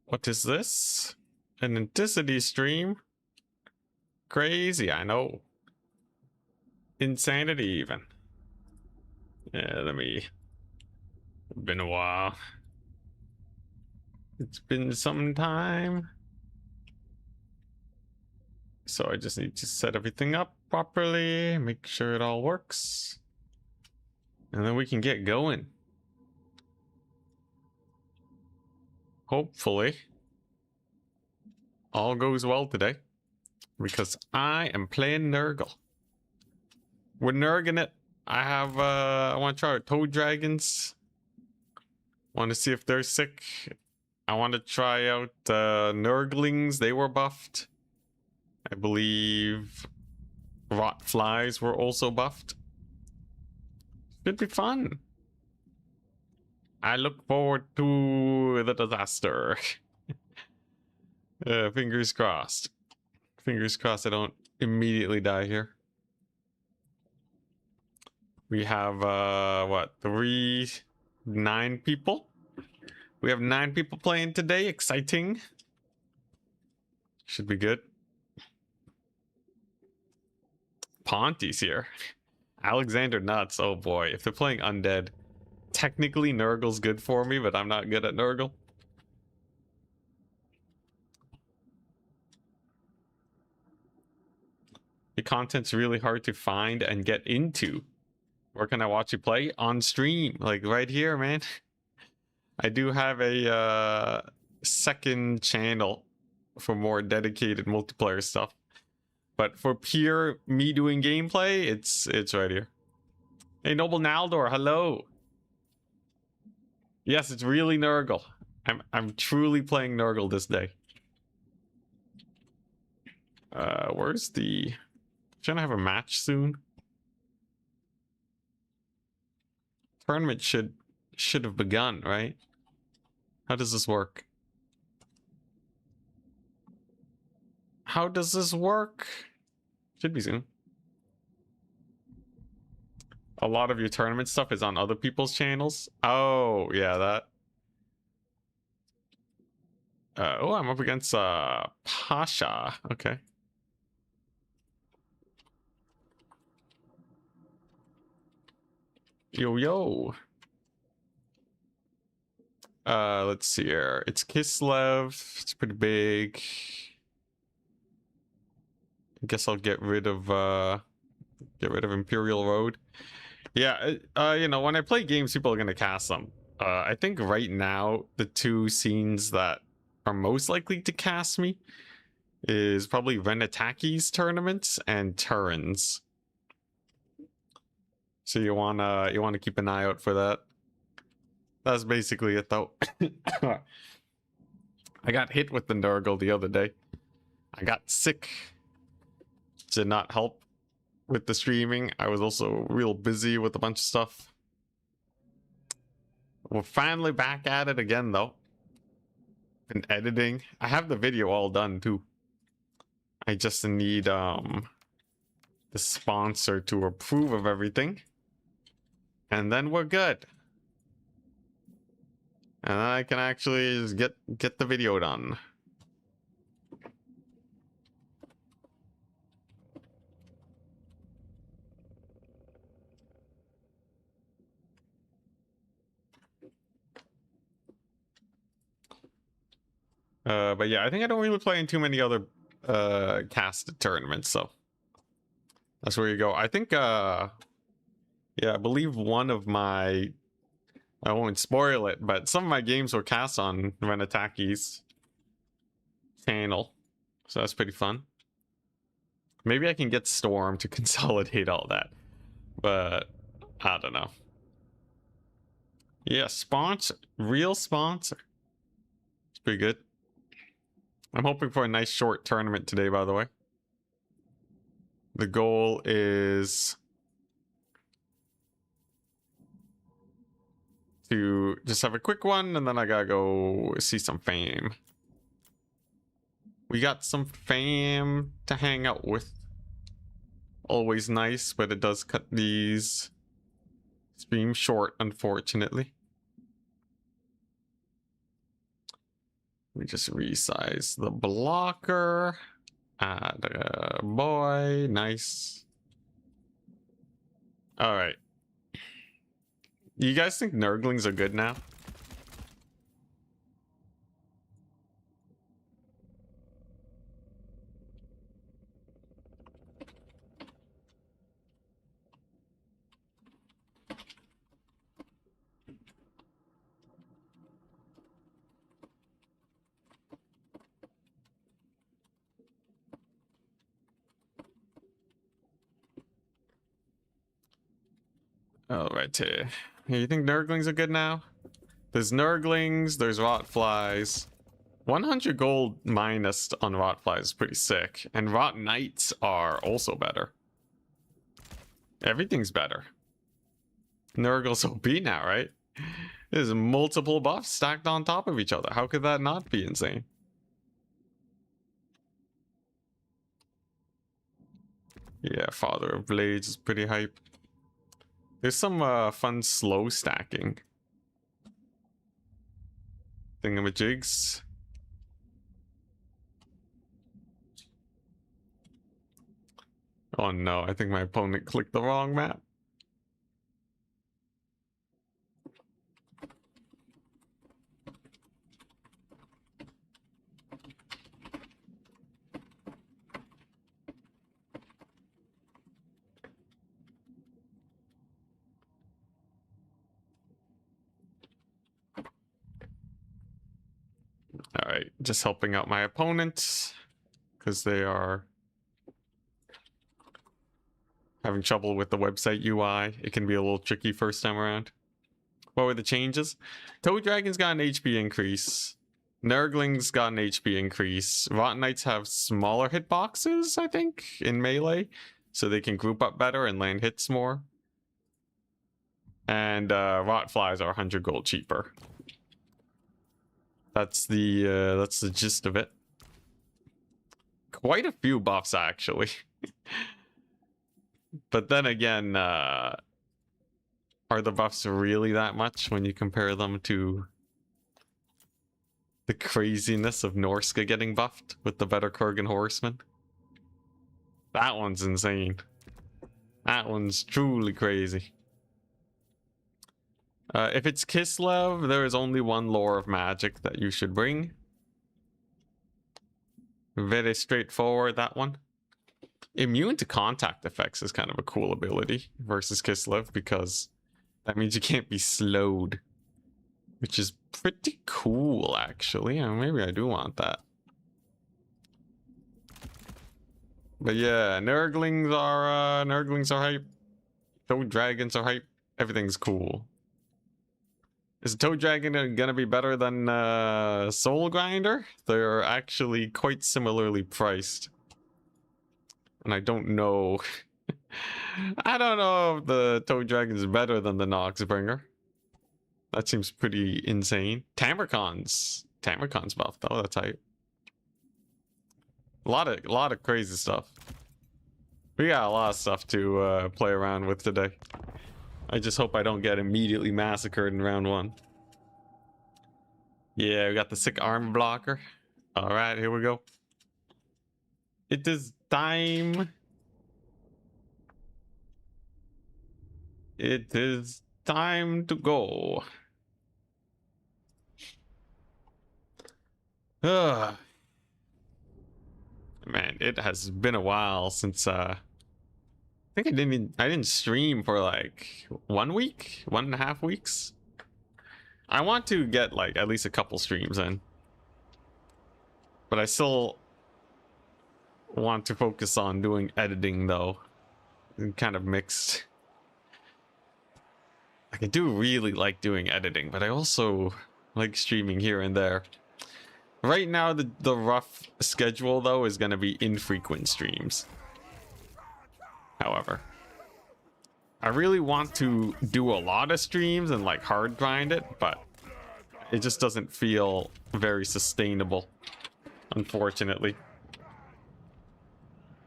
What is this? An intensity stream? Crazy, I know. Insanity even. Yeah, let me... It's been a while. It's been some time. So I just need to set everything up properly, make sure it all works. And then we can get going. Hopefully, all goes well today. Because I am playing Nurgle. We're Nurging it. I have, I want to try out Toad Dragons. Want to see if they're sick. I want to try out Nurglings. They were buffed. I believe Rot Flies were also buffed. Should be fun. I look forward to the disaster. Fingers crossed. Fingers crossed I don't immediately die here. We have, what, 9 people? We have 9 people playing today. Exciting. Should be good. Ponty's here. Alexander Nuts. Oh boy. If they're playing Undead, technically Nurgle's good for me, but I'm not good at Nurgle. The content's really hard to find and get into. Where can I watch you play? On stream. Like right here, man. I do have a second channel for more dedicated multiplayer stuff. But for pure me doing gameplay, it's right here. Hey, Noble Naldor, hello. Yes, it's really Nurgle. I'm truly playing Nurgle this day. Where's the... Trying to have a match soon. Tournament should have begun, right? How does this work? How does this work? Should be soon. A lot of your tournament stuff is on other people's channels. Oh, yeah, that. Oh, I'm up against Pasha. Okay. Yo. Let's see here. It's Kislev. It's pretty big. I guess I'll get rid of Imperial Road. Yeah, you know, when I play games, people are gonna cast them. I think right now the 2 scenes that are most likely to cast me is probably Renataki's tournaments and Turin's. So you wanna keep an eye out for that. That's basically it, though. I got hit with the Nurgle the other day. I got sick. Did not help with the streaming. I was also real busy with a bunch of stuff. We're finally back at it again, though. Been editing. I have the video all done, too. I just need the sponsor to approve of everything. And then we're good. And then I can actually just get the video done. But yeah, I think I don't really play in too many other casted tournaments, so that's where you go. I think yeah, I believe one of my, I won't spoil it, but some of my games were cast on Renataki's channel, so that's pretty fun. Maybe I can get Storm to consolidate all that, but I don't know. Yeah, sponsor, real sponsor. It's pretty good. I'm hoping for a nice short tournament today, by the way. The goal is to just have a quick one, and then I gotta go see some fam. We got some fam to hang out with. Always nice, but it does cut these streams short, unfortunately. We just resize the blocker. Add a boy. Nice. All right. You guys think Nurglings are good now? All right, here. You think Nurglings are good now? There's Nurglings, there's Rotflies. 100 gold minus on Rotflies is pretty sick. And Rot Knights are also better. Everything's better. Nurgle's OP now, right? There's multiple buffs stacked on top of each other. How could that not be insane? Yeah, Father of Blades is pretty hype. There's some fun slow stacking thingamajigs. Oh no, I think my opponent clicked the wrong map. All right, just helping out my opponent because they are having trouble with the website UI. It can be a little tricky first time around. What were the changes? Toad Dragons got an HP increase. Nurglings got an HP increase. Rotten Knights have smaller hitboxes, I think, in melee, so they can group up better and land hits more. And Rotflies are 100 gold cheaper. That's the gist of it. Quite a few buffs, actually. But then again, are the buffs really that much when you compare them to the craziness of Norska getting buffed with the better Kurgan Horseman? That one's insane. That one's truly crazy. If it's Kislev, there is only one lore of magic that you should bring. Very straightforward, that one. Immune to contact effects is kind of a cool ability versus Kislev because that means you can't be slowed, which is pretty cool, actually. Maybe I do want that. But yeah, Nurglings are hype. Toad Dragons are hype. Everything's cool. Is Toad Dragon gonna be better than Soul Grinder? They're actually quite similarly priced. And I don't know. I don't know if the Toad Dragon is better than the Noxbringer. That seems pretty insane. Tamarcon's buff though. That's hype. A lot of crazy stuff. We got a lot of stuff to play around with today. I just hope I don't get immediately massacred in round one. Yeah, we got the sick armor blocker. All right, here we go. It is time. It is time to go. Ugh. Man, it has been a while since I think I didn't stream for like 1 week, 1.5 weeks. I want to get like at least a couple streams in, but I still want to focus on doing editing though. Kind of mixed. Like I do really like doing editing, but I also like streaming here and there. Right now, the rough schedule though is going to be infrequent streams. However, I really want to do a lot of streams and like hard grind it, but it just doesn't feel very sustainable, unfortunately.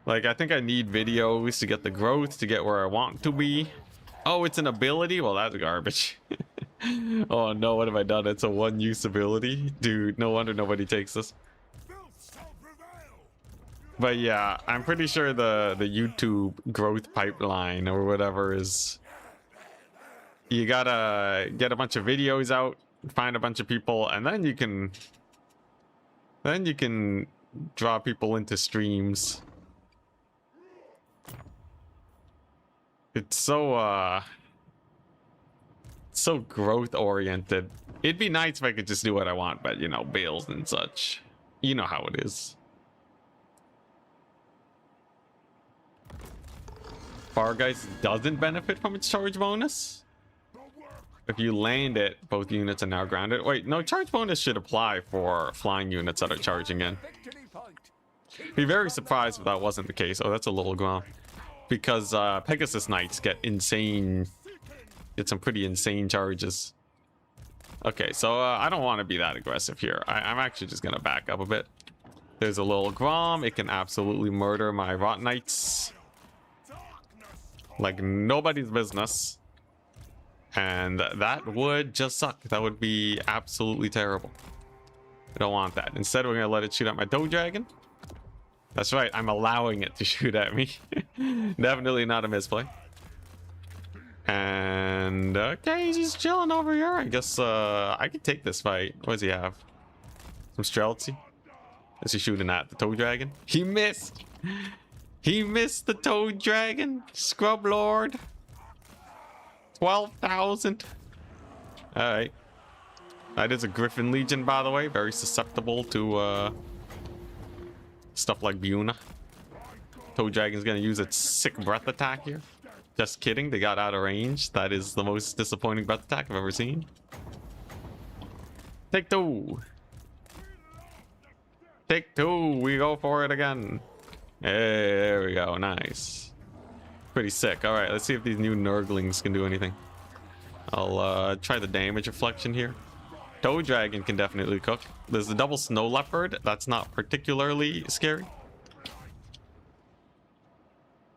Like, I think I need videos to get the growth, to get where I want to be. Oh, it's an ability? Well, that's garbage. Oh no, what have I done? It's a one-use ability? Dude, no wonder nobody takes this. But yeah, I'm pretty sure the YouTube growth pipeline or whatever is... You gotta get a bunch of videos out, find a bunch of people, and then you can... Then you can draw people into streams. It's so growth oriented. It'd be nice if I could just do what I want, but you know, bills and such. You know how it is. Far Guys doesn't benefit from its charge bonus. If you land it, both units are now grounded. Wait, no, charge bonus should apply for flying units that are charging in. Be very surprised if that wasn't the case. Oh, that's a little ground. Because Pegasus Knights get some pretty insane charges. Okay, so I don't want to be that aggressive here. I'm actually just gonna back up a bit. There's a little Grom. It can absolutely murder my Rot Knights like nobody's business, and that would just suck. That would be absolutely terrible. I don't want that. Instead, we're gonna let it shoot at my Toad Dragon. That's right, I'm allowing it to shoot at me. Definitely not a misplay. And okay, he's just chilling over here. I guess I could take this fight. What does he have? Some Streltsy? Is he shooting at the Toad Dragon? He missed! He missed the Toad Dragon! Scrub Lord! 12,000. Alright. That is a Griffin Legion, by the way. Very susceptible to stuff like Buna. Toad Dragon's gonna use its sick breath attack here. Just kidding, they got out of range. That is the most disappointing breath attack I've ever seen. Take two. Take two, we go for it again. Hey, there we go, nice. Pretty sick. All right, let's see if these new Nurglings can do anything. I'll try the damage reflection here. Toad Dragon can definitely cook. There's the double Snow Leopard. That's not particularly scary.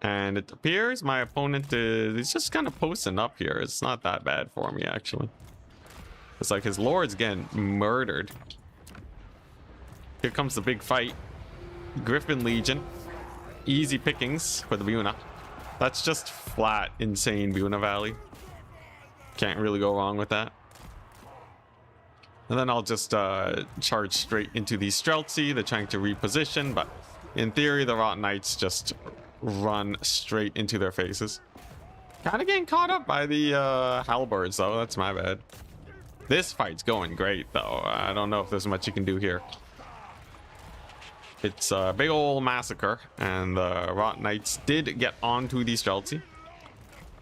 And it appears my opponent is just kind of posting up here. It's not that bad for me, actually. It's like his Lord's getting murdered. Here comes the big fight. Griffin Legion. Easy pickings for the Buna. That's just flat, insane Buna Valley. Can't really go wrong with that. And then I'll just charge straight into the Streltsy. They're trying to reposition, but in theory, the Rot Knights just run straight into their faces. Kind of getting caught up by the Halberds, though. That's my bad. This fight's going great, though. I don't know if there's much you can do here. It's a big old massacre, and the Rot Knights did get onto the Streltsy.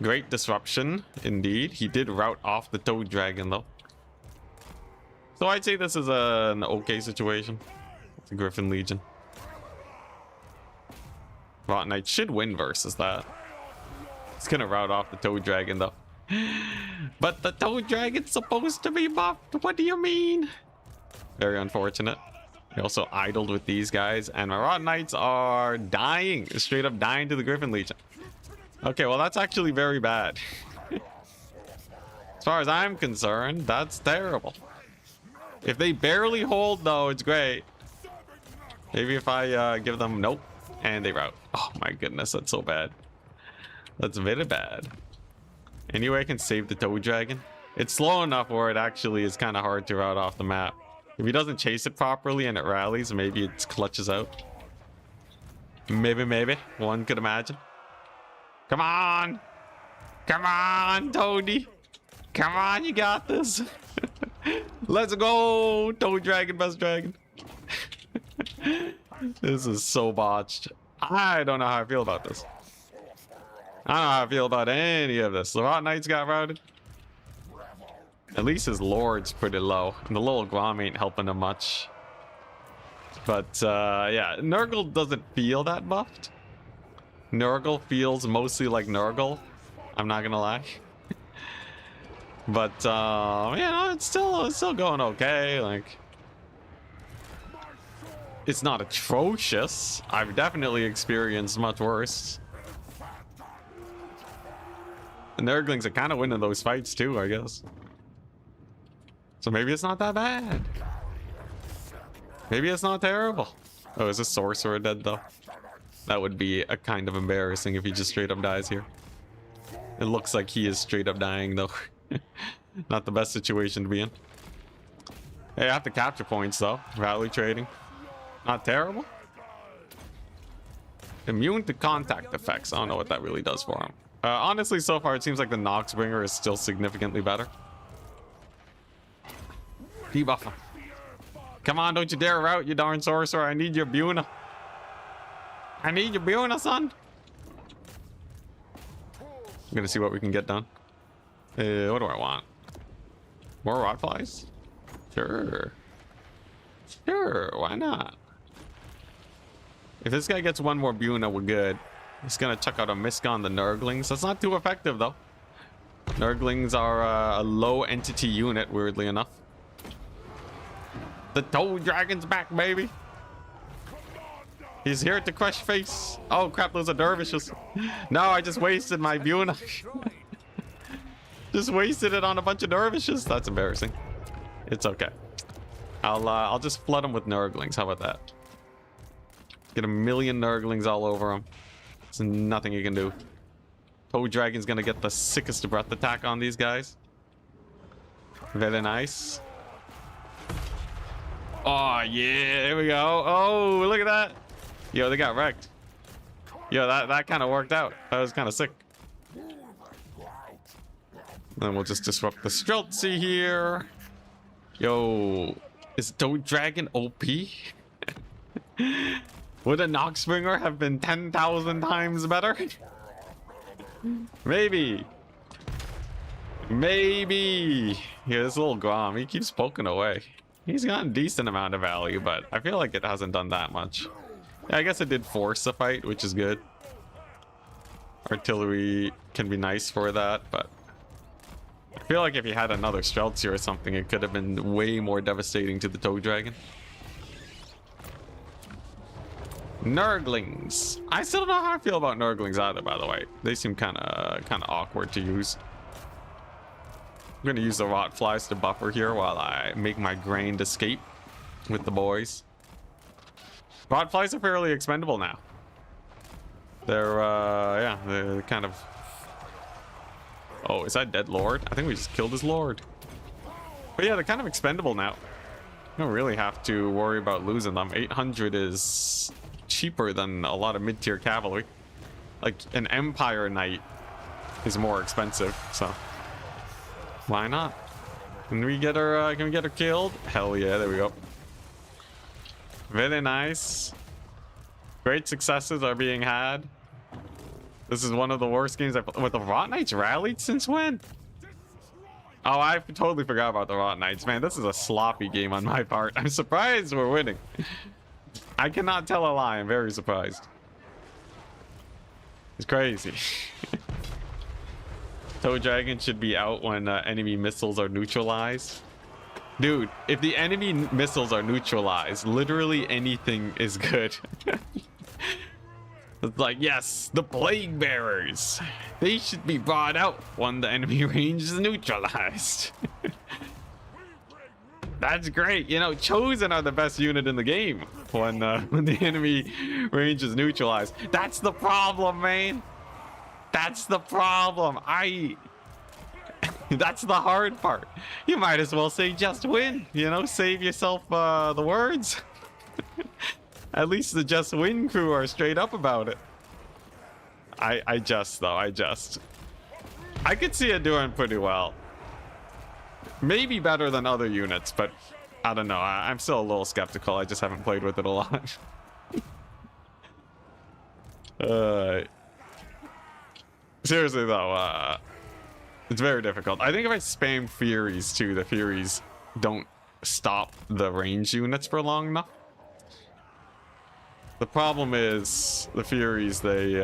Great disruption, indeed. He did rout off the Toad Dragon, though. So I'd say this is an okay situation. It's a Griffin Legion. Rot Knight should win versus that. It's gonna rout off the Toad Dragon, though. But the Toad Dragon's supposed to be buffed. What do you mean? Very unfortunate. I also idled with these guys, and my Rot Knights are dying. Straight up dying to the Griffin Legion. Okay, well, that's actually very bad. As far as I'm concerned, that's terrible. If they barely hold, though, it's great. Maybe if I give them... Nope. And they rout. Oh, my goodness. That's so bad. That's very bad. Anyway, I can save the Toad Dragon. It's slow enough where it actually is kind of hard to rout off the map. If he doesn't chase it properly and it rallies, maybe it clutches out. Maybe. One could imagine. Come on! Come on, Toady! Come on, you got this! Let's go! Toad Dragon, best dragon. This is so botched. I don't know how I feel about this. I don't know how I feel about any of this. The Rot Knights got routed. At least his Lord's pretty low. And the little Grom ain't helping him much. But, yeah. Nurgle doesn't feel that buffed. Nurgle feels mostly like Nurgle. I'm not gonna lie. But, you know, it's still going okay. Like, it's not atrocious. I've definitely experienced much worse. The Nurglings are kind of winning those fights too, I guess. So maybe it's not that bad. Maybe it's not terrible. Oh, is this sorcerer dead though? That would be a kind of embarrassing if he just straight up dies here. It looks like he is straight up dying though. Not the best situation to be in. Hey, I have to capture points though. Value trading. Not terrible. Immune to contact effects. I don't know what that really does for him. Honestly, so far it seems like the Noxbringer is still significantly better. Debuff him. Come on, don't you dare route, you darn sorcerer. I need your Buna. I need your Buna, son. I'm gonna see what we can get done. What do I want? More rot flies? Sure. Sure, why not? If this guy gets one more Buna, we're good. He's gonna chuck out a Misk on the Nurglings. That's not too effective though. Nurglings are a low entity unit, weirdly enough. The Toad Dragon's back, baby. He's here to crush face. Oh crap, those are dervishes. No, I just wasted my Buna. Just wasted it on a bunch of dervishes. That's embarrassing. It's okay. I'll just flood him with Nurglings. How about that? Get a million Nurglings all over him. There's nothing you can do. Toad Dragon's gonna get the sickest breath attack on these guys. Very nice. Oh yeah, here we go. Oh, look at that. Yo, they got wrecked. Yo, that kind of worked out. That was kind of sick. Then we'll just disrupt the Streltsy here. Yo, is Toad Dragon OP? Would a Noxbringer have been 10,000 times better? Maybe. Maybe. Yeah, this little Grom, he keeps poking away. He's got a decent amount of value, but I feel like it hasn't done that much. Yeah, I guess it did force the fight, which is good. Artillery can be nice for that, but I feel like if he had another Streltsy or something, it could have been way more devastating to the Toad Dragon. Nurglings. I still don't know how I feel about Nurglings either, by the way. They seem kind of awkward to use. I'm going to use the Rot Flies to buffer here while I make my Grained escape with the boys. Rot Flies are fairly expendable now. They're, yeah, they're kind of... Oh, is that dead Lord? I think we just killed his Lord. But yeah, they're kind of expendable now. You don't really have to worry about losing them. 800 is cheaper than a lot of mid-tier cavalry. Like, an Empire Knight is more expensive, so... Why not? Can we get her killed? Hell yeah, there we go. Very nice. Great successes are being had. This is one of the worst games I've... What, the Rot Knights rallied since when? Oh, I totally forgot about the Rot Knights. Man, this is a sloppy game on my part. I'm surprised we're winning. I cannot tell a lie. I'm very surprised. It's crazy. Toad Dragon should be out when enemy missiles are neutralized. Dude, if the enemy missiles are neutralized, literally anything is good. It's like, yes, the Plague Bearers. They should be brought out when the enemy range is neutralized. That's great. You know, Chosen are the best unit in the game when the enemy range is neutralized. That's the problem, man. That's the problem. That's the hard part. You might as well say just win. You know, save yourself the words. At least the Just Win crew are straight up about it. I could see it doing pretty well. Maybe better than other units, but I don't know. I'm still a little skeptical. I just haven't played with it a lot. Seriously though, it's very difficult. I think if I spam Furies too, the Furies don't stop the range units for long enough. The problem is the Furies, they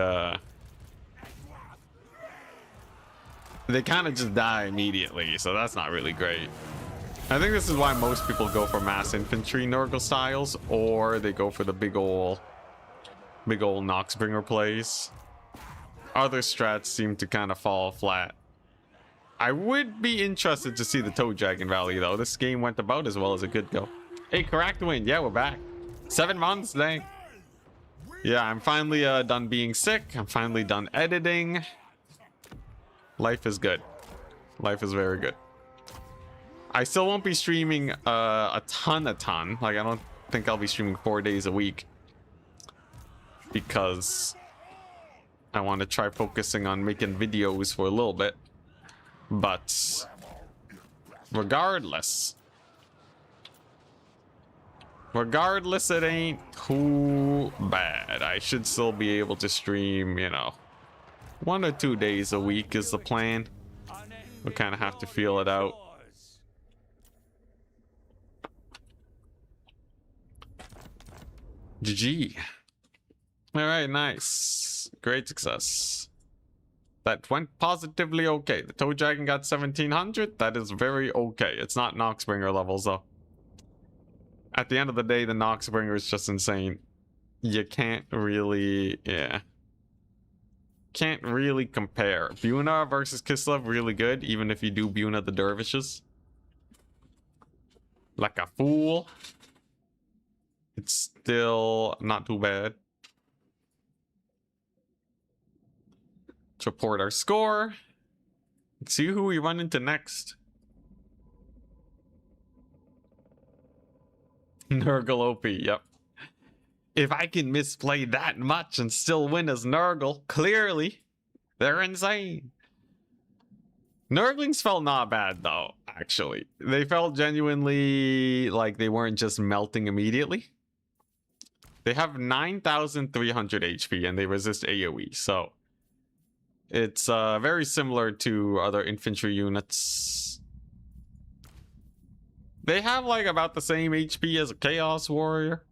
kind of just die immediately, so that's not really great. I think this is why most people go for mass infantry Nurgle styles, or they go for the big ol' Noxbringer plays. Other strats seem to kind of fall flat. I would be interested to see the Toe Dragon Valley, though. This game went about as well as it could go. Hey, correct win. Yeah, we're back. 7 months, dang. Yeah, I'm finally done being sick. I'm finally done editing. Life is good. Life is very good. I still won't be streaming a ton. Like, I don't think I'll be streaming 4 days a week. Because I want to try focusing on making videos for a little bit. But regardless, it ain't too bad. I should still be able to stream, you know, 1 or 2 days a week is the plan. We'll kind of have to feel it out. GG. All right, nice. Great success. That went positively okay. The Toe Dragon got 1700. That is very okay. It's not Noxbringer levels, though. At the end of the day, the Noxbringer is just insane. You can't really... yeah. Can't really compare. Buna versus Kislev, really good, even if you do Buna the Dervishes. Like a fool. It's still not too bad. Let's report our score. Let's see who we run into next. Nurgle OP, yep. If I can misplay that much and still win as Nurgle, clearly, they're insane. Nurglings felt not bad, though, actually. They felt genuinely like they weren't just melting immediately. They have 9,300 HP and they resist AoE, so... it's very similar to other infantry units. They have like about the same HP as a Chaos Warrior.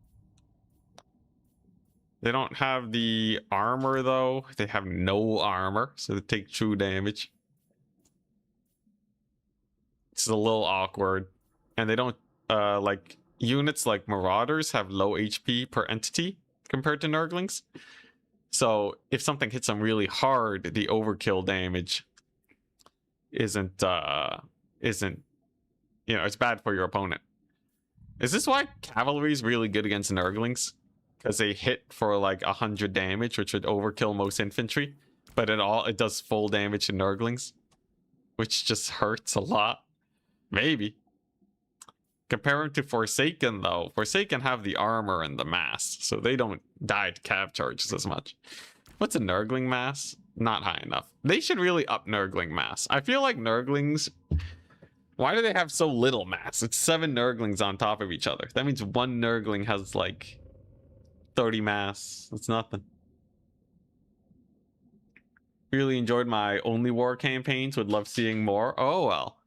They don't have the armor though. They have no armor, so they take true damage. It's a little awkward. And they don't, like, units like Marauders have low HP per entity compared to Nurglings. So if something hits them really hard, the overkill damage isn't, you know, it's bad for your opponent. Is this why cavalry is really good against Nurglings? Because they hit for like 100 damage, which would overkill most infantry, but it does full damage to Nurglings, which just hurts a lot. Maybe. Comparing to Forsaken, though, Forsaken have the armor and the mass, so they don't die to cav charges as much. What's a Nurgling mass? Not high enough. They should really up Nurgling mass. I feel like Nurglings... why do they have so little mass? It's 7 Nurglings on top of each other. That means 1 Nurgling has, like, 30 mass. That's nothing. Really enjoyed my Only War campaigns. Would love seeing more. Oh, well.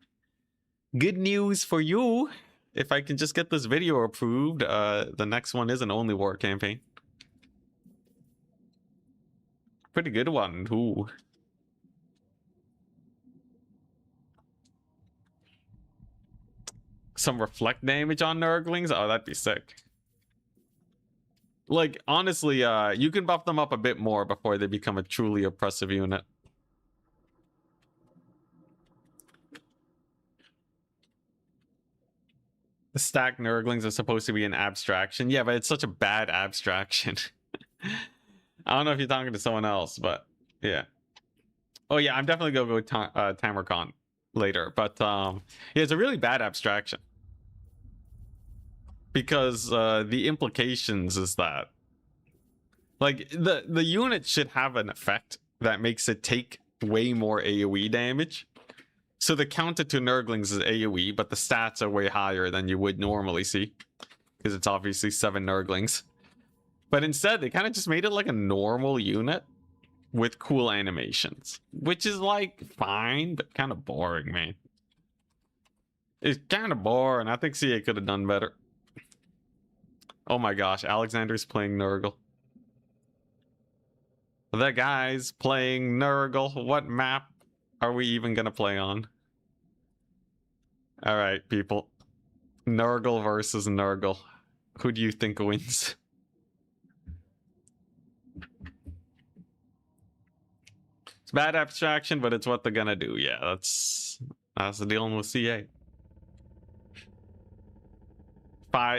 Good news for you. If I can just get this video approved, the next one is an Only War campaign. Pretty good one, too. Some reflect damage on Nurglings? Oh, that'd be sick. Like, honestly, you can buff them up a bit more before they become a truly oppressive unit. The stacked Nurglings are supposed to be an abstraction. Yeah, but it's such a bad abstraction. I don't know if you're talking to someone else, but yeah. Oh yeah, I'm definitely gonna go with Tamarcon later. But yeah, it's a really bad abstraction. Because the implications is that like the unit should have an effect that makes it take way more AoE damage. So the counter to Nurglings is AoE, but the stats are way higher than you would normally see. Because it's obviously 7 Nurglings. But instead, they kind of just made it like a normal unit with cool animations. Which is like fine, but kind of boring, man. It's kind of boring. I think CA could have done better. Oh my gosh, Alexander's playing Nurgle. The guy's playing Nurgle. What map are we even gonna play on? Alright, people. Nurgle versus Nurgle. Who do you think wins? It's bad abstraction, but it's what they're gonna do. Yeah, that's the dealing with CA.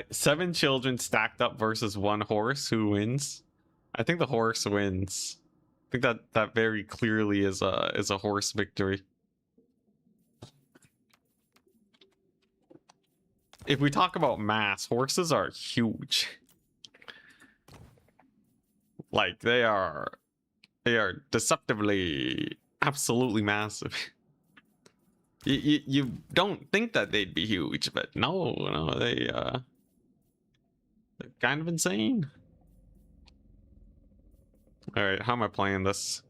7 children stacked up versus 1 horse. Who wins? I think the horse wins. I think that very clearly is a horse victory. If we talk about mass, horses are huge. Like they are deceptively absolutely massive. You don't think that they'd be huge, but no, they're kind of insane. All right, how am I playing this?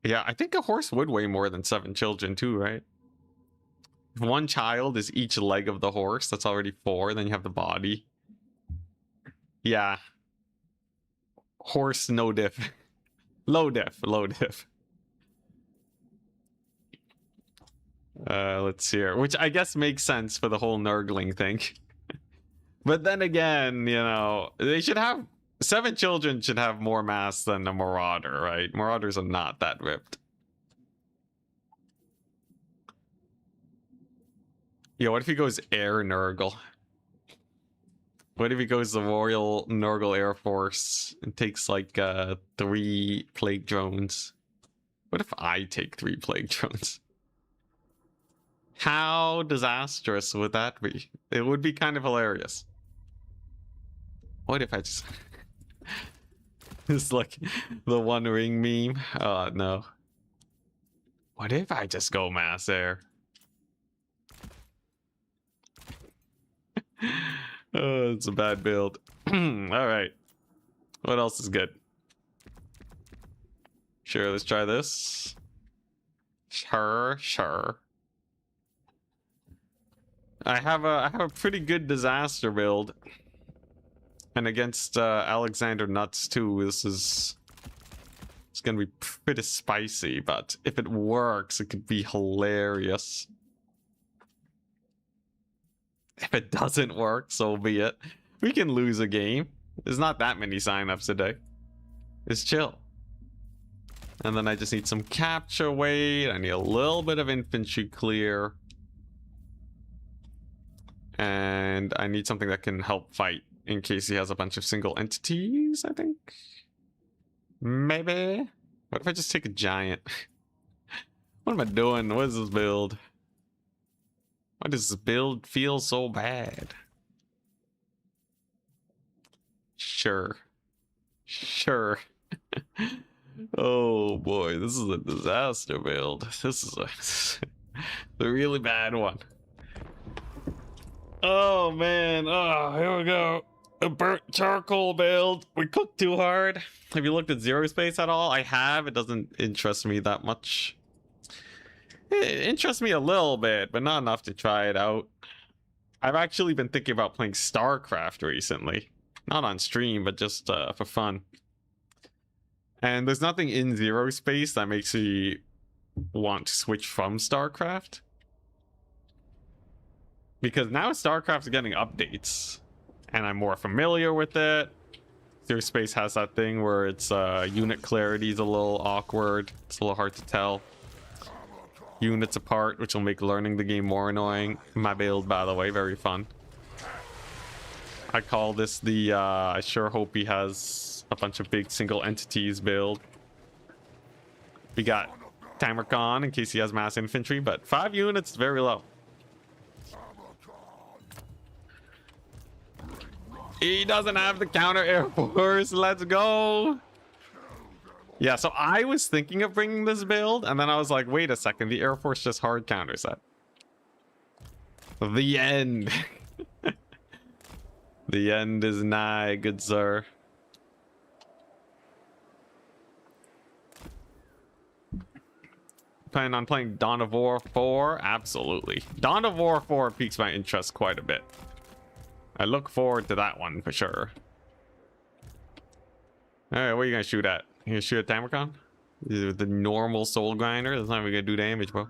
Yeah, I think a horse would weigh more than 7 children too, right? If 1 child is each leg of the horse, that's already 4. Then you have the body. Yeah. Horse, no diff. Low diff. Let's see here. Which I guess makes sense for the whole Nurgling thing. But then again, they should have... 7 children should have more mass than a Marauder, right? Marauders are not that ripped. Yeah, what if he goes Air Nurgle? What if he goes the Royal Nurgle Air Force and takes like 3 plague drones? What if I take 3 plague drones? How disastrous would that be? It would be kind of hilarious. What if I just... It's like the One Ring meme. Oh, no. What if I just go mass air? Oh, it's a bad build. All right. What else is good? Sure, let's try this. Sure. I have a pretty good disaster build. And against Alexander Nuts too, it's gonna be pretty spicy, but if it works, it could be hilarious. If it doesn't work, so be it. We can lose a game. There's not that many signups today. It's chill. And then I just need some capture weight. I need a little bit of infantry clear. And I need something that can help fight in case he has a bunch of single entities, I think. Maybe. What if I just take a giant? What am I doing? What is this build? Why does this build feel so bad? Sure. Oh boy, this is a disaster build. This is a really bad one. Oh man, here we go. A burnt charcoal build. We cooked too hard. Have you looked at Zero Space at all? I have. It doesn't interest me that much. It interests me a little bit, but not enough to try it out. I've actually been thinking about playing StarCraft recently. Not on stream, but just for fun. And there's nothing in Zero Space that makes me want to switch from StarCraft. Because now StarCraft's getting updates. And I'm more familiar with it. Zero Space has that thing where it's unit clarity is a little awkward. It's a little hard to tell units apart, which will make learning the game more annoying. My build, by the way, very fun. I call this the I sure hope he has a bunch of big single entities build. We got Tamarcon in case he has mass infantry, but 5 units is very low. He doesn't have the counter Air Force. Let's go. Yeah, so I was thinking of bringing this build, and then I was like, wait a second, the Air Force just hard counters that. The end. The end is nigh, good sir. Planning on playing Dawn of War 4? Absolutely. Dawn of War 4 piques my interest quite a bit. I look forward to that one for sure. Alright, what are you gonna shoot at? You gonna shoot at Tamarcon? The normal soul grinder? That's not even gonna do damage, bro.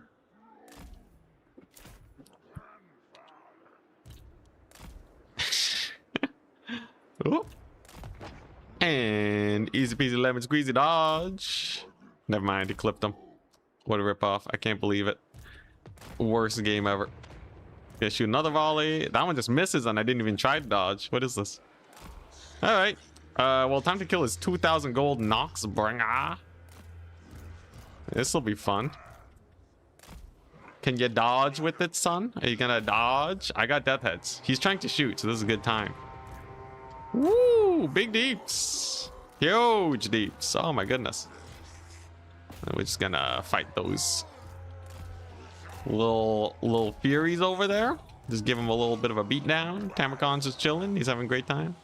And Easy peasy lemon squeezy dodge. Never mind, he clipped him. What a ripoff. I can't believe it. Worst game ever. Gonna shoot another volley. That one just misses and I didn't even try to dodge. What is this? Alright. Well, time to kill his 2,000 gold Noxbringer. This'll be fun. Can you dodge with it, son? Are you gonna dodge? I got death heads. He's trying to shoot, so this is a good time. Woo! Big deeps. Huge deeps. Oh my goodness. And we're just gonna fight those little furies over there. Just give him a little bit of a beat down. Tamarcon's just chilling. He's having a great time.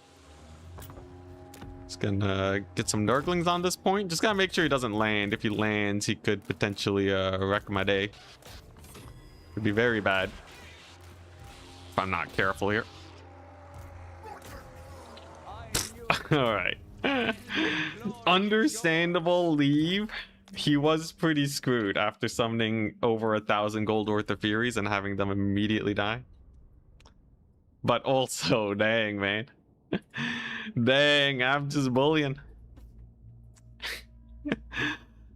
Just gonna get some Nurglings on this point. Just gotta make sure he doesn't land. If he lands, he could potentially wreck my day. It'd be very bad if I'm not careful here. All right. Understandable leave. He was pretty screwed after summoning over 1,000 gold worth of Furies and having them immediately die. But also, dang, man. Dang, I'm just bullying.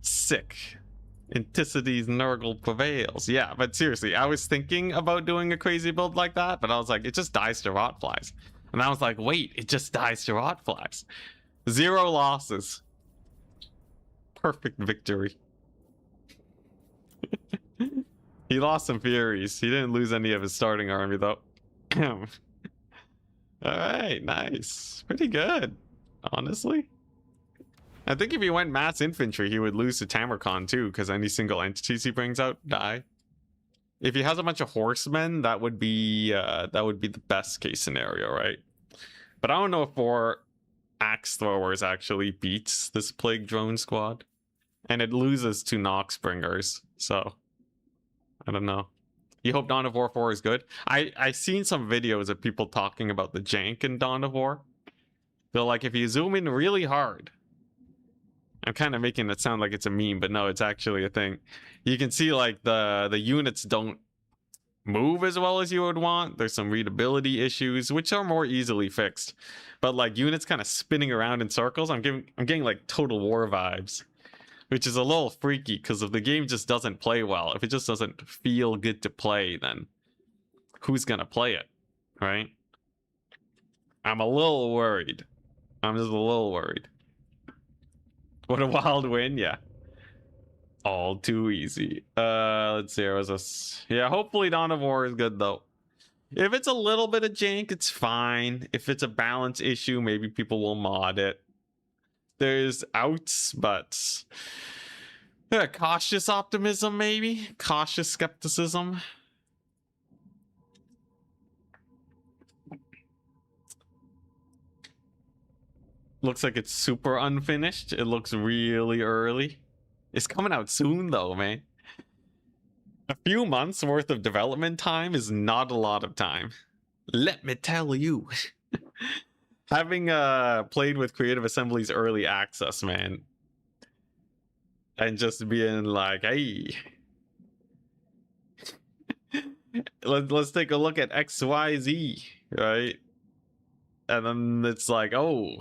Sick. Anticity's Nurgle prevails. Yeah, but seriously, I was thinking about doing a crazy build like that, but I was like, it just dies to rotflies. And I was like, wait, it just dies to rotflies. 0 losses. Perfect victory. He lost some Furies. He didn't lose any of his starting army, though. Alright, nice. Pretty good, honestly. I think if he went mass infantry, he would lose to Tamarcon too, because any single entities he brings out die. If he has a bunch of horsemen, that would be the best case scenario, right? But I don't know if 4 axe throwers actually beats this plague drone squad, and it loses to Noxbringers. So I don't know. You hope Dawn of War 4 is good. I seen some videos of people talking about the jank in Dawn of War. They're like, if you zoom in really hard, I'm kind of making it sound like it's a meme, but no, it's actually a thing. You can see like the units don't move as well as you would want. There's some readability issues, which are more easily fixed. But like units kind of spinning around in circles, I'm getting like Total War vibes, which is a little freaky because if the game just doesn't play well, if it just doesn't feel good to play, then who's gonna play it, right? I'm a little worried. I'm just a little worried. What a wild win, yeah. All too easy. Let's see, where was this? Yeah, hopefully Dawn of War is good though. If it's a little bit of jank, it's fine. If it's a balance issue, maybe people will mod it. There's outs, but cautious optimism, maybe? Cautious skepticism. Looks like it's super unfinished. It looks really early. It's coming out soon though, man. A few months worth of development time is not a lot of time. Let me tell you. Having played with Creative Assembly's early access, man, and just being like, hey, let's take a look at XYZ, right? And then it's like, oh,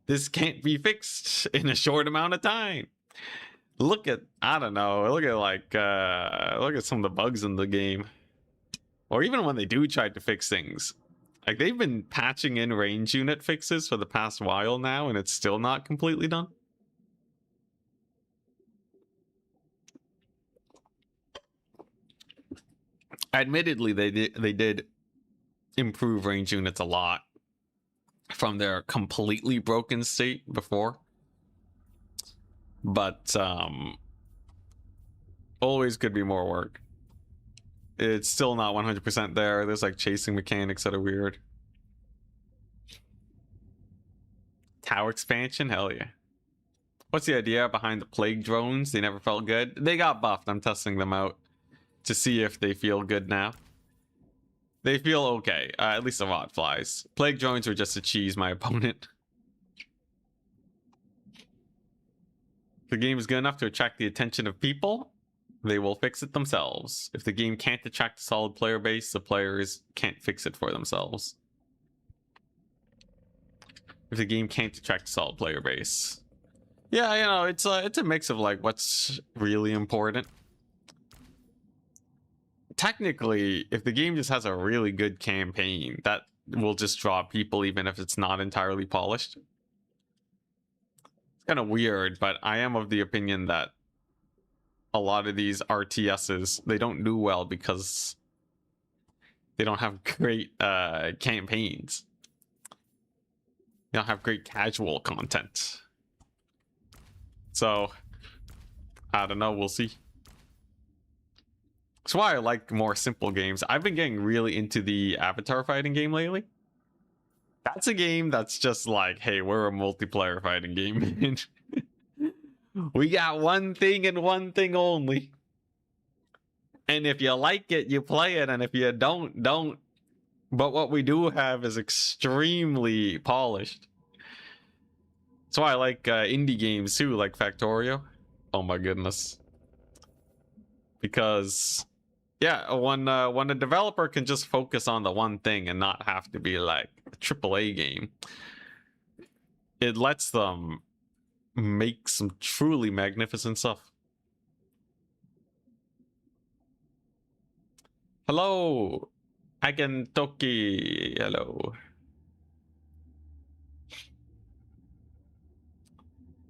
this can't be fixed in a short amount of time. Look at, I don't know, look at some of the bugs in the game. Or even when they do try to fix things. Like, they've been patching in range unit fixes for the past while now, and it's still not completely done. Admittedly, they did improve range units a lot from their completely broken state before. But always could be more work. It's still not 100% there. There's like chasing mechanics that are weird. Tower expansion? Hell yeah. What's the idea behind the plague drones? They never felt good. They got buffed. I'm testing them out to see if they feel good now. They feel okay. At least the rot flies. Plague drones were just to cheese my opponent. If the game is good enough to attract the attention of people, they will fix it themselves. If the game can't attract a solid player base, the players can't fix it for themselves. if the game can't attract a solid player base. Yeah, you know, it's a mix of like what's really important. Technically, if the game just has a really good campaign, that will just draw people even if it's not entirely polished. It's kind of weird, but I am of the opinion that a lot of these RTSs, they don't do well because they don't have great campaigns. They don't have great casual content. So, I don't know, we'll see. That's why I like more simple games. I've been getting really into the avatar fighting game lately. That's a game that's just like, hey, we're a multiplayer fighting game. We got one thing and one thing only. And if you like it, you play it. And if you don't, don't. But what we do have is extremely polished. That's why I like indie games too, like Factorio. Oh my goodness. Because, yeah, when a developer can just focus on the one thing and not have to be like a AAA game, it lets them make some truly magnificent stuff. Hello, Agentoki. Hello.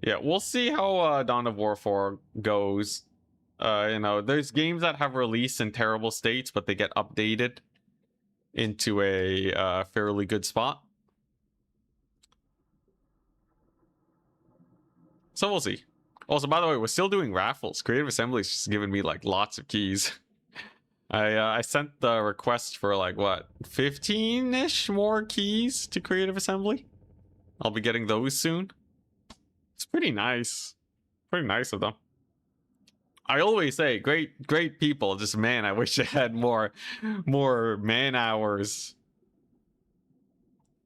Yeah, we'll see how Dawn of War 4 goes. You know, there's games that have released in terrible states, but they get updated into a fairly good spot. So we'll see. Also, by the way, we're still doing raffles. Creative Assembly's just giving me like lots of keys. I sent the request for like what, 15-ish more keys to Creative Assembly. I'll be getting those soon. It's pretty nice. Pretty nice of them. I always say great people, just man, I wish I had more man hours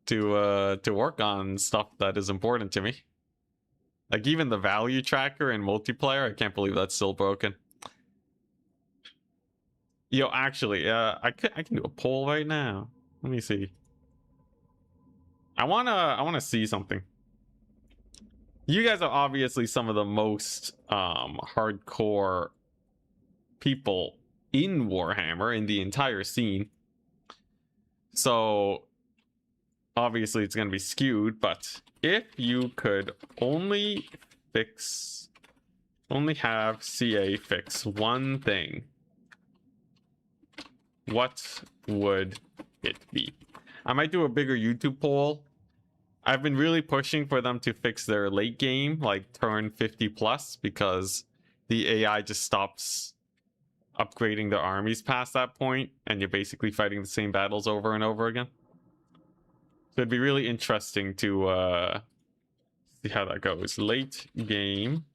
to work on stuff that is important to me. Like even the value tracker in multiplayer, I can't believe that's still broken. Yo, actually, I can do a poll right now. Let me see. I wanna see something. You guys are obviously some of the most hardcore people in Warhammer in the entire scene. So obviously it's gonna be skewed, but if you could only have CA fix one thing, what would it be? I might do a bigger YouTube poll. I've been really pushing for them to fix their late game, like turn 50 plus, because the AI just stops upgrading their armies past that point, and you're basically fighting the same battles over and over again. So it'd be really interesting to see how that goes. Late game,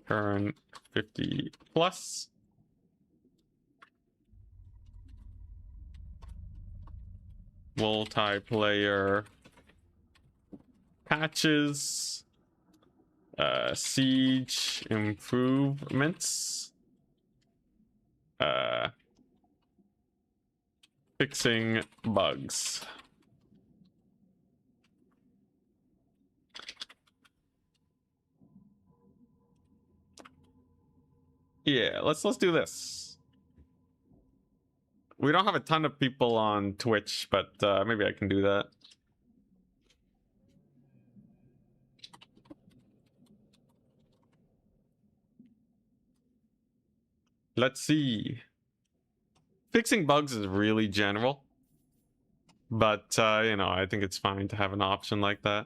turn 50 plus. Multiplayer patches, siege improvements, fixing bugs. Yeah, let's do this. We don't have a ton of people on Twitch, but maybe I can do that. Let's see. Fixing bugs is really general, but you know, I think it's fine to have an option like that.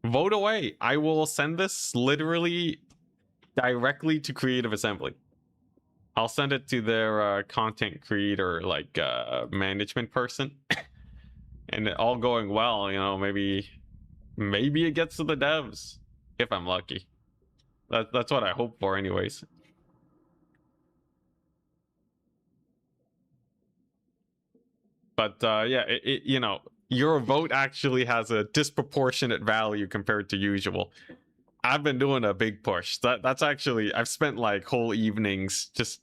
Vote away. I will send this literally directly to Creative Assembly. I'll send it to their content creator, like management person. And all going well, you know, maybe it gets to the devs if I'm lucky. That's what I hope for anyways. But yeah, you know, your vote actually has a disproportionate value compared to usual. I've been doing a big push. That's actually, I've spent like whole evenings just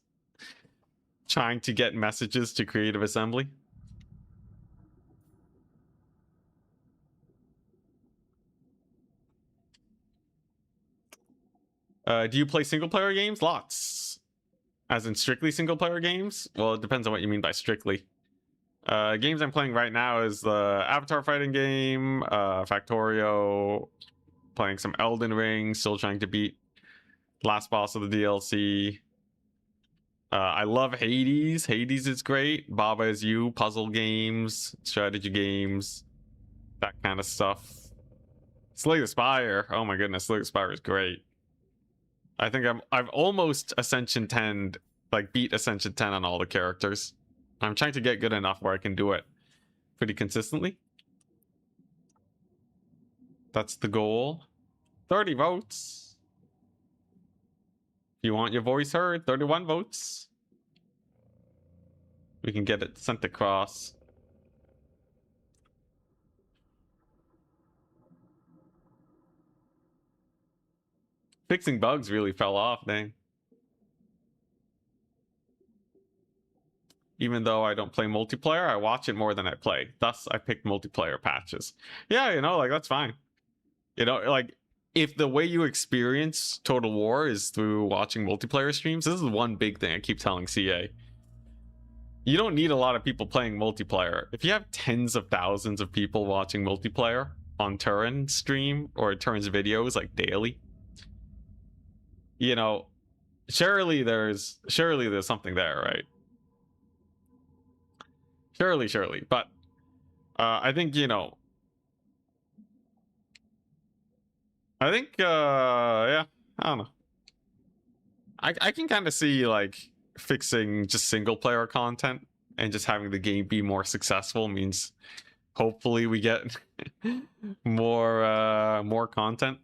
trying to get messages to Creative Assembly. Do you play single player games? Lots. As in strictly single player games? Well, it depends on what you mean by strictly. Games I'm playing right now is the Avatar fighting game, Factorio, playing some Elden Ring, still trying to beat last boss of the DLC. I love Hades. Hades is great. Baba Is You, puzzle games, strategy games, that kind of stuff. Slay the Spire. Oh my goodness, Slay the Spire is great. I think I've almost Ascension 10, like beat Ascension 10 on all the characters. I'm trying to get good enough where I can do it pretty consistently. That's the goal. 30 votes. If you want your voice heard, 31 votes. We can get it sent across. Fixing bugs really fell off, dang. Even though I don't play multiplayer, I watch it more than I play. Thus, I picked multiplayer patches. Yeah, you know, like, that's fine. You know, like, if the way you experience Total War is through watching multiplayer streams, this is one big thing I keep telling CA. You don't need a lot of people playing multiplayer. If you have tens of thousands of people watching multiplayer on Turin's stream or Turin's videos, like, daily, you know, surely there's something there, right? Surely. But I think, you know, yeah, I don't know. I can kind of see, like, fixing just single player content and just having the game be more successful means hopefully we get more content.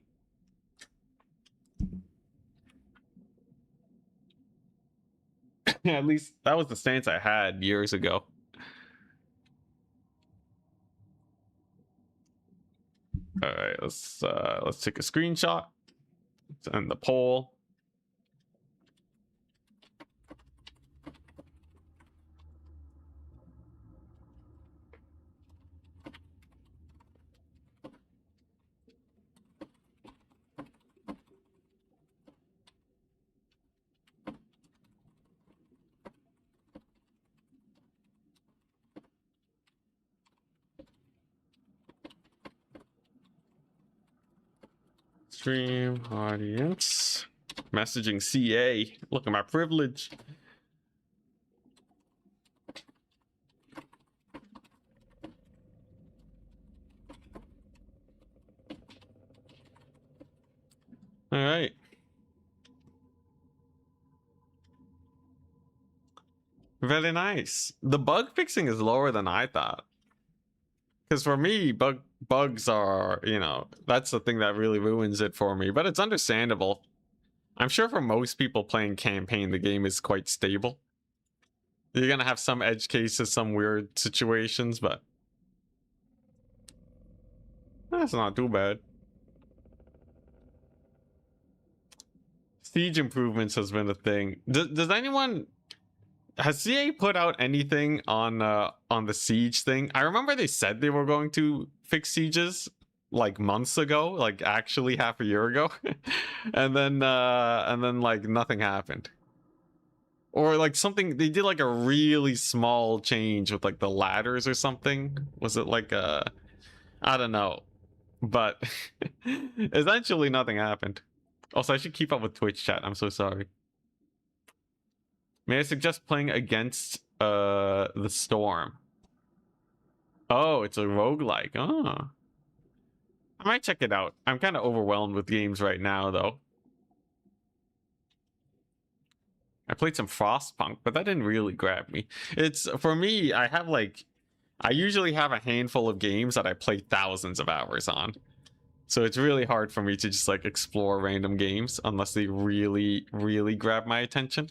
At least that was the stance I had years ago. All right, let's take a screenshot. Let's end the poll. Stream audience. Messaging CA. Look at my privilege. All right. Very nice. The bug fixing is lower than I thought. Because for me, bugs are, you know, that's the thing that really ruins it for me. But it's understandable. I'm sure for most people playing campaign, the game is quite stable. You're gonna have some edge cases, some weird situations, but that's not too bad. Siege improvements has been a thing. Does anyone... Has CA put out anything on the siege thing? I remember they said they were going to fix sieges like months ago, like actually half a year ago, and then like nothing happened, or like something they did like a really small change with like the ladders or something. Was it like I don't know, but essentially nothing happened. Also, I should keep up with Twitch chat. I'm so sorry. May I suggest playing against the Storm? Oh, it's a roguelike. Oh. I might check it out. I'm kind of overwhelmed with games right now, though. I played some Frostpunk, but that didn't really grab me. It's, for me, I usually have a handful of games that I play thousands of hours on. So it's really hard for me to just like explore random games unless they really, really grab my attention.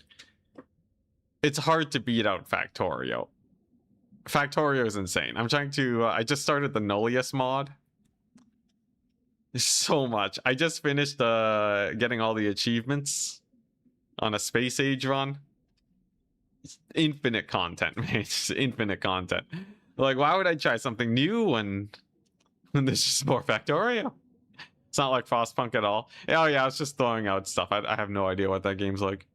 It's hard to beat out Factorio. Factorio is insane. I'm trying to... I just started the Nullius mod. There's so much. I just finished getting all the achievements on a Space Age run. It's infinite content, man. It's just infinite content. Like, why would I try something new when there's just more Factorio? It's not like Frostpunk at all. Oh yeah, I was just throwing out stuff. I have no idea what that game's like.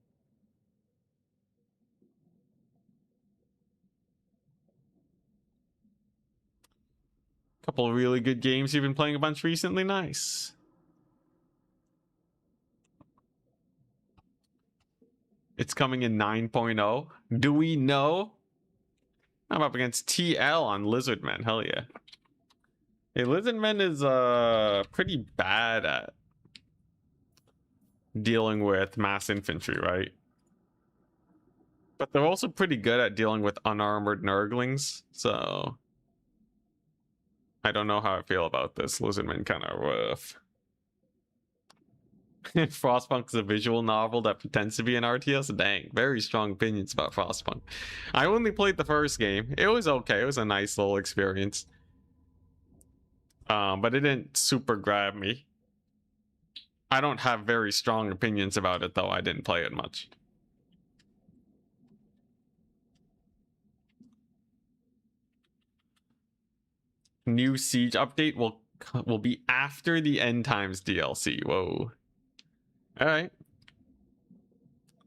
Couple of really good games you've been playing a bunch recently. Nice. It's coming in 9.0. Do we know? I'm up against TL on Lizardmen. Hell yeah. Hey, Lizardmen is pretty bad at dealing with mass infantry, right? But they're also pretty good at dealing with unarmored Nurglings, so I don't know how I feel about this. Lizardmen kind of rough. Frostpunk is a visual novel that pretends to be an RTS. Dang, very strong opinions about Frostpunk. I only played the first game. It was okay. It was a nice little experience. But it didn't super grab me. I don't have very strong opinions about it, though. I didn't play it much. New Siege update will be after the End Times DLC. Whoa. All right.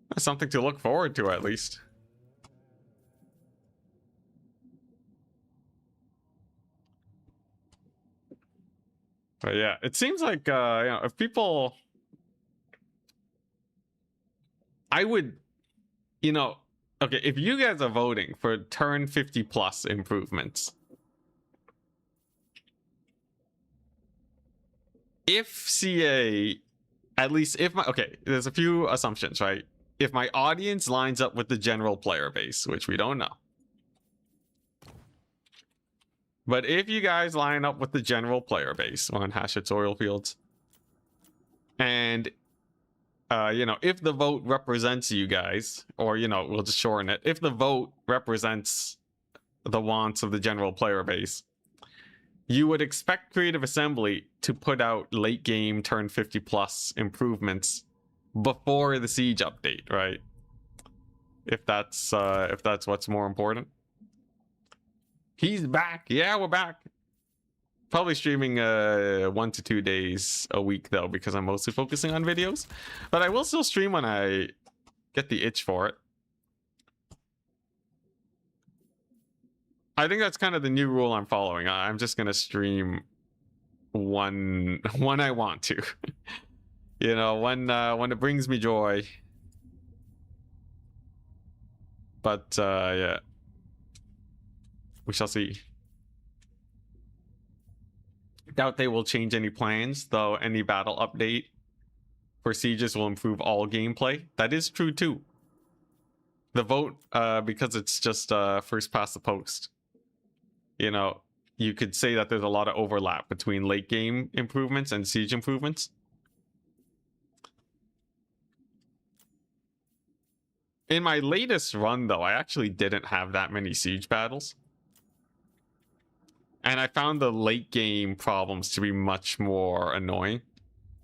That's something to look forward to, at least. But yeah, it seems like you know, if people, I would, you know, okay, if you guys are voting for turn 50 plus improvements, if CA, at least if my, okay, there's a few assumptions, right? If my audience lines up with the general player base, which we don't know, but if you guys line up with the general player base on Hashit's oil fields, and you know, if the vote represents you guys, or you know, we'll just shorten it, if the vote represents the wants of the general player base, you would expect Creative Assembly to put out late game turn 50 plus improvements before the Siege update, right? If that's what's more important. He's back. Yeah, we're back. Probably streaming 1 to 2 days a week though, because I'm mostly focusing on videos. But I will still stream when I get the itch for it. I think that's kind of the new rule I'm following. I'm just gonna stream when I want to. You know, when it brings me joy. But yeah. We shall see. Doubt they will change any plans, though any battle update for sieges will improve all gameplay. That is true too. The vote, because it's just first past the post. You know, you could say that there's a lot of overlap between late game improvements and siege improvements. In my latest run, though, I actually didn't have that many siege battles. And I found the late game problems to be much more annoying.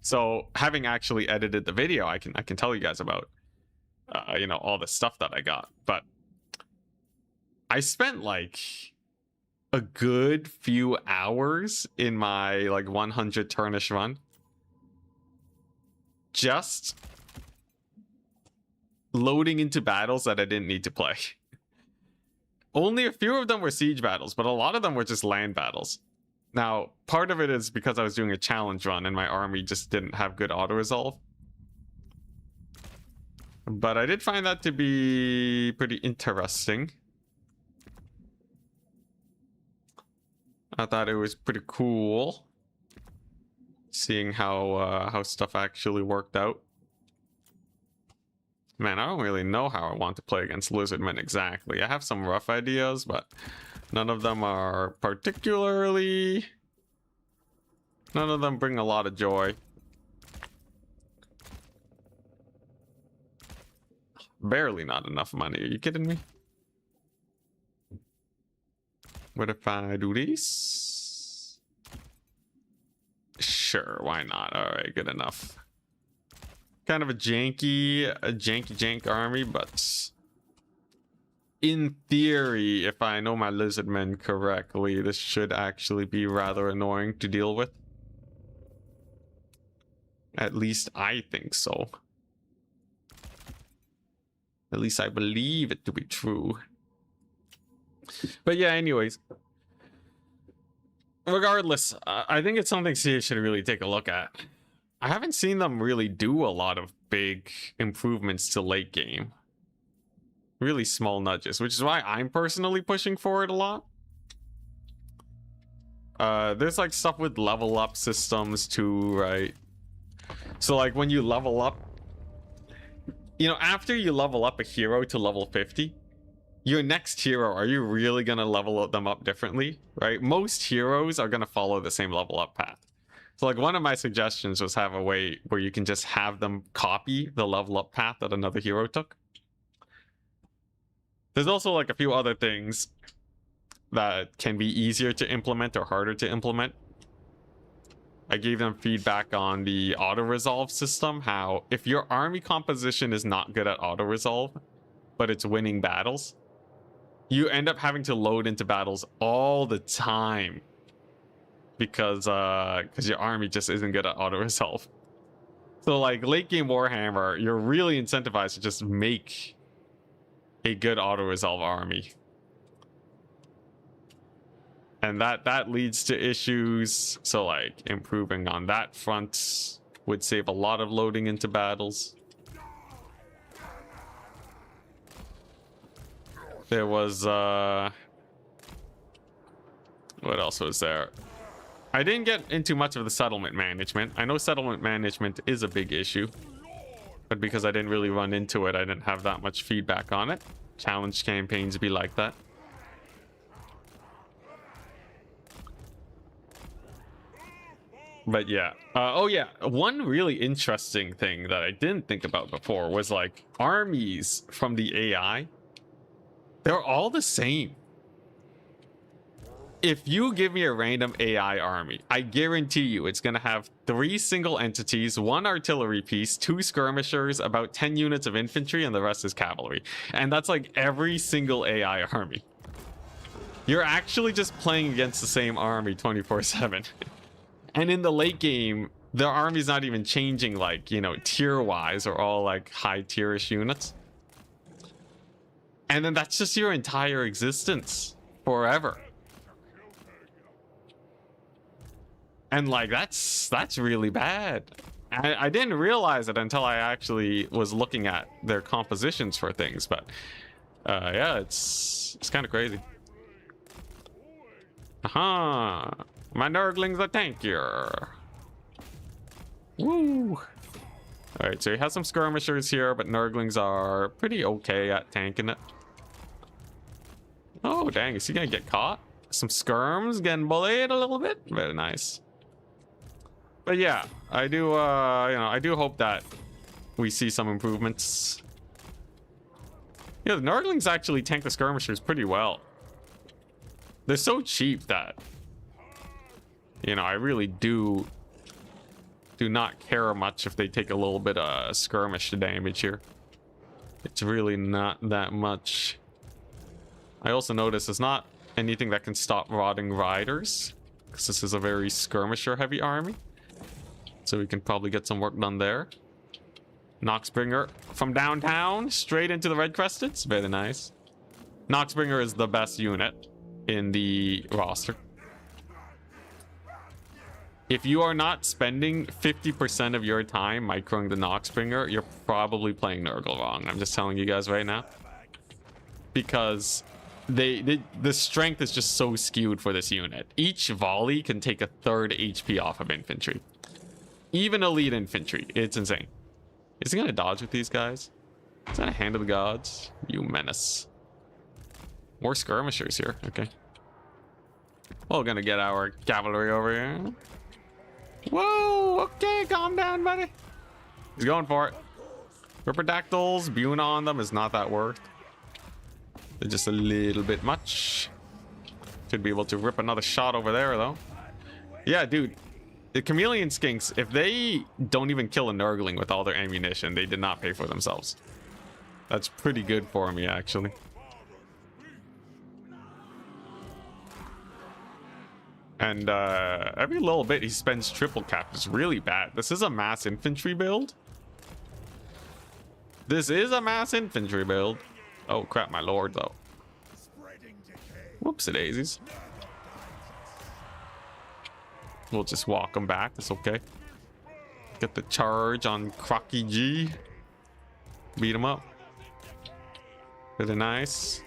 So having actually edited the video, I can tell you guys about you know, all the stuff that I got. But I spent like a good few hours in my like 100 turnish run just loading into battles that I didn't need to play. Only a few of them were siege battles, but a lot of them were just land battles. Now, part of it is because I was doing a challenge run and my army just didn't have good auto-resolve. But I did find that to be pretty interesting. I thought it was pretty cool seeing how stuff actually worked out. Man, I don't really know how I want to play against Lizardmen exactly. I have some rough ideas, but none of them are particularly... None of them bring a lot of joy. Barely not enough money. Are you kidding me? What if I do this? Sure, why not? All right, good enough. Kind of a janky army, but in theory, if I know my Lizardmen correctly, this should actually be rather annoying to deal with. At least I think so. At least I believe it to be true. But yeah, anyways. Regardless, I think it's something CA should really take a look at. I haven't seen them really do a lot of big improvements to late game. Really small nudges, which is why I'm personally pushing for it a lot. There's like stuff with level up systems too, right? So like when you level up, you know, after you level up a hero to level 50, your next hero, are you really going to level them up differently, right? Most heroes are going to follow the same level up path. So like one of my suggestions was have a way where you can just have them copy the level up path that another hero took. There's also like a few other things that can be easier to implement or harder to implement. I gave them feedback on the auto-resolve system, how if your army composition is not good at auto-resolve, but it's winning battles, you end up having to load into battles all the time because your army just isn't good at auto-resolve. So like late game Warhammer, you're really incentivized to just make a good auto-resolve army. And that leads to issues. So like improving on that front would save a lot of loading into battles. There was what else was there? I didn't get into much of the settlement management. I know settlement management is a big issue, but because I didn't really run into it, I didn't have that much feedback on it. Challenge campaigns be like that. But yeah. Oh yeah, one really interesting thing that I didn't think about before was like armies from the AI. They're all the same. If you give me a random AI army, I guarantee you it's going to have 3 single entities, 1 artillery piece, 2 skirmishers, about 10 units of infantry, and the rest is cavalry. And that's like every single AI army. You're actually just playing against the same army 24/7. And in the late game, their army's not even changing, like, you know, tier-wise, or all like high tierish units. And then that's just your entire existence forever. And like that's really bad. I didn't realize it until I actually was looking at their compositions for things, but yeah, it's kind of crazy. Aha, my Nurglings are tankier. Woo. All right, so he has some skirmishers here, but Nurglings are pretty okay at tanking it. Oh dang, is he gonna get caught? Some skirms getting bullied a little bit. Very nice. But yeah, I do, you know, I do hope that we see some improvements. Yeah, the Nurglings actually tank the skirmishers pretty well. They're so cheap that, you know, I really do not care much if they take a little bit of skirmish damage here. It's really not that much. I also notice it's not anything that can stop rotting riders, because this is a very skirmisher heavy army. So we can probably get some work done there. Noxbringer from downtown straight into the Red Cresteds. Very nice. Noxbringer is the best unit in the roster. If you are not spending 50% of your time microing the Noxbringer, you're probably playing Nurgle wrong. I'm just telling you guys right now. Because the strength is just so skewed for this unit. Each volley can take a 1/3 HP off of infantry. Even elite infantry. It's insane. Is he gonna dodge with these guys? Is that a hand of the gods? You menace. More skirmishers here. Okay. We're gonna get our cavalry over here. Whoa! Okay, calm down, buddy. He's going for it. Riperdactyls, Buna on them is not that worth. They're just a little bit much. Should be able to rip another shot over there, though. Yeah, dude. The Chameleon Skinks, if they don't even kill a Nurgling with all their ammunition, they did not pay for themselves. That's pretty good for me, actually. And every little bit he spends triple cap is really bad. This is a mass infantry build. This is a mass infantry build. Oh crap, my lord, though. Whoopsie daisies. We'll just walk him back. It's okay. Get the charge on Crocky G. Beat him up. Really nice.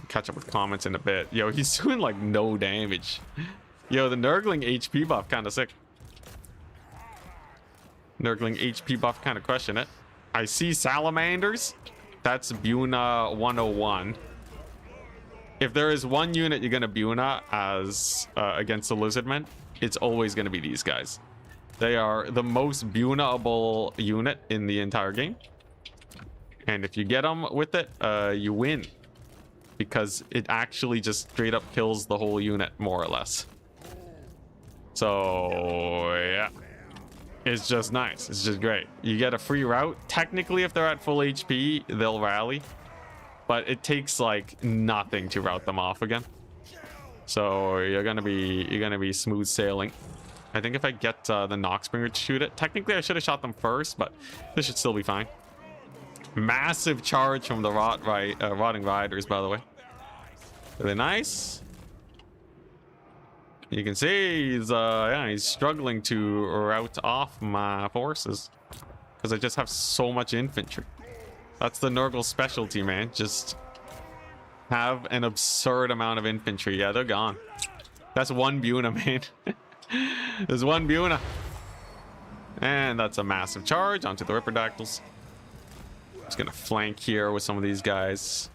Catch up with comments in a bit. Yo, he's doing like no damage. Yo, the Nurgling HP buff kind of sick. Nurgling HP buff kind of crushing it. I see salamanders. That's Buna 101. If there is one unit you're gonna Buna as against the lizardmen, it's always gonna be these guys. They are the most Buna-able unit in the entire game. And if you get them with it, you win. Because it actually just straight up kills the whole unit, more or less. So, yeah. It's just nice. It's just great. You get a free route. Technically, if they're at full HP, they'll rally. But it takes, like, nothing to route them off again. So, you're gonna be smooth sailing. I think if I get the Noxbringer to shoot it, technically I should have shot them first, but this should still be fine. Massive charge from the Rotting Riders, by the way. Really nice. You can see he's yeah, he's struggling to route off my forces because I just have so much infantry. That's the Nurgle specialty, man. Just have an absurd amount of infantry. Yeah, they're gone. That's one Buna, man. There's one Buna. And that's a massive charge onto the Ripperdactyls. Just gonna flank here with some of these guys.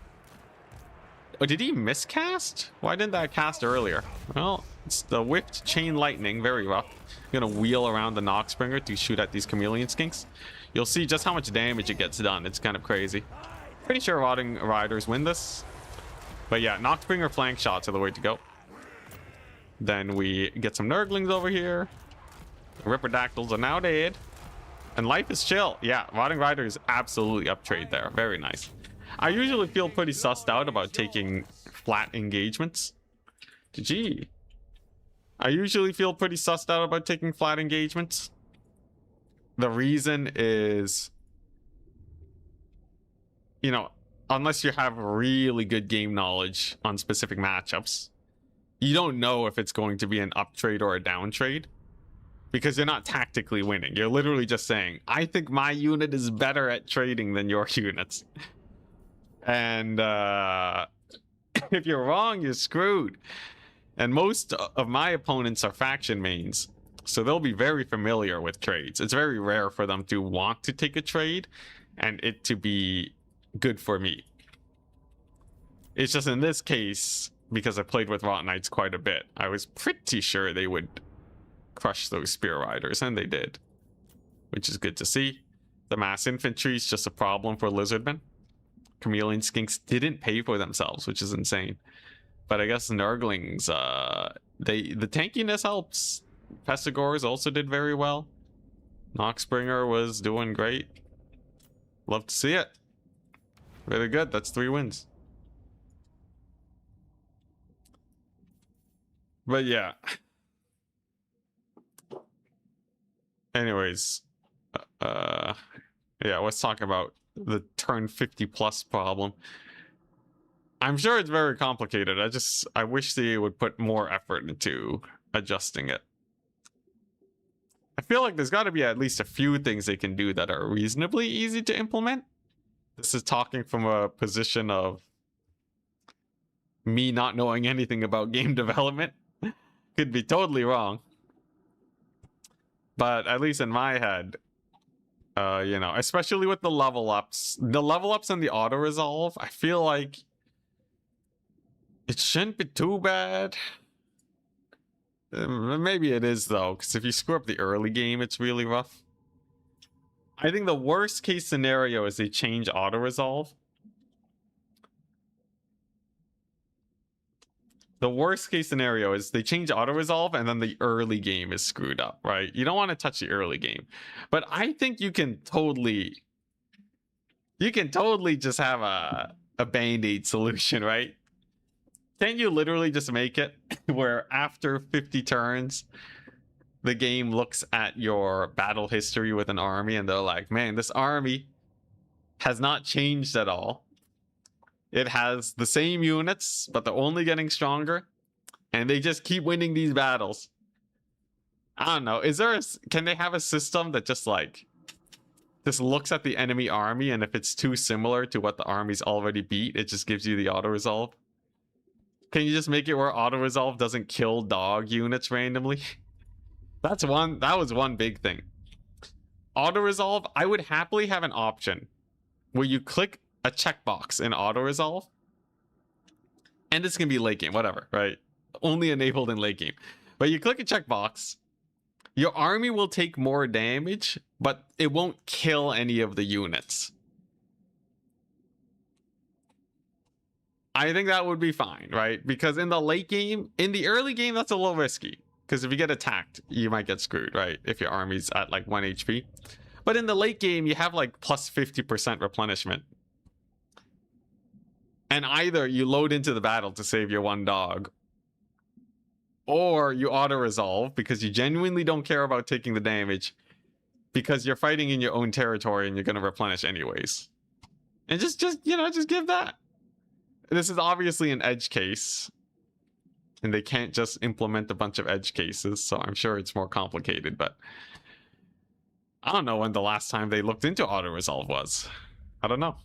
Oh, did he miscast? Why didn't that cast earlier? Well, it's the whipped chain lightning, very rough. I'm gonna wheel around the Noxbringer to shoot at these chameleon skinks. You'll see just how much damage it gets done. It's kind of crazy. Pretty sure Rotting Riders win this. But yeah, Noxbringer flank shots are the way to go. Then we get some Nurglings over here. The Ripperdactyls are now dead. And life is chill. Yeah, Rotting Rider is absolutely up trade there. Very nice. I usually feel pretty sussed out about taking flat engagements. GG. I usually feel pretty sussed out about taking flat engagements. The reason is, you know, unless you have really good game knowledge on specific matchups, you don't know if it's going to be an up trade or a down trade. Because you're not tactically winning. You're literally just saying, I think my unit is better at trading than your units. And if you're wrong, you're screwed. And most of my opponents are faction mains. So they'll be very familiar with trades. It's very rare for them to want to take a trade and it to be good for me. It's just in this case, because I played with Rot Knights quite a bit, I was pretty sure they would crush those Spear Riders, and they did, which is good to see. The mass infantry is just a problem for Lizardmen. Chameleon Skinks didn't pay for themselves, which is insane. But I guess Nurglings, the tankiness helps. Pestigors also did very well. Noxbringer was doing great. Love to see it. Really good. That's 3 wins. But yeah. Anyways, yeah, let's talk about the turn 50 plus problem. I'm sure it's very complicated. I wish they would put more effort into adjusting it. I feel like there's got to be at least a few things they can do that are reasonably easy to implement. This is talking from a position of me not knowing anything about game development. Could be totally wrong. But at least in my head, you know, especially with the level ups and the auto resolve, I feel like it shouldn't be too bad. Maybe it is though, because if you screw up the early game, it's really rough. I think the worst case scenario is they change auto resolve. The worst case scenario is they change auto resolve and then the early game is screwed up, right? You don't want to touch the early game. But I think you can totally just have a band-aid solution, right? Can't you literally just make it where after 50 turns, the game looks at your battle history with an army and they're like, man, this army has not changed at all. It has the same units, but they're only getting stronger, and they just keep winning these battles. I don't know. Can they have a system that just looks at the enemy army, and if it's too similar to what the army's already beat, it just gives you the auto resolve? Can you just make it where auto resolve doesn't kill dog units randomly? That was one big thing. Auto resolve, I would happily have an option where you click a checkbox in auto resolve, and this can be late game, whatever, right? Only enabled in late game. But you click a checkbox, your army will take more damage, but it won't kill any of the units. I think that would be fine, right? Because in the late game, in the early game, that's a little risky. Because if you get attacked, you might get screwed, right? If your army's at like 1 HP. But in the late game, you have like plus 50% replenishment. And either you load into the battle to save your one dog, or you auto-resolve because you genuinely don't care about taking the damage because you're fighting in your own territory and you're going to replenish anyways. And just give that. This is obviously an edge case, and they can't just implement a bunch of edge cases, so I'm sure it's more complicated, but I don't know when the last time they looked into auto-resolve was. I don't know.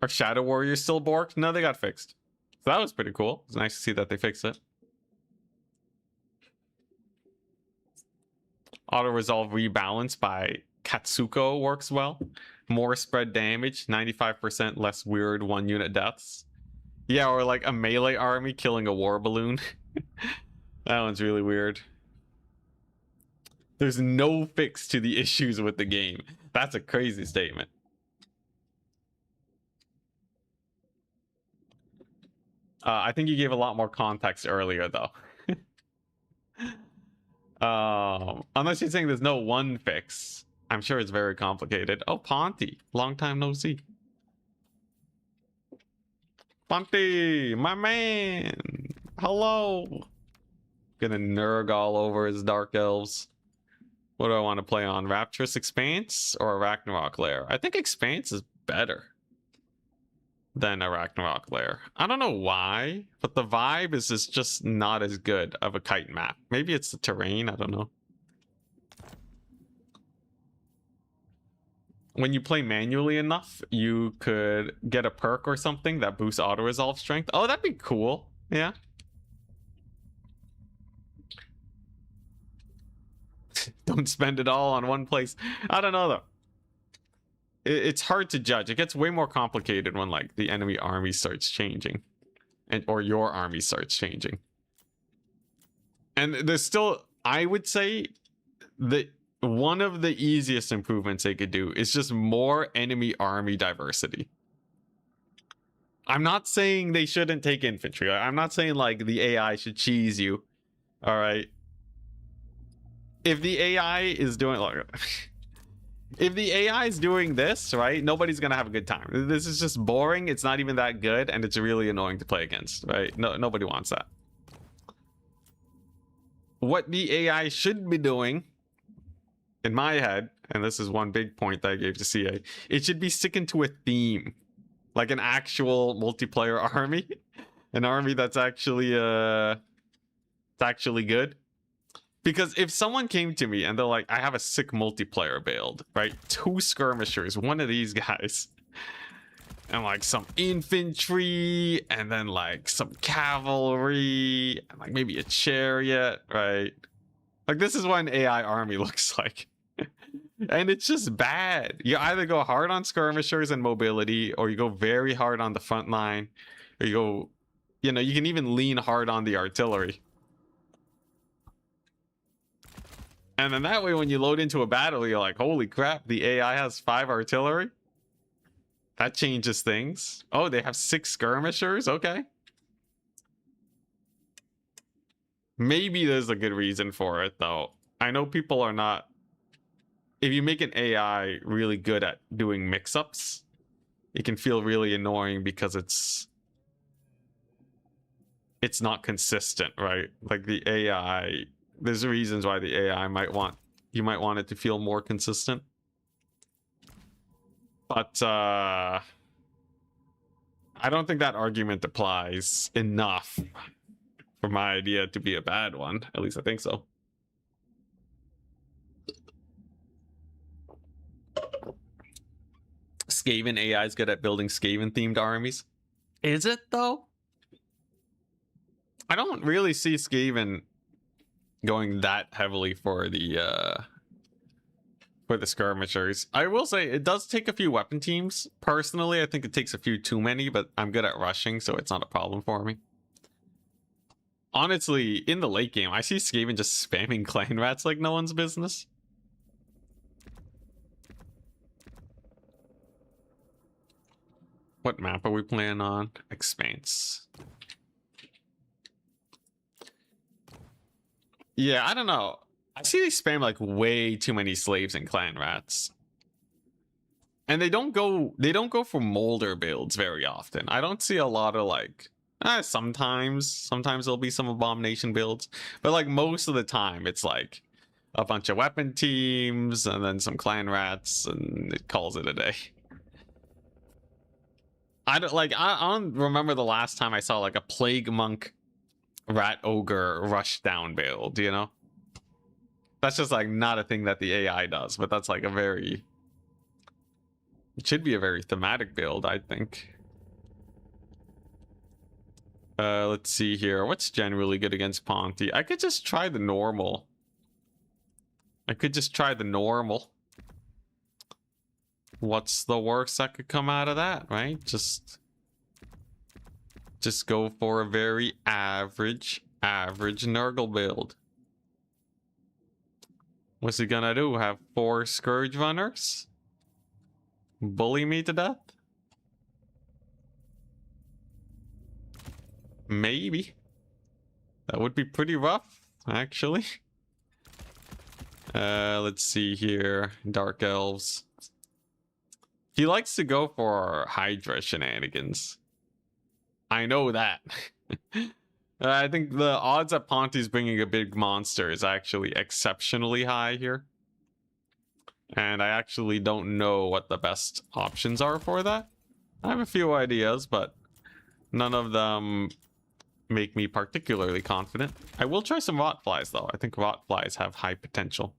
Are Shadow Warriors still borked? No, they got fixed. So that was pretty cool. It's nice to see that they fixed it. Auto-resolve rebalance by Katsuko works well. More spread damage, 95% less weird one-unit deaths. Yeah, or like a melee army killing a war balloon. That one's really weird. There's no fix to the issues with the game. That's a crazy statement. I think you gave a lot more context earlier, though. Unless you're saying there's no one fix. I'm sure it's very complicated. Oh, Ponty. Long time no see. Ponty, my man. Hello. Gonna Nurgle all over his Dark Elves. What do I want to play on? Rapturous Expanse or Ragnarok Lair? I think Expanse is better than a Ragnarok Lair. I don't know why, but the vibe is just not as good of a kite map. Maybe it's the terrain, I don't know. When you play manually enough, you could get a perk or something that boosts auto-resolve strength. Oh, that'd be cool. Yeah. Don't spend it all on one place. I don't know, though. It's hard to judge. It gets way more complicated when like the enemy army starts changing, or your army starts changing. And there's still, I would say, that one of the easiest improvements they could do is just more enemy army diversity. I'm not saying they shouldn't take infantry. I'm not saying like the AI should cheese you. All right. If the AI is doing like if the AI is doing this, right, nobody's gonna have a good time. This is just boring. It's not even that good, and it's really annoying to play against, right? No, nobody wants that. What the AI should be doing, in my head, and this is one big point that I gave to CA, it should be sticking to a theme, like an actual multiplayer army, an army that's actually good. Because if someone came to me and they're like, I have a sick multiplayer build, right? 2 skirmishers, one of these guys, and like some infantry, and then like some cavalry, and like maybe a chariot, right? Like this is what an AI army looks like. And it's just bad. You either go hard on skirmishers and mobility, or you go very hard on the front line, or you go, you know, you can even lean hard on the artillery. And then that way, when you load into a battle, you're like, holy crap, the AI has 5 artillery? That changes things. Oh, they have 6 skirmishers? Okay. Maybe there's a good reason for it, though. I know people are not if you make an AI really good at doing mix-ups, it can feel really annoying because it's not consistent, right? Like the AI, there's reasons why the AI you might want it to feel more consistent. But I don't think that argument applies enough for my idea to be a bad one. At least I think so. Skaven AI is good at building Skaven themed armies. Is it though? I don't really see Skaven going that heavily for the skirmishers. I will say it does take a few weapon teams. Personally, I think it takes a few too many, but I'm good at rushing, so it's not a problem for me. Honestly, in the late game, I see Skaven just spamming clan rats like no one's business. What map are we playing on? Expanse. Yeah, I don't know. I see they spam like way too many slaves and clan rats. And they don't go for molder builds very often. I don't see a lot of like sometimes there'll be some abomination builds, but like most of the time it's like a bunch of weapon teams and then some clan rats and it calls it a day. I don't remember the last time I saw like a plague monk rat ogre rush down build, you know? That's just like not a thing that the AI does, but that's like it should be a very thematic build, I think. Let's see here. What's generally good against Ponty? I could just try the normal. What's the worst that could come out of that, right? Just go for a very average Nurgle build. What's he gonna do? Have 4 Scourge Runners? Bully me to death? Maybe. That would be pretty rough, actually. Let's see here. Dark Elves. He likes to go for Hydra shenanigans. I know that. I think the odds that Ponty's bringing a big monster is actually exceptionally high here. And I actually don't know what the best options are for that. I have a few ideas, but none of them make me particularly confident. I will try some Rotflies, though. I think Rotflies have high potential.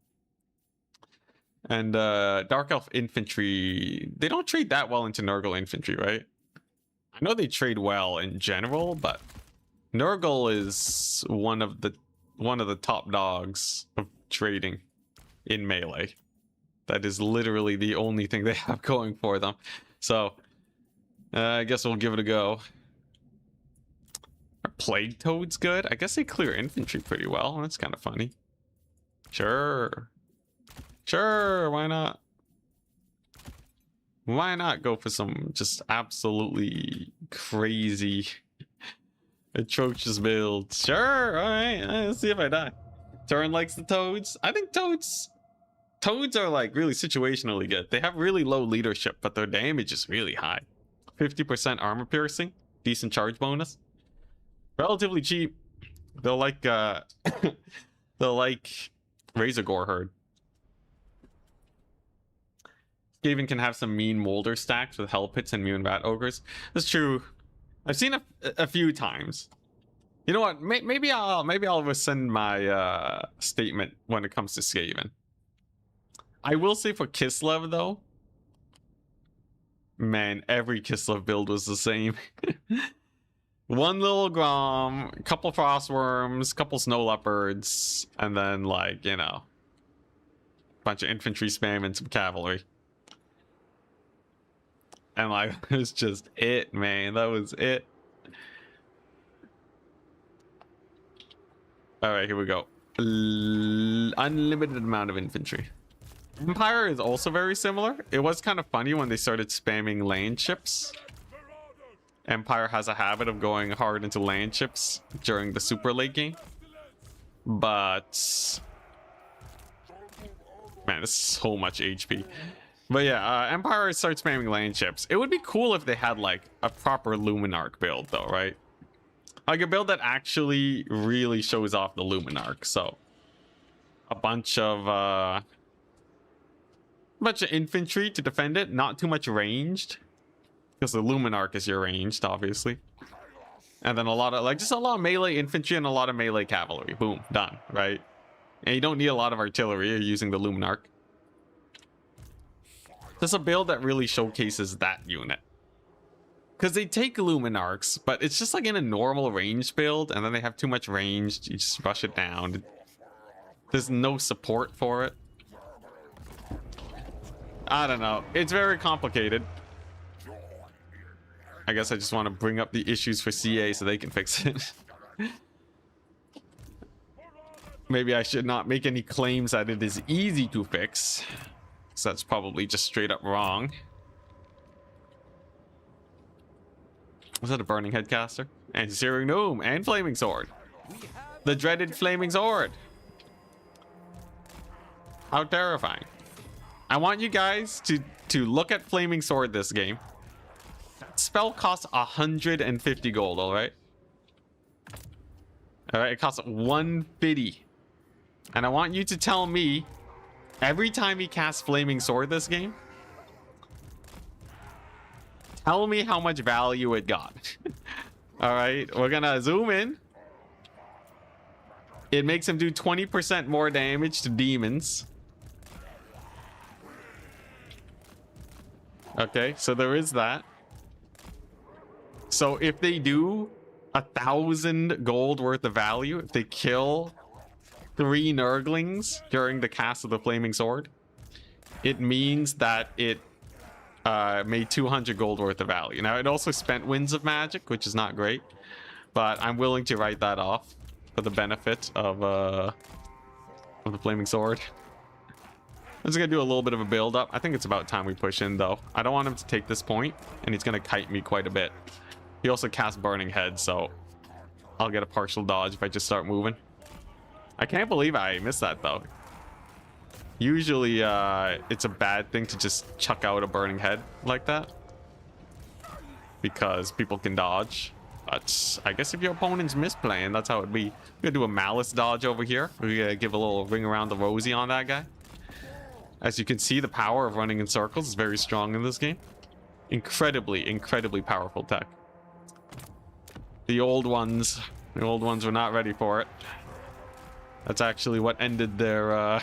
And Dark Elf Infantry, they don't trade that well into Nurgle Infantry, right? I know they trade well in general, but Nurgle is one of the top dogs of trading in melee. That is literally the only thing they have going for them. So I guess we'll give it a go. Are Plague Toads good? I guess they clear infantry pretty well. That's kind of funny. Sure, why not? Why not go for some just absolutely crazy atrocious builds? Sure, alright, let's see if I die. Turn likes the toads. I think toads are like really situationally good. They have really low leadership, but their damage is really high. 50% armor piercing, decent charge bonus. Relatively cheap. They'll like Razor Gore Herd. Skaven can have some mean molder stacks with hell pits and immune rat ogres. That's true. I've seen a few times. You know what? Maybe I'll rescind my statement when it comes to Skaven. I will say for Kislev though, man, every Kislev build was the same. One little Grom, a couple Frostworms, couple Snow Leopards, and then like, you know, a bunch of infantry spam and some cavalry. And like, it was just it, man. That was it. Alright, here we go. Unlimited amount of infantry. Empire is also very similar. It was kind of funny when they started spamming land ships. Empire has a habit of going hard into land ships during the super late game. But Man, this is so much HP. But yeah, Empire starts spamming land ships. It would be cool if they had like a proper Luminarch build though, right? Like a build that actually really shows off the Luminarch. So a bunch of infantry to defend it, not too much ranged. Because the Luminarch is your ranged, obviously. And then a lot of like just a lot of melee infantry and a lot of melee cavalry. Boom, done, right? And you don't need a lot of artillery. You're using the Luminarch. There's a build that really showcases that unit. Because they take Luminarchs, but it's just like in a normal range build, and then they have too much range. You just rush it down. There's no support for it. I don't know. It's very complicated. I guess I just want to bring up the issues for CA so they can fix it. Maybe I should not make any claims that it is easy to fix. So that's probably just straight up wrong. Was that a burning headcaster? And Searing Gnome and Flaming Sword. The dreaded Flaming Sword. How terrifying. I want you guys to look at Flaming Sword this game. That spell costs 150 gold, alright? Alright, it costs 150. And I want you to tell me, every time he casts Flaming Sword this game, tell me how much value it got. Alright, we're gonna zoom in. It makes him do 20% more damage to demons. Okay, so there is that. So if they do 1,000 gold worth of value, if they kill 3 Nurglings during the cast of the Flaming Sword, it means that it made 200 gold worth of value. Now, it also spent Winds of Magic, which is not great, but I'm willing to write that off for the benefit of the Flaming Sword. I'm just gonna do a little bit of a build up. I think it's about time we push in though. I don't want him to take this point, and he's gonna kite me quite a bit. He also casts Burning Head, so I'll get a partial dodge if I just start moving. I can't believe I missed that though. Usually it's a bad thing to just chuck out a Burning Head like that, because people can dodge. But I guess if your opponent's misplaying, that's how it'd be. We're gonna do a Malice dodge over here. We're gonna give a little ring around the rosy on that guy. As you can see, the power of running in circles is very strong in this game. Incredibly powerful tech. The old ones were not ready for it. That's actually what ended their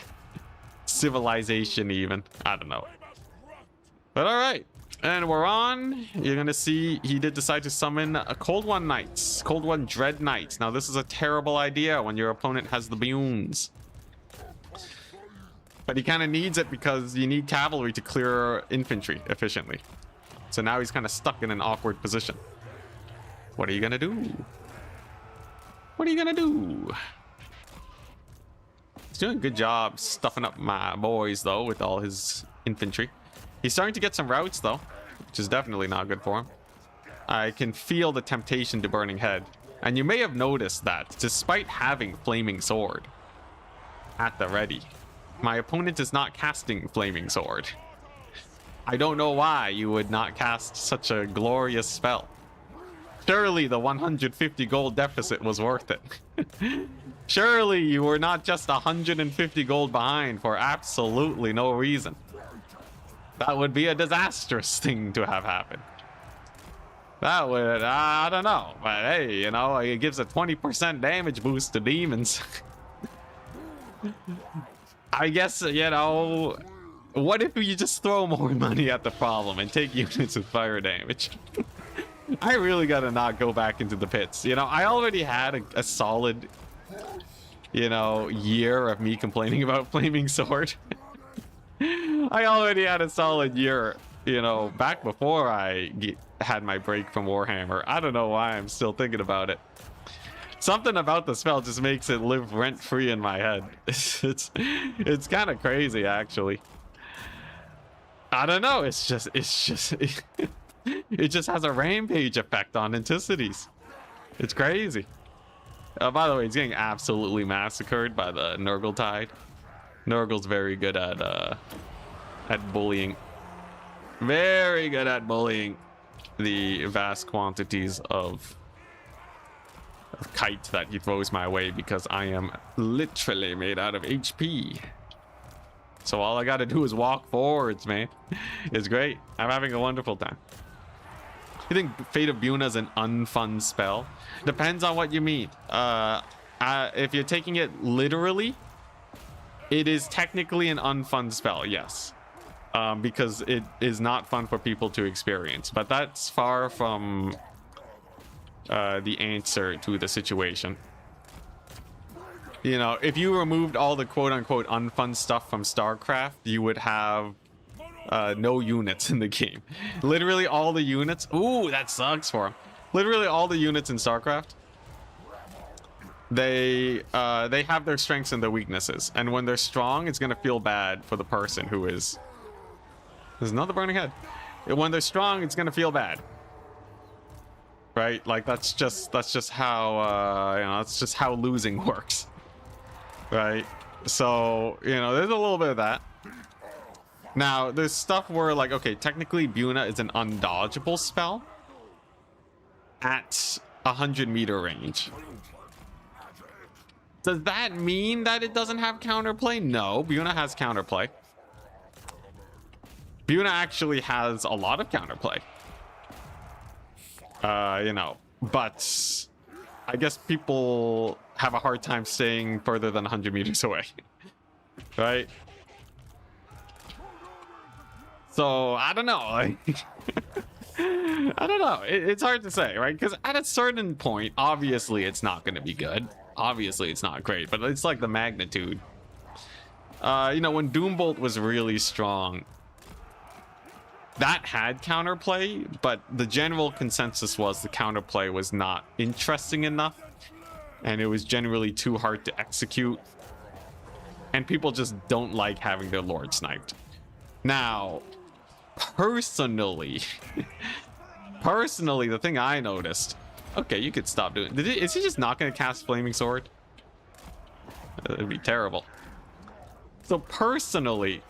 civilization even. I don't know. But all right. And we're on. You're going to see he did decide to summon a Cold One Knights. Cold One Dread Knights. Now, this is a terrible idea when your opponent has the Bunes. But he kind of needs it because you need cavalry to clear infantry efficiently. So now he's kind of stuck in an awkward position. What are you going to do? What are you going to do? He's doing a good job stuffing up my boys, though, with all his infantry. He's starting to get some routes, though, which is definitely not good for him. I can feel the temptation to Burning Head. And you may have noticed that, despite having Flaming Sword at the ready, my opponent is not casting Flaming Sword. I don't know why you would not cast such a glorious spell. Surely the 150 gold deficit was worth it. Surely you were not just 150 gold behind for absolutely no reason. That would be a disastrous thing to have happen. That would, I don't know. But hey, you know, it gives a 20% damage boost to demons. I guess, you know, what if you just throw more money at the problem and take units with fire damage? I really gotta not go back into the pits. You know, I already had a solid, you know, year of me complaining about Flaming Sword. I already had a solid year, you know, back before I had my break from Warhammer. I don't know why I'm still thinking about it. Something about the spell just makes it live rent-free in my head. It's kind of crazy, actually. I don't know. It just has a rampage effect on Anticities. It's crazy. By the way, he's getting absolutely massacred by the Nurgle Tide. Nurgle's very good at bullying. Very good at bullying the vast quantities of kite that he throws my way because I am literally made out of HP. So all I gotta do is walk forwards, man. It's great. I'm having a wonderful time. You think Fate of Buna is an unfun spell? Depends on what you mean. If you're taking it literally, it is technically an unfun spell, yes. Because it is not fun for people to experience. But that's far from the answer to the situation. You know, if you removed all the quote-unquote unfun stuff from StarCraft, you would have no units in the game. Literally all the units... Ooh, that sucks for him. Literally all the units in StarCraft, they have their strengths and their weaknesses. And when they're strong, it's going to feel bad for the person who is... There's another burning head. When they're strong, it's going to feel bad. Right? Like, that's just how, you know, that's just how losing works. Right? So, you know, there's a little bit of that. Now, there's stuff where, like, okay, technically Buna is an undodgeable spell at 100-meter range. Does that mean that it doesn't have counterplay? No, Buna has counterplay. Buna actually has a lot of counterplay. You know, but I guess people have a hard time staying further than 100 meters away. Right? So, I don't know. I don't know. It's hard to say, right? Because at a certain point, obviously it's not going to be good. Obviously it's not great, but it's like the magnitude. You know, when Doombolt was really strong, that had counterplay, but the general consensus was the counterplay was not interesting enough, and it was generally too hard to execute, and people just don't like having their lord sniped. Now, personally, the thing I noticed... Okay, you could stop doing... Is he just not going to cast Flaming Sword? It'd be terrible. So personally,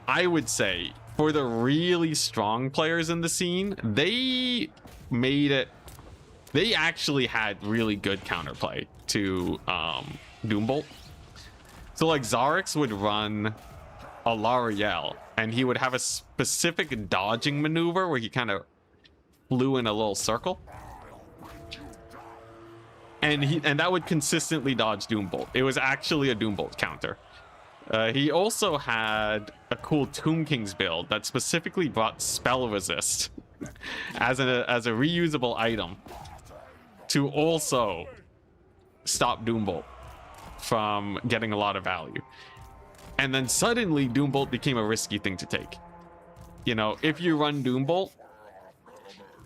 I would say for the really strong players in the scene, they made it... They actually had really good counterplay to Doombolt. So like Zarix would run a L'Oreal, and he would have a specific dodging maneuver where he kind of flew in a little circle, and that would consistently dodge Doombolt. It was actually a Doombolt counter. He also had a cool Tomb King's build that specifically brought spell resist as a reusable item to also stop Doombolt from getting a lot of value. And then suddenly Doombolt became a risky thing to take. You know, if you run Doombolt,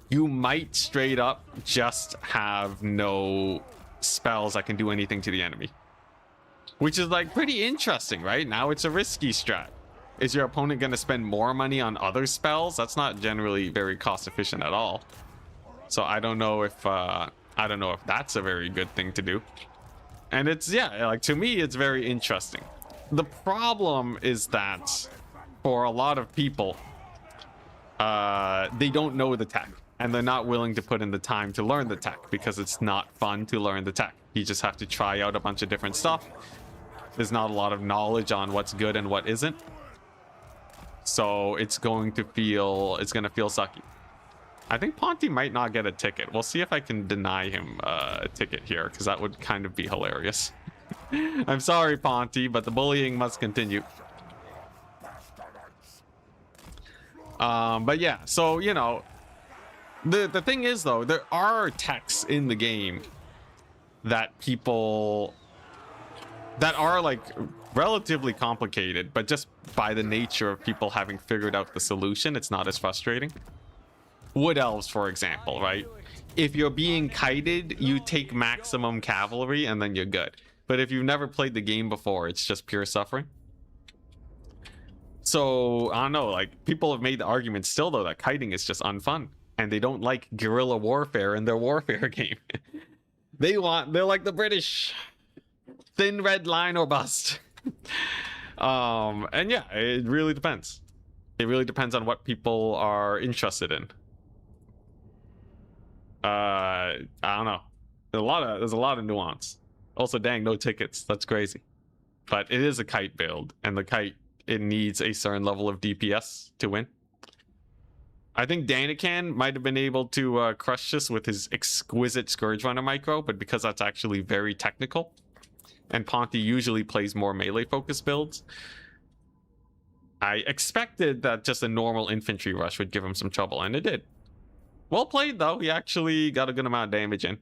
you might straight up just have no spells that can do anything to the enemy. Which is like pretty interesting, right? Now it's a risky strat. Is your opponent going to spend more money on other spells? That's not generally very cost efficient at all. So I don't know if that's a very good thing to do. And it's, yeah, like to me, it's very interesting. The problem is that for a lot of people, they don't know the tech. And they're not willing to put in the time to learn the tech because it's not fun to learn the tech. You just have to try out a bunch of different stuff. There's not a lot of knowledge on what's good and what isn't. So it's going to feel sucky. I think Ponty might not get a ticket. We'll see if I can deny him a ticket here, because that would kind of be hilarious. I'm sorry, Ponty, but the bullying must continue. But yeah, so, you know, the thing is, though, there are techs in the game that people... that are, like, relatively complicated, but just by the nature of people having figured out the solution, it's not as frustrating. Wood elves, for example, right? If you're being kited, you take maximum cavalry and then you're good. But if you've never played the game before, it's just pure suffering. So, I don't know, like, people have made the argument still, though, that kiting is just unfun. And they don't like guerrilla warfare in their warfare game. They're like the British. thin red line or bust. And yeah, it really depends. It really depends on what people are interested in. I don't know. There's a lot of nuance. Also, dang, no tickets. That's crazy. But it is a kite build, and the kite, it needs a certain level of DPS to win. I think Danican might have been able to crush this with his exquisite Scourge Runner micro, but because that's actually very technical, and Ponty usually plays more melee-focused builds, I expected that just a normal infantry rush would give him some trouble, and it did. Well played, though. He actually got a good amount of damage in.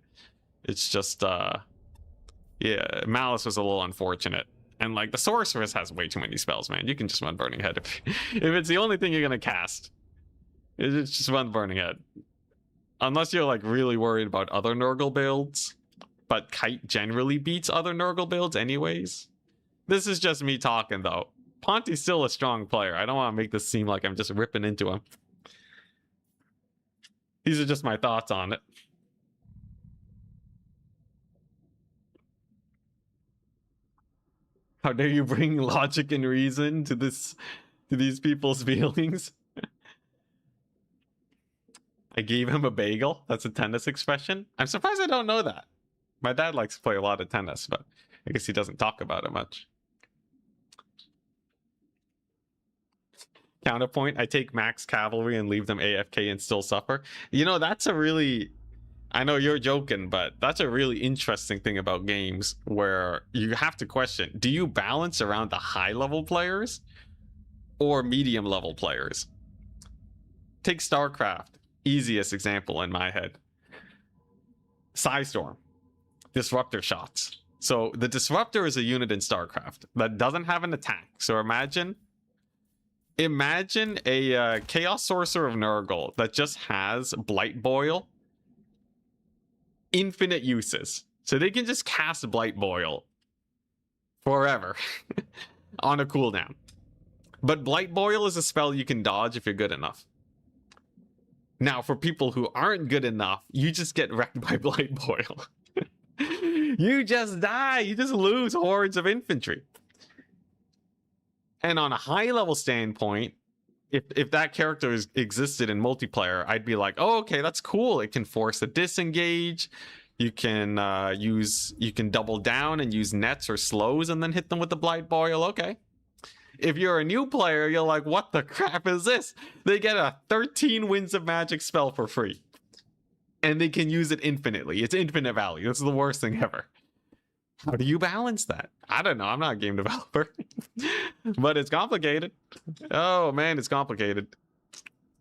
It's just, yeah, Malice was a little unfortunate. And, like, the Sorceress has way too many spells, man. You can just run Burning Head. If it's the only thing you're going to cast, it's just run Burning Head. Unless you're, like, really worried about other Nurgle builds. But Kite generally beats other Nurgle builds anyways. This is just me talking, though. Ponty's still a strong player. I don't want to make this seem like I'm just ripping into him. These are just my thoughts on it. How dare you bring logic and reason to these people's feelings? I gave him a bagel. That's a tennis expression. I'm surprised I don't know that. My dad likes to play a lot of tennis, but I guess he doesn't talk about it much. Counterpoint, I take max cavalry and leave them AFK and still suffer. You know, that's a really... I know you're joking, but that's a really interesting thing about games where you have to question, do you balance around the high-level players or medium-level players? Take StarCraft, easiest example in my head. Psystorm, Disruptor shots. So the Disruptor is a unit in StarCraft that doesn't have an attack. So imagine a Chaos Sorcerer of Nurgle that just has Blight Boil. Infinite uses. So they can just cast Blight Boil forever on a cooldown. But Blight Boil is a spell you can dodge if you're good enough. Now, for people who aren't good enough, you just get wrecked by Blight Boil. You just die. You just lose hordes of infantry. And on a high-level standpoint, if that character existed in multiplayer, I'd be like, oh, okay, that's cool. It can force a disengage. You can double down and use nets or slows and then hit them with the Blight Boil. Okay. If you're a new player, you're like, what the crap is this? They get a 13 Winds of Magic spell for free. And they can use it infinitely. It's infinite value. This is the worst thing ever. How do you balance that? I don't know. I'm not a game developer. But it's complicated. Oh, man, it's complicated.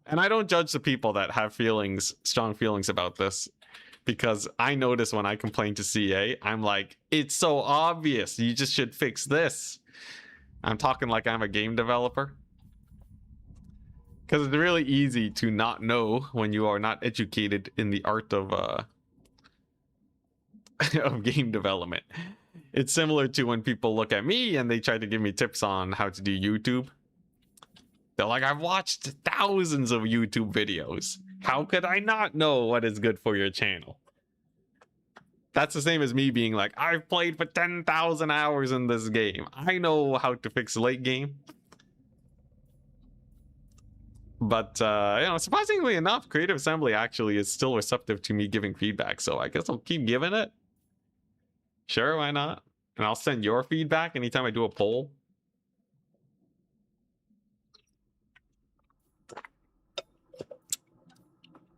And I don't judge the people that have strong feelings about this. Because I notice when I complain to CA, I'm like, it's so obvious. You just should fix this. I'm talking like I'm a game developer. Because it's really easy to not know when you are not educated in the art of game development. It's similar to when people look at me and they try to give me tips on how to do YouTube. They're like, I've watched thousands of YouTube videos. How could I not know what is good for your channel? That's the same as me being like, I've played for 10,000 hours in this game. I know how to fix late game. But, you know, surprisingly enough, Creative Assembly actually is still receptive to me giving feedback. So I guess I'll keep giving it. Sure, why not? And I'll send your feedback anytime I do a poll.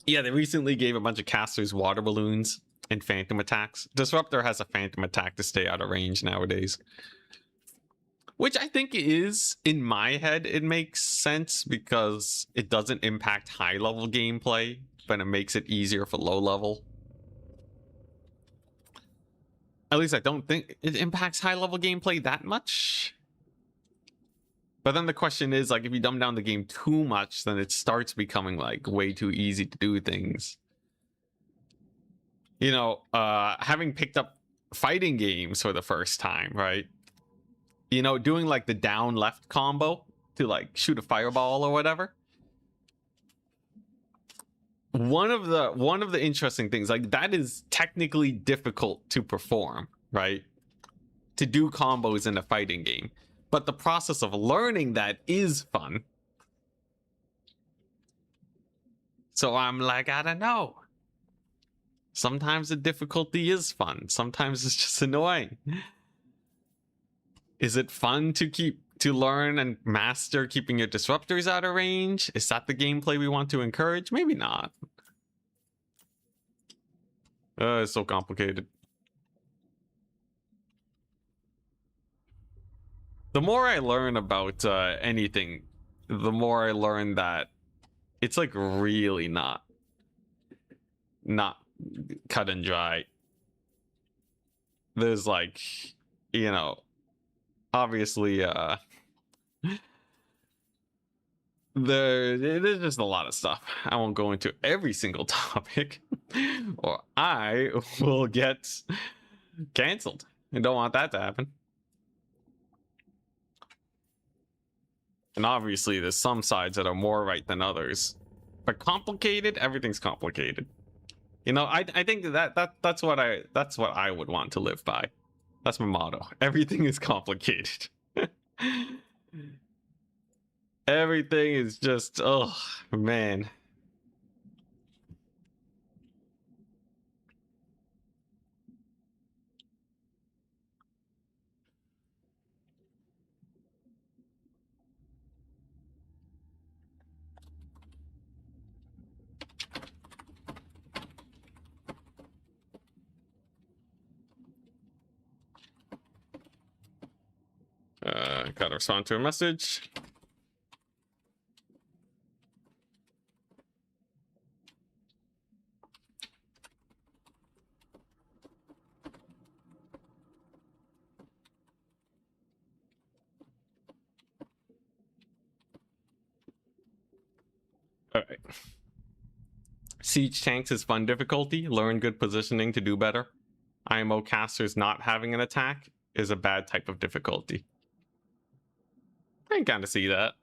Yeah, they recently gave a bunch of casters water balloons and phantom attacks. Disruptor has a phantom attack to stay out of range nowadays. Which I think is, in my head, it makes sense because it doesn't impact high-level gameplay, but it makes it easier for low-level. At least I don't think it impacts high-level gameplay that much. But then the question is, like, if you dumb down the game too much, then it starts becoming, like, way too easy to do things. You know, having picked up fighting games for the first time, right? You know, doing, like, the down-left combo to, like, shoot a fireball or whatever. One of the interesting things, like, that is technically difficult to perform, right? to do combos in a fighting game. But the process of learning that is fun. So I'm like, I don't know. Sometimes the difficulty is fun. Sometimes it's just annoying. Is it fun to learn and master keeping your disruptors out of range? Is that the gameplay we want to encourage? Maybe not. It's so complicated. The more I learn about anything, the more I learn that it's like really not cut and dry. There's like, you know, obviously there's just a lot of stuff. I won't go into every single topic or I will get canceled. I don't want that to happen. And obviously there's some sides that are more right than others. But complicated, everything's complicated. You know, I think that's what I would want to live by. That's my motto. Everything is complicated. Everything is just, oh man. Gotta respond to a message. All right. Siege tanks is fun difficulty. Learn good positioning to do better. IMO casters not having an attack is a bad type of difficulty. I can kind of see that.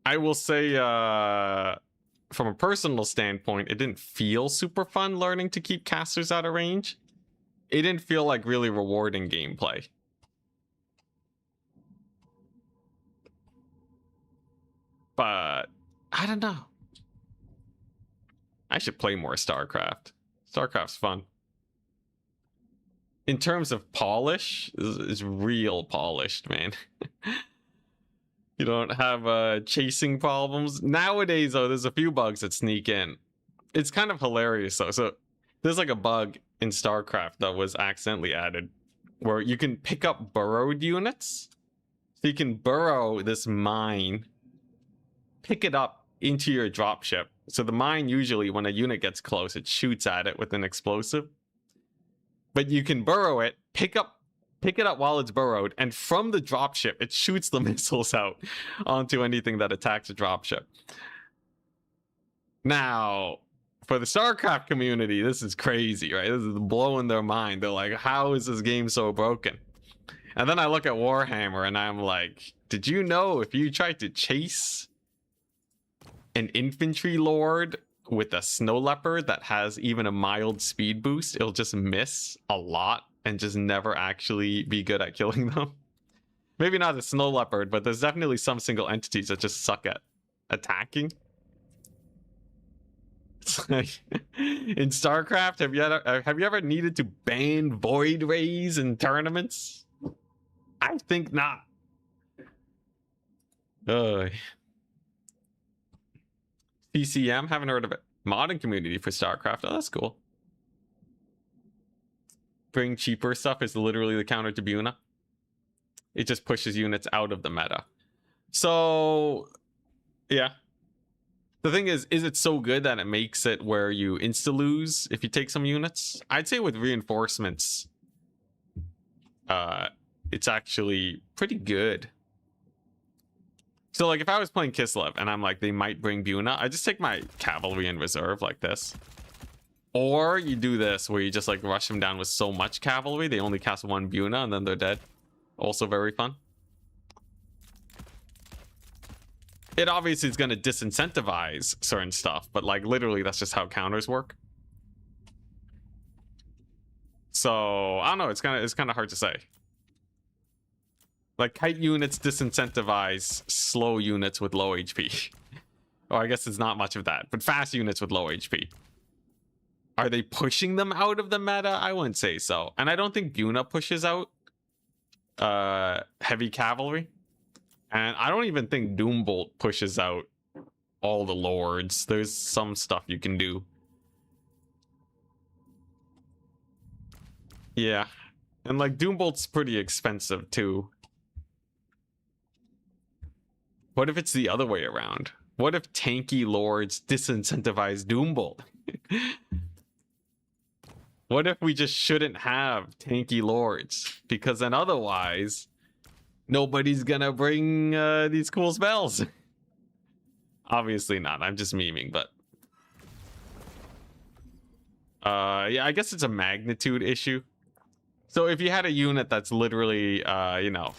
I will say, from a personal standpoint, it didn't feel super fun learning to keep casters out of range. It didn't feel like really rewarding gameplay. But I don't know. I should play more StarCraft. StarCraft's fun. In terms of polish, is real polished, man. You don't have chasing problems. Nowadays, though, there's a few bugs that sneak in. It's kind of hilarious, though. So there's like a bug in StarCraft that was accidentally added where you can pick up burrowed units. So you can burrow this mine, pick it up into your dropship. So the mine, usually when a unit gets close, it shoots at it with an explosive. But you can burrow it, pick it up while it's burrowed, and from the dropship, it shoots the missiles out onto anything that attacks a dropship. Now, for the StarCraft community, this is crazy, right? This is blowing their mind. They're like, how is this game so broken? And then I look at Warhammer and I'm like, did you know if you tried to chase an infantry lord with a snow leopard that has even a mild speed boost, it'll just miss a lot and just never actually be good at killing them? Maybe not a snow leopard, but there's definitely some single entities that just suck at attacking. It's like, in StarCraft, have you ever needed to ban void rays in tournaments? I think not. CCM, haven't heard of it. Modding community for StarCraft. Oh, that's cool. Bring cheaper stuff is literally the counter to Buna. It just pushes units out of the meta. So, yeah. The thing is it so good that it makes it where you insta-lose if you take some units? I'd say with reinforcements, it's actually pretty good. So, like, if I was playing Kislev and I'm like, they might bring Buna, I just take my cavalry in reserve like this. Or you do this, where you just, like, rush them down with so much cavalry, they only cast one Buna and then they're dead. Also very fun. It obviously is going to disincentivize certain stuff, but, like, literally that's just how counters work. So I don't know. It's kind of hard to say. Like kite units disincentivize slow units with low HP. Oh, I guess it's not much of that, but fast units with low HP. Are they pushing them out of the meta? I wouldn't say so. And I don't think Buna pushes out heavy cavalry. And I don't even think Doombolt pushes out all the lords. There's some stuff you can do. Yeah. And like Doombolt's pretty expensive too. What if it's the other way around? What if tanky lords disincentivize Doombolt? What if we just shouldn't have tanky lords? Because then otherwise, nobody's gonna bring these cool spells. Obviously not. I'm just memeing, but... yeah, I guess it's a magnitude issue. So if you had a unit that's literally, you know...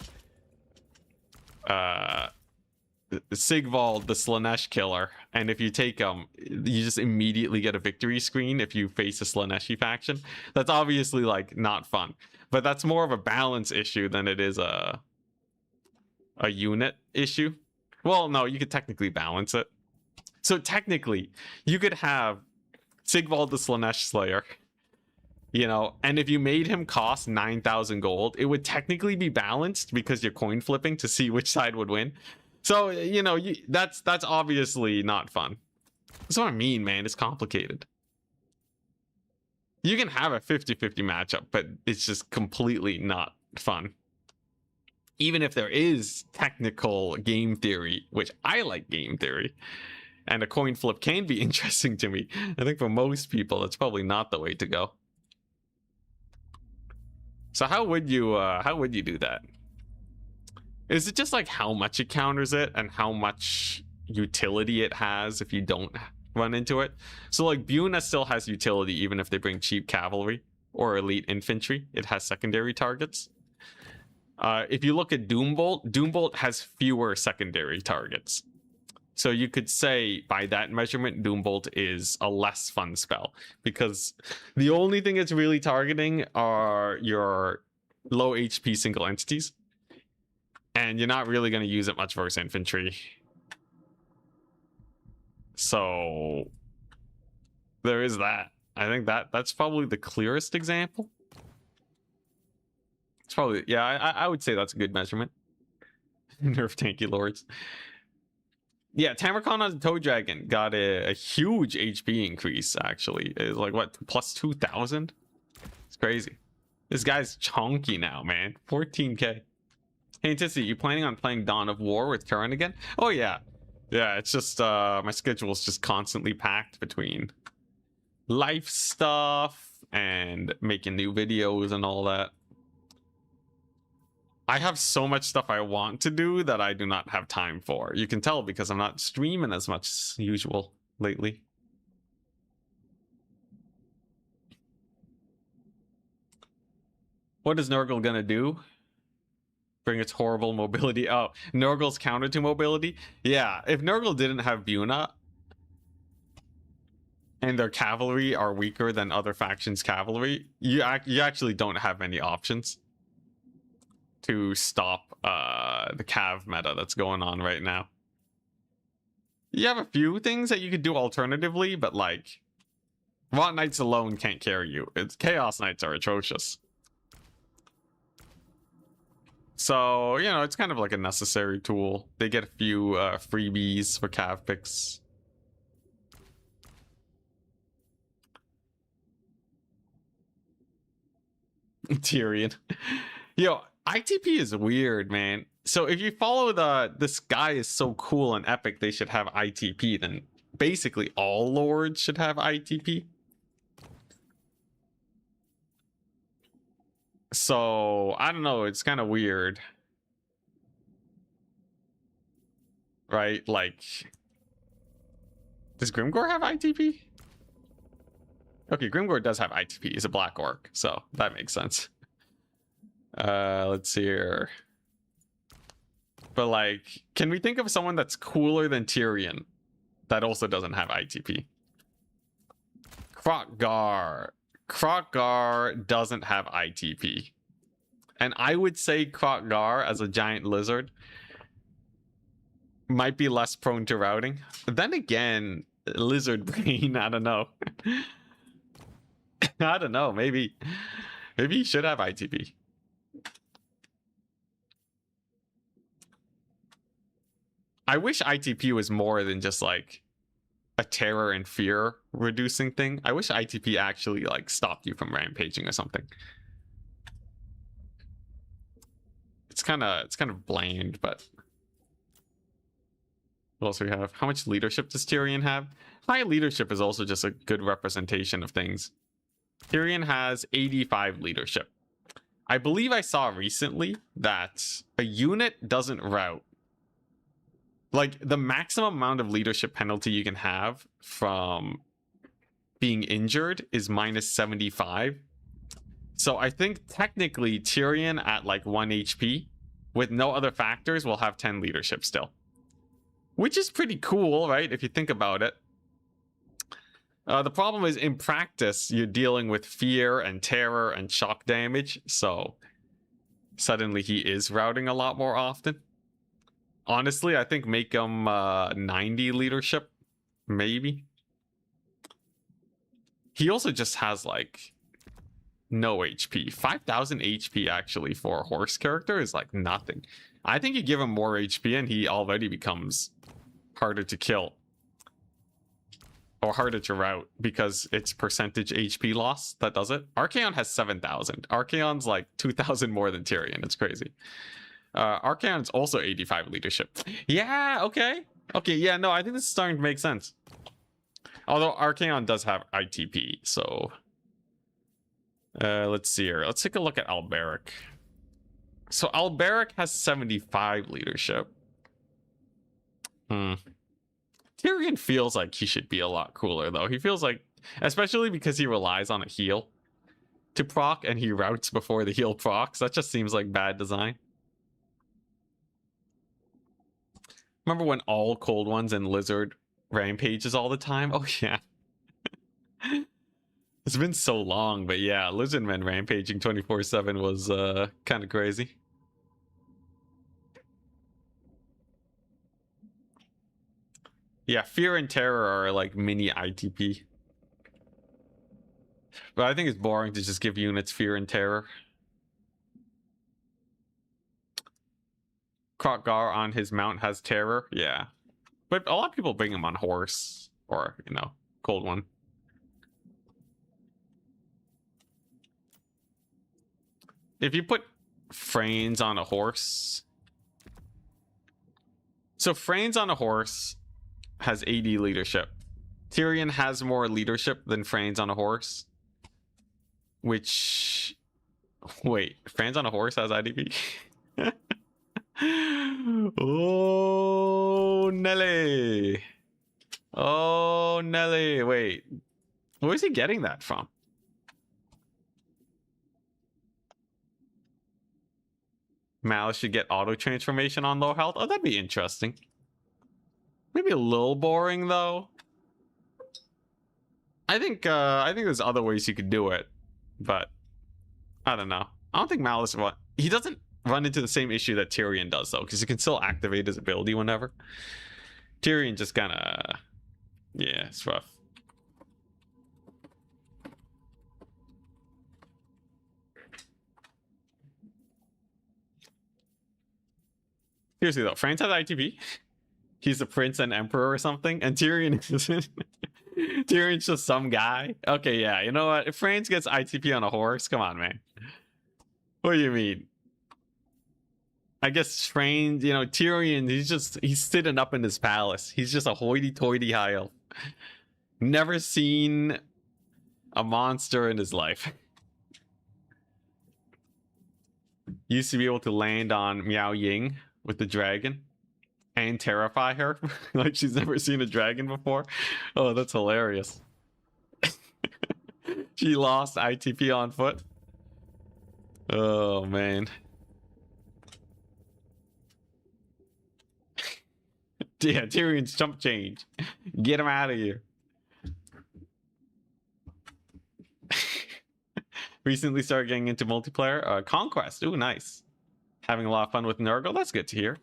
Sigvald, the Slanesh killer, and if you take him, you just immediately get a victory screen if you face a Slaneshi faction. That's obviously like not fun, but that's more of a balance issue than it is a unit issue. Well, no, you could technically balance it. So technically, you could have Sigvald the Slanesh Slayer, you know, and if you made him cost 9,000 gold, it would technically be balanced because you're coin flipping to see which side would win. So, you know, that's obviously not fun. That's what I mean, man. It's complicated. You can have a 50-50 matchup, but it's just completely not fun. Even if there is technical game theory, which I like game theory, and a coin flip can be interesting to me, I think for most people, it's probably not the way to go. So how would you do that? Is it just like how much it counters it and how much utility it has if you don't run into it? So like Buna still has utility even if they bring cheap cavalry or elite infantry. It has secondary targets. If you look at Doombolt, Doombolt has fewer secondary targets. So you could say by that measurement, Doombolt is a less fun spell because the only thing it's really targeting are your low HP single entities. And you're not really going to use it much versus infantry. So there is that. I think that's probably the clearest example. It's probably, yeah, I would say that's a good measurement. Nerf tanky lords. Yeah, Tamarcon on the Toe Dragon got a huge HP increase, actually. It's like, what, plus 2,000? It's crazy. This guy's chonky now, man. 14k. Hey, Tissy, you planning on playing Dawn of War with Karen again? Oh, yeah. Yeah, it's just, my schedule's just constantly packed between life stuff and making new videos and all that. I have so much stuff I want to do that I do not have time for. You can tell because I'm not streaming as much as usual lately. What is Nurgle gonna do? Bring its horrible mobility. Oh, Nurgle's counter to mobility? Yeah, if Nurgle didn't have Buna and their cavalry are weaker than other factions' cavalry, you actually don't have many options to stop the Cav meta that's going on right now. You have a few things that you could do alternatively, but like Rot Knights alone can't carry you. Chaos Knights are atrocious. So, you know, it's kind of like a necessary tool. They get a few freebies for Cav picks. Tyrion. Yo, ITP is weird, man. So if you follow this guy is so cool and epic, they should have ITP, then basically all lords should have ITP. So, I don't know, it's kind of weird. Right? Like, does Grimgor have ITP? Okay, Grimgor does have ITP. He's a black orc, so that makes sense. Let's see here. But like, can we think of someone that's cooler than Tyrion that also doesn't have ITP? Krokgar. Krokgar doesn't have ITP. And I would say Krokgar as a giant lizard might be less prone to routing. But then again, lizard brain, I don't know. I don't know, maybe he should have ITP. I wish ITP was more than just like a terror and fear reducing thing. I wish ITP actually like stopped you from rampaging or something. It's kind of bland, but what else do we have? How much leadership does Tyrion have? High leadership is also just a good representation of things. Tyrion has 85 leadership. I believe I saw recently that a unit doesn't rout. Like, the maximum amount of leadership penalty you can have from being injured is minus 75. So I think technically Tyrion at like 1 HP with no other factors will have 10 leadership still. Which is pretty cool, right? If you think about it. The problem is in practice, you're dealing with fear and terror and shock damage. So suddenly he is routing a lot more often. Honestly, I think make him 90 leadership, maybe. He also just has like no HP. 5,000 HP actually for a horse character is like nothing. I think you give him more HP and he already becomes harder to kill. Or harder to route because it's percentage HP loss that does it. Archaon has 7,000. Archaon's like 2,000 more than Tyrion. It's crazy. Archaon's also 85 leadership. Yeah, okay. Okay, yeah, no, I think this is starting to make sense. Although Archaon does have ITP, so... let's see here. Let's take a look at Alberic. So Alberic has 75 leadership. Tyrion feels like he should be a lot cooler, though. He feels like, especially because he relies on a heal to proc, and he routes before the heal procs. That just seems like bad design. Remember when all cold ones and lizard rampages all the time? Oh, yeah. It's been so long, but yeah, lizardmen rampaging 24/7 was kind of crazy. Yeah, fear and terror are like mini ITP. But I think it's boring to just give units fear and terror. Krokgar on his mount has terror, yeah. But a lot of people bring him on horse or, you know, cold one. If you put Frains on a horse... So Frains on a horse has 80 leadership. Tyrion has more leadership than Frains on a horse. Which... Wait, Frains on a horse has IDP? Oh, Nelly. Oh, Nelly. Wait. Where is he getting that from? Malice should get auto transformation on low health. Oh, that'd be interesting. Maybe a little boring though. I think there's other ways you could do it, but I don't know. I don't think Malice he doesn't run into the same issue that Tyrion does though, because he can still activate his ability whenever. Tyrion just kind of, yeah, it's rough. Seriously though, France has ITP. He's a prince and emperor or something, and Tyrion isn't. Tyrion's just some guy. Okay, yeah, you know what? If France gets ITP on a horse, come on, man. What do you mean? I guess Frain, you know, Tyrion, he's sitting up in his palace. He's just a hoity-toity high elf. Never seen a monster in his life. Used to be able to land on Miao Ying with the dragon and terrify her like she's never seen a dragon before. Oh, that's hilarious. She lost ITP on foot. Oh, man. Yeah, Tyrion's jump change. Get him out of here. Recently started getting into multiplayer. Conquest. Ooh, nice. Having a lot of fun with Nurgle. That's good to hear.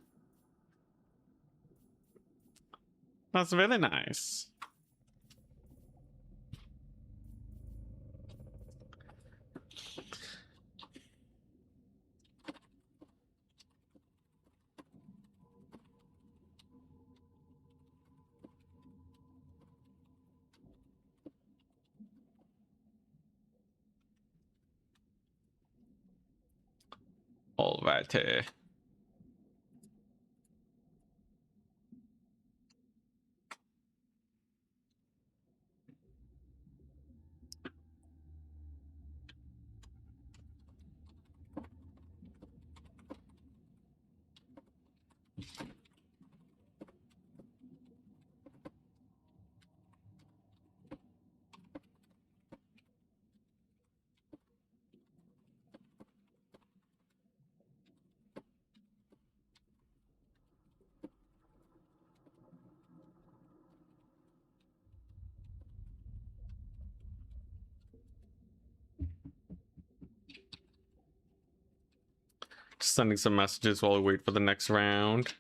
That's really nice. All right. Just sending some messages while we wait for the next round.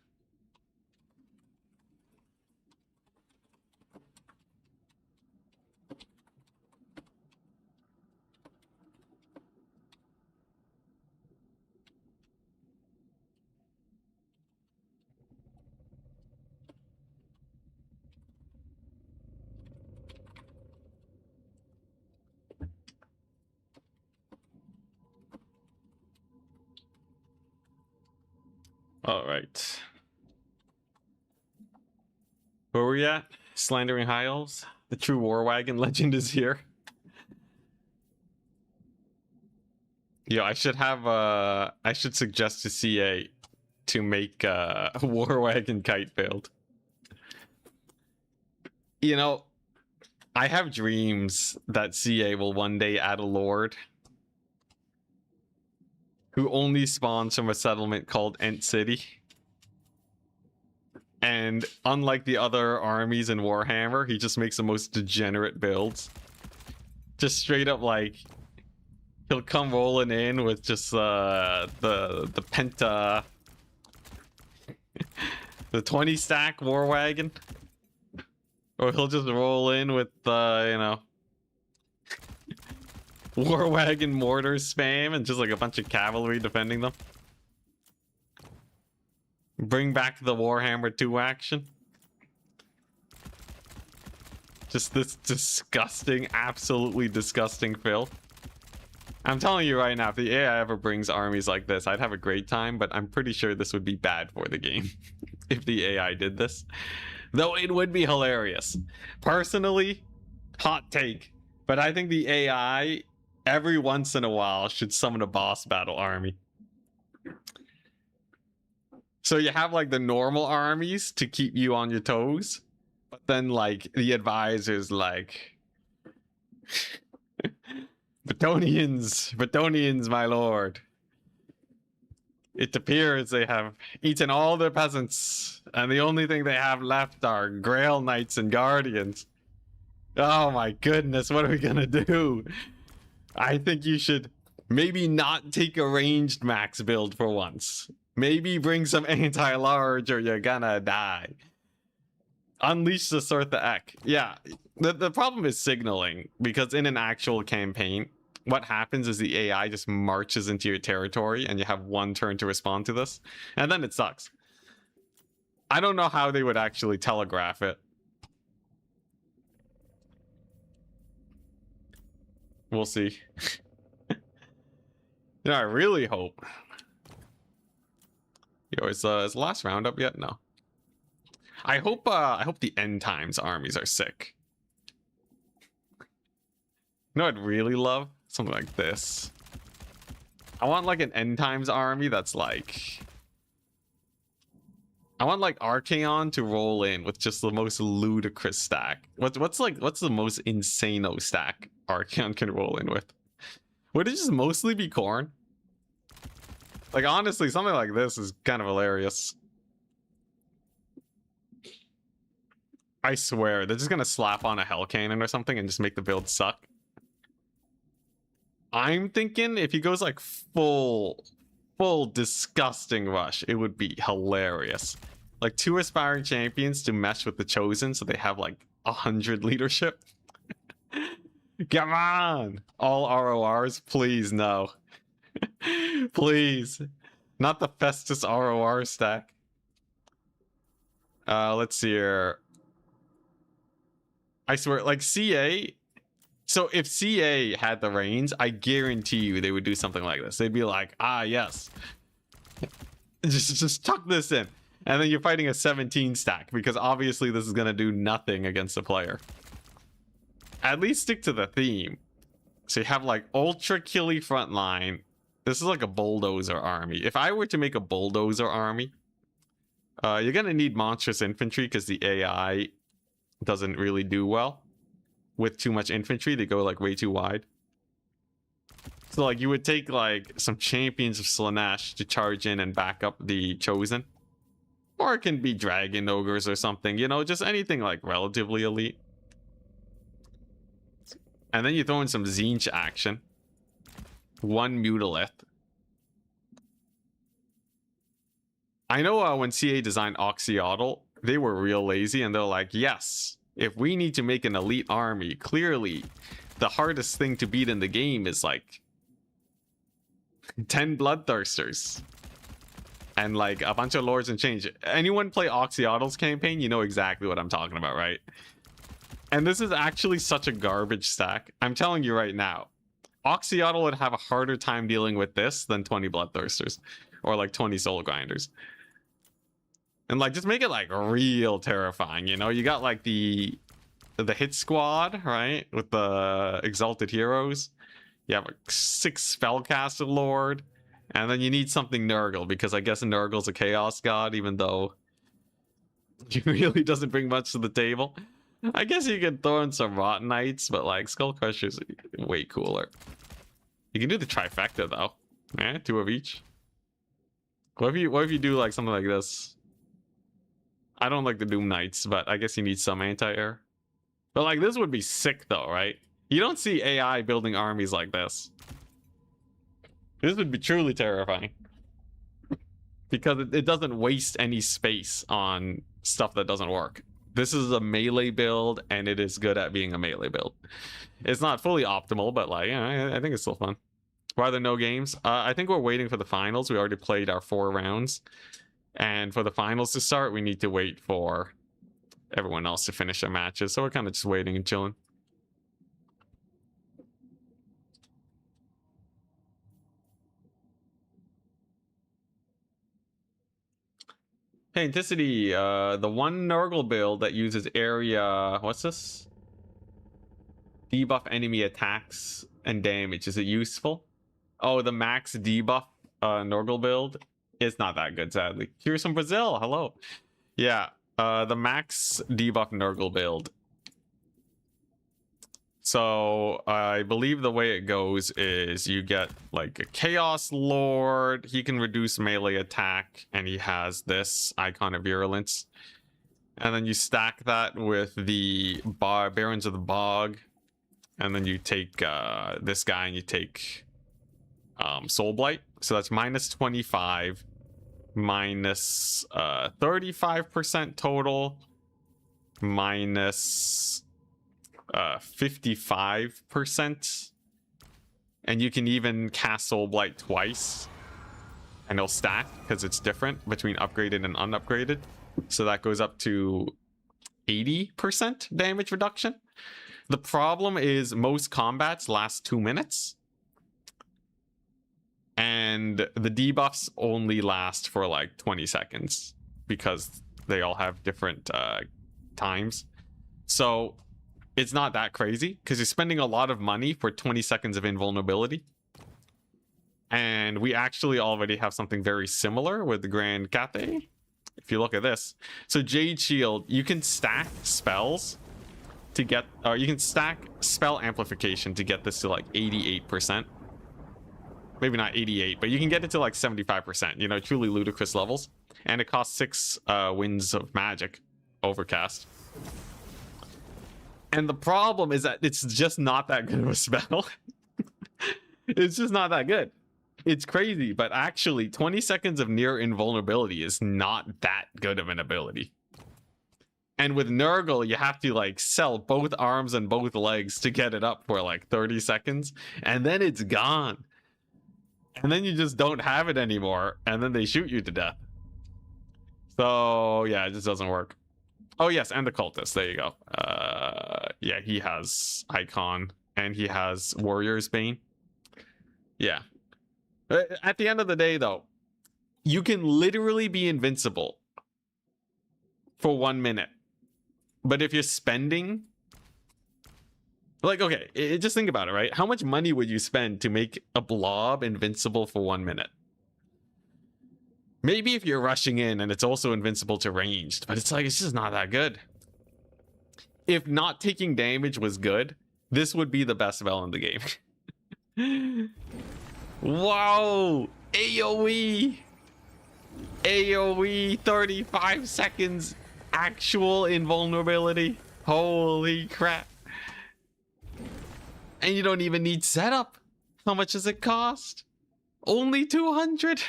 All right. Where were we at? Slandering High Elves. The true War Wagon legend is here. Yeah, I should have I should suggest to CA to make a War Wagon kite build. You know, I have dreams that CA will one day add a lord who only spawns from a settlement called Ent City. And unlike the other armies in Warhammer, he just makes the most degenerate builds. Just straight up, like, he'll come rolling in with just the penta, the 20 stack war wagon, or he'll just roll in with you know, war wagon mortar spam and just like a bunch of cavalry defending them. Bring back the Warhammer 2 action. Just this disgusting, absolutely disgusting filth. I'm telling you right now, if the AI ever brings armies like this, I'd have a great time, but I'm pretty sure this would be bad for the game if the AI did this. Though it would be hilarious. Personally, hot take, but I think the AI every once in a while should summon a boss battle army. So you have like the normal armies to keep you on your toes, but then like the advisors like Bretonnians, my lord. It appears they have eaten all their peasants, and the only thing they have left are Grail Knights and Guardians. Oh my goodness, what are we gonna do? I think you should maybe not take a ranged max build for once. Maybe bring some anti-large or you're gonna die. Unleash the Sortha Ek. Yeah, the problem is signaling, because in an actual campaign, what happens is the AI just marches into your territory and you have one turn to respond to this, and then it sucks. I don't know how they would actually telegraph it. We'll see. You know, I really hope. Yo, is the last round up yet? No. I hope the End Times armies are sick. You know what I'd really love? Something like this. I want like an End Times army that's like, I want like Archaon to roll in with just the most ludicrous stack. What's the most insano stack Archaon can roll in with? Would it just mostly be Khorne? Like honestly, something like this is kind of hilarious. I swear, they're just gonna slap on a Hell Cannon or something and just make the build suck. I'm thinking if he goes like full disgusting rush, it would be hilarious. Like 2 aspiring champions to mesh with the chosen, so they have like 100 leadership. Come on, all RORs, please no. Please, not the Festus ROR stack. Let's see here. I swear, like CA. So if CA had the reins, I guarantee you they would do something like this. They'd be like, ah, yes, just tuck this in, and then you're fighting a 17 stack because obviously this is gonna do nothing against the player. At least stick to the theme. So you have like ultra killy front line. This is like a bulldozer army. If I were to make a bulldozer army, you're gonna need monstrous infantry because the AI doesn't really do well with too much infantry. They go like way too wide. So like you would take like some champions of Slanesh to charge in and back up the chosen, or it can be dragon ogres or something, you know, just anything like relatively elite. And then you throw in some Zinch action, 1 Mutilith. I know when CA designed Oxyotl, they were real lazy and they're like, yes, if we need to make an elite army, clearly the hardest thing to beat in the game is like 10 Bloodthirsters and like a bunch of Lords and Change. Anyone play Oxyotl's campaign, you know exactly what I'm talking about, right? And this is actually such a garbage stack. I'm telling you right now, Oxyotl would have a harder time dealing with this than 20 Bloodthirsters or like 20 Soul Grinders. And like just make it like real terrifying, you know? You got like the hit squad, right? With the exalted heroes. You have a 6 spellcaster lord, and then you need something Nurgle, because I guess Nurgle's a chaos god, even though he really doesn't bring much to the table. I guess you could throw in some Rotten Knights, but like Skull Crusher's way cooler. You can do the trifecta though. Yeah, 2 of each. What if you do like something like this? I don't like the Doom Knights, but I guess you need some anti-air. But like this would be sick though, right? You don't see AI building armies like this. This would be truly terrifying. Because it doesn't waste any space on stuff that doesn't work. This is a melee build, and it is good at being a melee build. It's not fully optimal, but like, yeah, I think it's still fun. Why are there no games? I think we're waiting for the finals. We already played our 4 rounds. And for the finals to start, we need to wait for everyone else to finish their matches. So we're kind of just waiting and chilling. Hey, Anticity, the one Nurgle build that uses area... What's this? Debuff enemy attacks and damage. Is it useful? Oh, the max debuff Nurgle build? It's not that good, sadly. Here's from Brazil. Hello. Yeah, the max debuff Nurgle build. So I believe the way it goes is you get like a Chaos Lord. He can reduce melee attack, and he has this Icon of Virulence. And then you stack that with the Barons of the Bog. And then you take this guy and you take Soul Blight. So that's minus 25, minus 35% total, minus 55%. And you can even cast Soul Blight twice. And it'll stack because it's different between upgraded and unupgraded. So that goes up to 80% damage reduction. The problem is most combats last 2 minutes. And the debuffs only last for like 20 seconds because they all have different times. So it's not that crazy because you're spending a lot of money for 20 seconds of invulnerability. And we actually already have something very similar with the Grand Cathay. If you look at this. So Jade Shield, you can stack spells to get, you can stack spell amplification to get this to like 88%. Maybe not 88, but you can get it to like 75%, you know, truly ludicrous levels. And it costs 6 winds of magic overcast. And the problem is that it's just not that good of a spell. It's just not that good. It's crazy, but actually 20 seconds of near invulnerability is not that good of an ability. And with Nurgle, you have to like sell both arms and both legs to get it up for like 30 seconds, and then it's gone. And then you just don't have it anymore, and then they shoot you to death. So yeah, it just doesn't work. Oh yes, and the cultist. There you go. Yeah, he has Icon, and he has Warrior's Bane. Yeah. At the end of the day, though, you can literally be invincible for 1 minute. But if you're spending... Like, okay, just think about it, right? How much money would you spend to make a blob invincible for 1 minute? Maybe if you're rushing in and it's also invincible to ranged, but it's like, it's just not that good. If not taking damage was good, this would be the best spell in the game. Wow! AoE! AoE 35 seconds actual invulnerability. Holy crap. And you don't even need setup. How much does it cost? Only 200?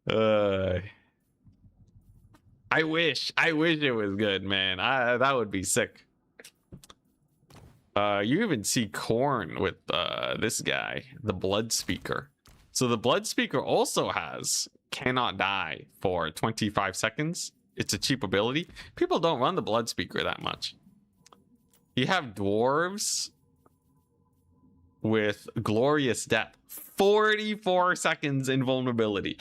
I wish it was good, man. That would be sick. You even see Korn with this guy, the Blood Speaker. So the Blood Speaker also has cannot die for 25 seconds. It's a cheap ability. People don't run the Blood Speaker that much. You have dwarves with Glorious Death. 44 seconds invulnerability.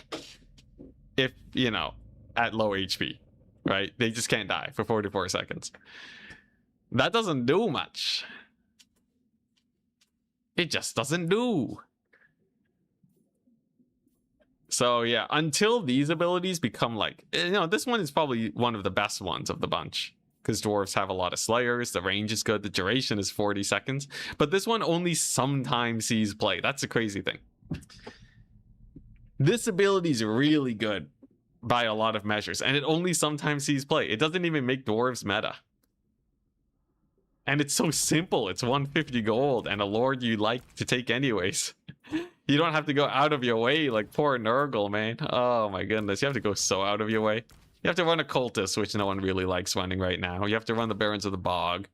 If, you know, at low HP, right? They just can't die for 44 seconds. That doesn't do much. It just doesn't do. So yeah, until these abilities become like, you know, this one is probably one of the best ones of the bunch. Because dwarves have a lot of slayers, the range is good, the duration is 40 seconds. But this one only sometimes sees play. That's a crazy thing. This ability is really good by a lot of measures, and it only sometimes sees play. It doesn't even make dwarves meta. And it's so simple. It's 150 gold and a lord you like to take anyways. You don't have to go out of your way like poor Nurgle, man. Oh my goodness, you have to go so out of your way. You have to run a cultist, which no one really likes running right now. You have to run the Barons of the Bog,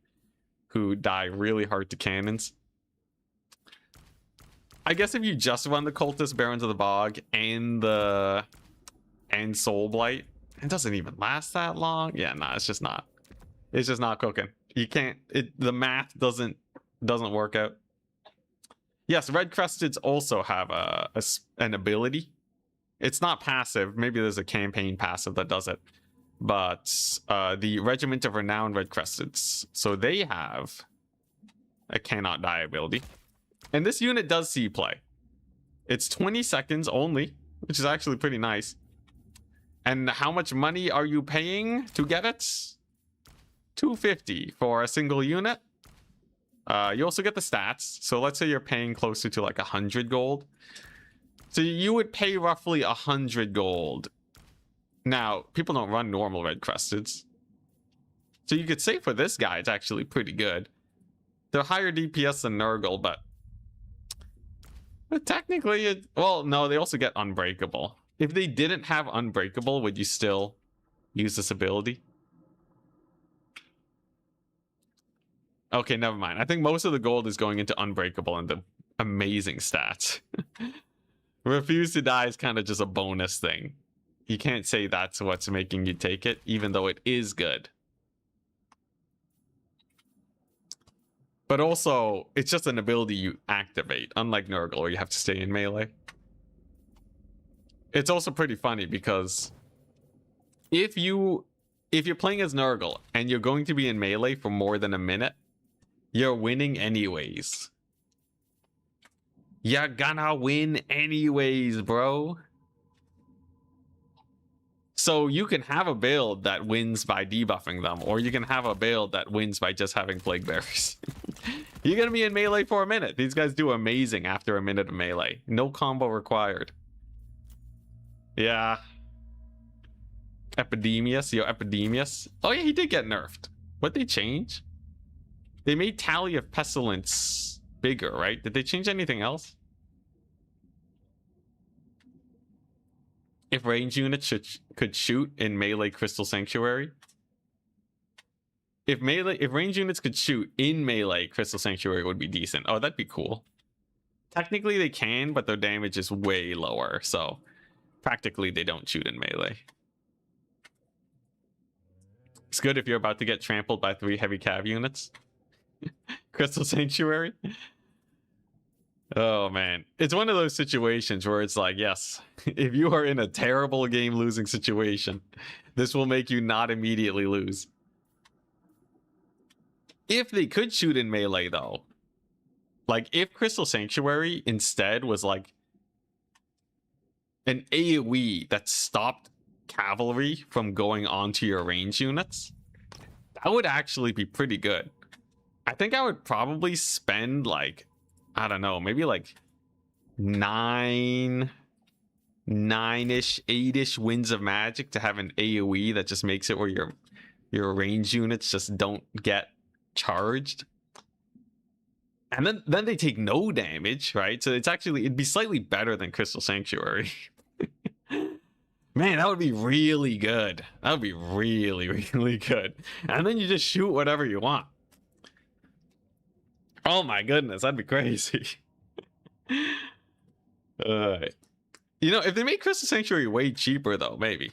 who die really hard to cannons. I guess if you just run the cultist, Barons of the Bog, and Soul Blight, it doesn't even last that long. Yeah, nah, it's just not. It's just not cooking. You can't. The math doesn't work out. Yes, Red Cresteds also have an ability. It's not passive. Maybe there's a campaign passive that does it. But the Regiment of Renowned Red Cresteds. So they have a cannot die ability. And this unit does see play. It's 20 seconds only, which is actually pretty nice. And how much money are you paying to get it? 250 for a single unit. You also get the stats. So let's say you're paying closer to like 100 gold. So you would pay roughly 100 gold. Now, people don't run normal Red Cresteds. So you could say for this guy, it's actually pretty good. They're higher DPS than Nurgle, but technically, well, no, they also get Unbreakable. If they didn't have Unbreakable, would you still use this ability? Okay, never mind. I think most of the gold is going into Unbreakable and the amazing stats. Refuse to die is kind of just a bonus thing. You can't say that's what's making you take it, even though it is good. But also, it's just an ability you activate, unlike Nurgle, where you have to stay in melee. It's also pretty funny because if you're playing as Nurgle and you're going to be in melee for more than a minute, you're winning anyways. You're gonna win anyways, bro. So you can have a build that wins by debuffing them, or you can have a build that wins by just having Plague Bearers. You're gonna be in melee for a minute. These guys do amazing after a minute of melee. No combo required. Yeah. Epidemius, yo, Epidemius. Oh yeah, he did get nerfed. What'd they change? They made Tally of Pestilence bigger, right? Did they change anything else? If range units could shoot in melee Crystal Sanctuary. If range units could shoot in melee, Crystal Sanctuary would be decent. Oh, that'd be cool. Technically they can, but their damage is way lower, so practically they don't shoot in melee. It's good if you're about to get trampled by 3 heavy cav units. Crystal Sanctuary. Oh man, it's one of those situations where it's like, yes, if you are in a terrible game losing situation, this will make you not immediately lose. If they could shoot in melee though, like if Crystal Sanctuary instead was like an AoE that stopped cavalry from going onto your range units, that would actually be pretty good. I think I would probably spend like, I don't know, maybe like 9-ish, 8-ish winds of magic to have an AoE that just makes it where your range units just don't get charged. And then they take no damage, right? So it's actually, it'd be slightly better than Crystal Sanctuary. Man, that would be really good. That would be really, really good. And then you just shoot whatever you want. Oh my goodness, that'd be crazy. You know, if they make Crystal Sanctuary way cheaper though, maybe.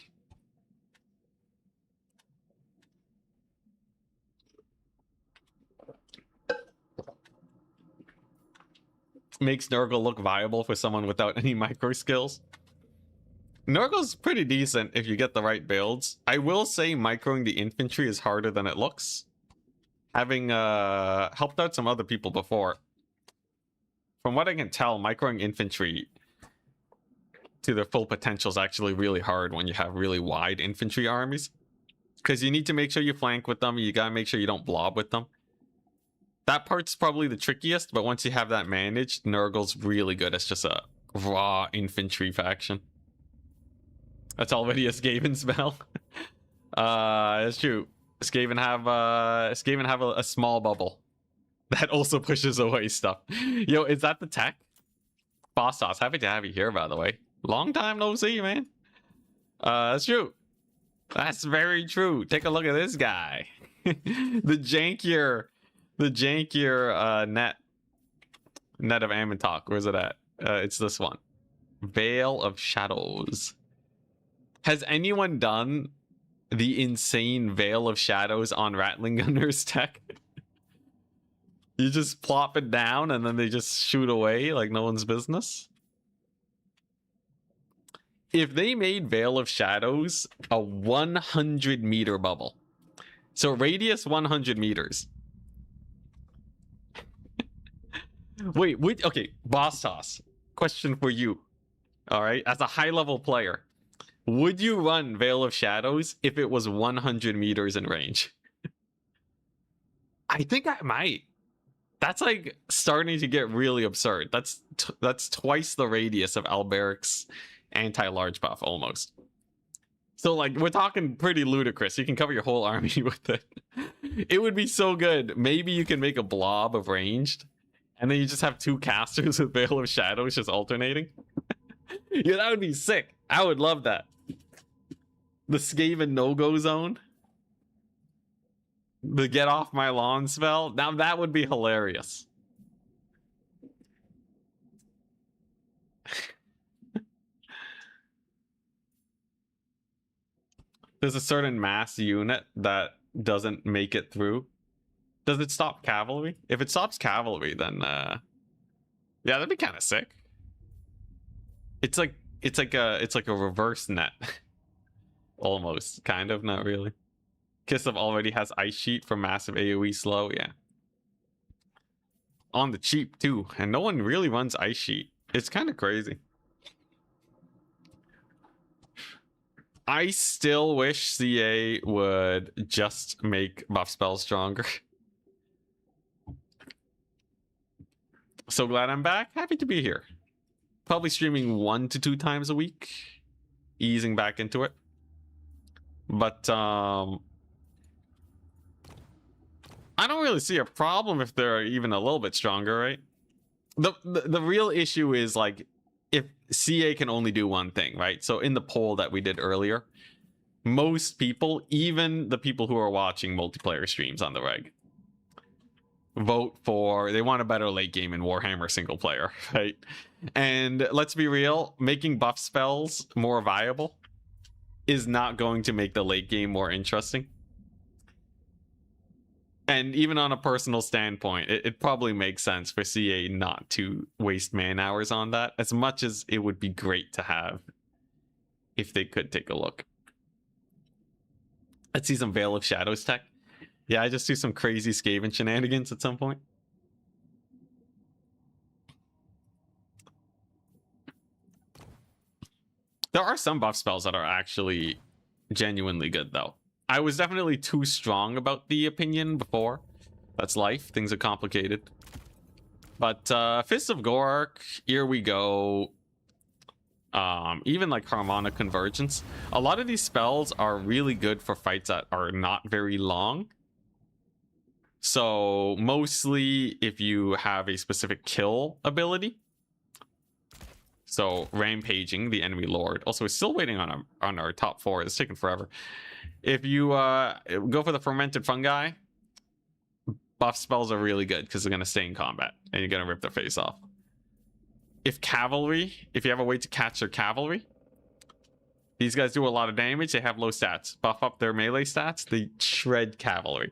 Makes Nurgle look viable for someone without any micro skills. Nurgle's pretty decent if you get the right builds. I will say microing the infantry is harder than it looks. Having helped out some other people before, from what I can tell, microing infantry to their full potential is actually really hard when you have really wide infantry armies. Because you need to make sure you flank with them, you gotta make sure you don't blob with them. That part's probably the trickiest, but once you have that managed, Nurgle's really good as just a raw infantry faction. That's already a Skaven spell. That's true. Skaven have a small bubble that also pushes away stuff. Yo, is that the tech? Boss Sauce, happy to have you here, by the way. Long time no see, man. That's true. That's very true. Take a look at this guy. the jankier net of Amantok. Where's it at? It's this one. Veil of Shadows. Has anyone done the insane Veil of Shadows on Rattling Gunner's tech? You just plop it down and then they just shoot away like no one's business. If they made Veil of Shadows a 100-meter bubble, so radius 100 meters. Wait, okay, Boss Toss, question for you. All right, as a high-level player, would you run Veil of Shadows if it was 100 meters in range? I think I might. That's like starting to get really absurd. That's twice the radius of Alberic's anti-large buff almost. So like we're talking pretty ludicrous. You can cover your whole army with it. It would be so good. Maybe you can make a blob of ranged, and then you just have 2 casters with Veil of Shadows just alternating. Yeah, that would be sick. I would love that. The Skaven no-go zone. The get off my lawn spell. Now that would be hilarious. There's a certain mass unit that doesn't make it through. Does it stop cavalry? If it stops cavalry, then yeah, that'd be kind of sick. It's like a reverse net. Almost, kind of, not really. Kislev already has Ice Sheet for massive AoE slow, yeah. On the cheap too, and no one really runs Ice Sheet. It's kind of crazy. I still wish CA would just make buff spells stronger. So glad I'm back. Happy to be here. Probably streaming 1 to 2 times a week. Easing back into it. But I don't really see a problem if they're even a little bit stronger, right? The real issue is like if CA can only do one thing, right? So in the poll that we did earlier, most people, even the people who are watching multiplayer streams on the reg, vote for they want a better late game in Warhammer single player, right? And let's be real, making buff spells more viable is not going to make the late game more interesting. And even on a personal standpoint, it probably makes sense for CA not to waste man hours on that, as much as it would be great to have if they could take a look. Let's see some Veil of Shadows tech. Yeah, I just do some crazy Skaven shenanigans at some point. There are some buff spells that are actually genuinely good, though. I was definitely too strong about the opinion before. That's life. Things are complicated. But Fist of Gork, here we go. Even like Harmonic Convergence. A lot of these spells are really good for fights that are not very long. So mostly if you have a specific kill ability. So rampaging the enemy lord. Also, we're still waiting on our top 4. It's taking forever. If you go for the fermented fungi, buff spells are really good because they're going to stay in combat and you're going to rip their face off. If you have a way to catch their cavalry, these guys do a lot of damage. They have low stats. Buff up their melee stats. They shred cavalry.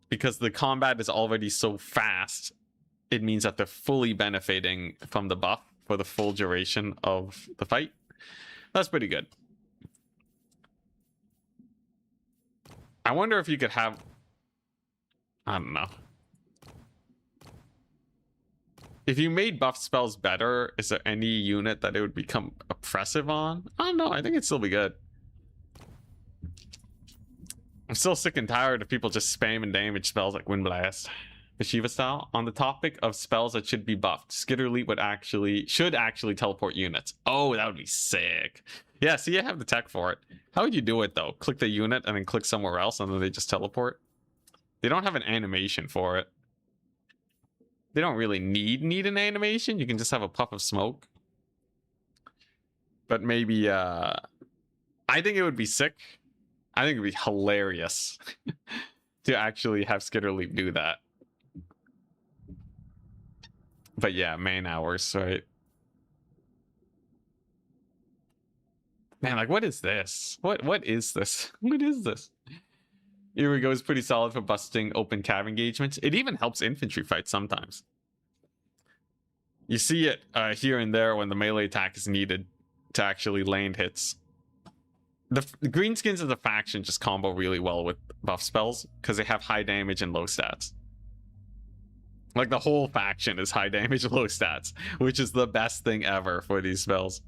Because the combat is already so fast, it means that they're fully benefiting from the buff for the full duration of the fight. That's pretty good. I wonder if you could have... I don't know. If you made buff spells better, is there any unit that it would become oppressive on? I don't know. I think it'd still be good. I'm still sick and tired of people just spamming damage spells like Wind Blast. Shiva style. On the topic of spells that should be buffed, Skitterleap should actually teleport units. Oh, that would be sick. Yeah, see, I have the tech for it. How would you do it though? Click the unit and then click somewhere else and then they just teleport? They don't have an animation for it. They don't really need an animation. You can just have a puff of smoke. But maybe I think it would be sick. I think it would be hilarious to actually have Skitterleap do that. But yeah, man hours, right? Man, like, what is this? What is this? What is this? Here we go. It's pretty solid for busting open cav engagements. It even helps infantry fights sometimes. You see it here and there when the melee attack is needed to actually land hits. The greenskins as a faction just combo really well with buff spells because they have high damage and low stats. Like the whole faction is high damage, low stats, which is the best thing ever for these spells.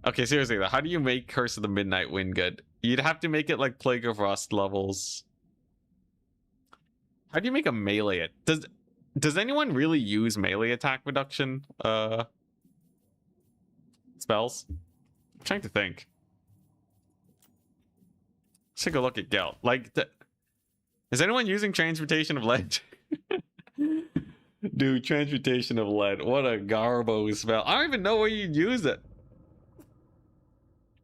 Okay, seriously though, how do you make Curse of the Midnight Wind good? You'd have to make it like Plague of Rust levels. How do you make a melee it? Does anyone really use melee attack reduction spells? I'm trying to think. Let's take a look at Gelt. Like, is anyone using Transmutation of Lead? Dude, Transmutation of Lead. What a garbo spell. I don't even know where you'd use it.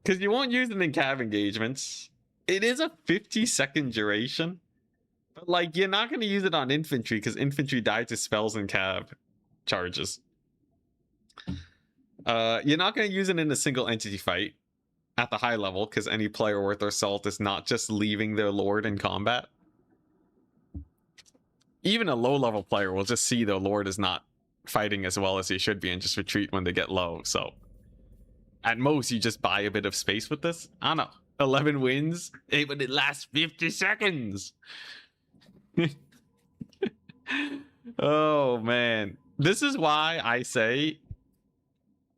Because you won't use it in cav engagements. It is a 50-second duration. But, like, you're not going to use it on infantry because infantry die to spells and cav charges. You're not going to use it in a single entity fight at the high level because any player worth their salt is not just leaving their lord in combat. Even a low-level player will just see their lord is not fighting as well as he should be and just retreat when they get low. So, at most, you just buy a bit of space with this. I don't know. 11 wins, but it lasts 50 seconds. Oh, man. This is why I say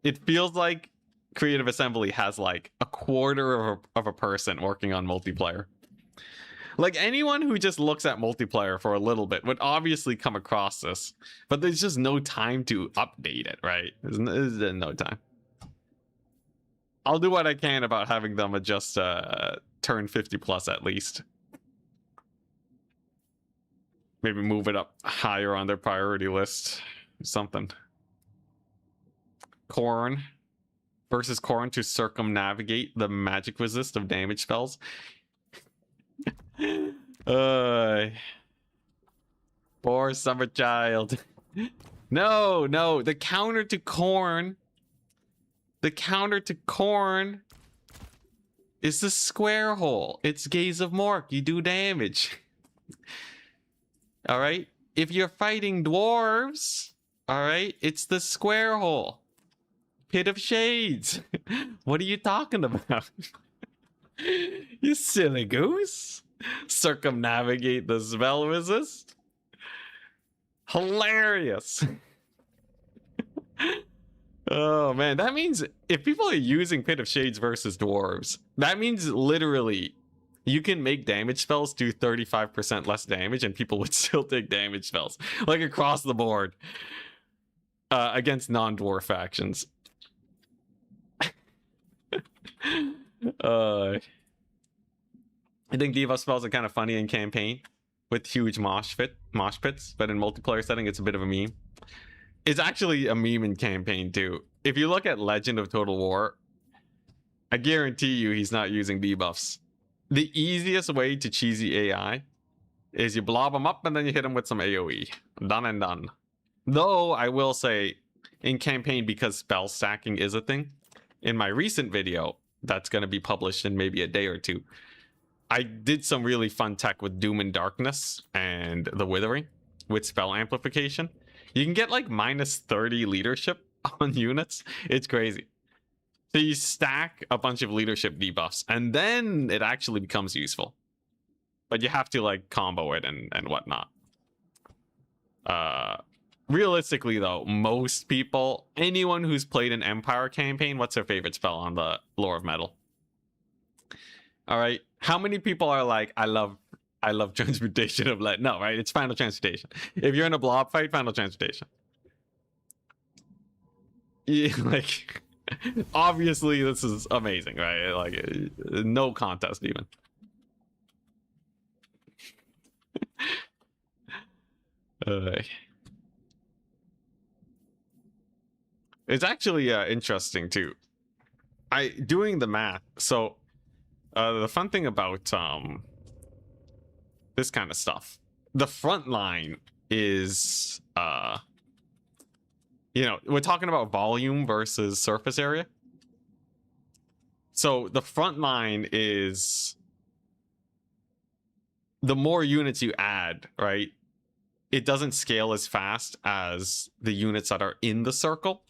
it feels like Creative Assembly has like a quarter of a person working on multiplayer. Like anyone who just looks at multiplayer for a little bit would obviously come across this, but there's just no time to update it, right? There's no time. I'll do what I can about having them adjust turn 50 plus at least. Maybe move it up higher on their priority list. something. Corn versus Corn to circumnavigate the magic resist of damage spells. Poor summer child. No, no, the counter to Corn. The counter to Corn is the square hole. It's Gaze of Mork. You do damage. All right. If you're fighting dwarves, all right, it's the square hole. Pit of Shades. What are you talking about? You silly goose. Circumnavigate the spell resist. Hilarious. Oh man, that means if people are using Pit of Shades versus dwarves, that means literally you can make damage spells do 35% less damage and people would still take damage spells, like across the board, against non-dwarf factions. I think debuff spells are kind of funny in campaign with huge mosh pits, but in multiplayer setting it's a bit of a meme. It's actually a meme in campaign too. If you look at Legend of Total War, I guarantee you he's not using debuffs. The easiest way to cheesy AI is you blob him up and then you hit him with some AoE. Done and done. Though I will say, in campaign, because spell stacking is a thing, in my recent video that's going to be published in maybe a day or two, I did some really fun tech with Doom and Darkness and the Withering with spell amplification. You can get like minus 30 leadership on units. It's crazy. So you stack a bunch of leadership debuffs and then it actually becomes useful. But you have to like combo it and whatnot. Realistically though, most people, anyone who's played an Empire campaign, what's their favorite spell on the Lore of Metal? All right. How many people are like, I love Transmutation of Lead? No, right? It's Final Transmutation. If you're in a blob fight, Final Transmutation. Yeah, like, obviously this is amazing, right? Like, no contest even. It's actually interesting too. Doing the math. So the fun thing about this kind of stuff, the front line is you know, we're talking about volume versus surface area. So the front line is the more units you add, right? It doesn't scale as fast as the units that are in the circle.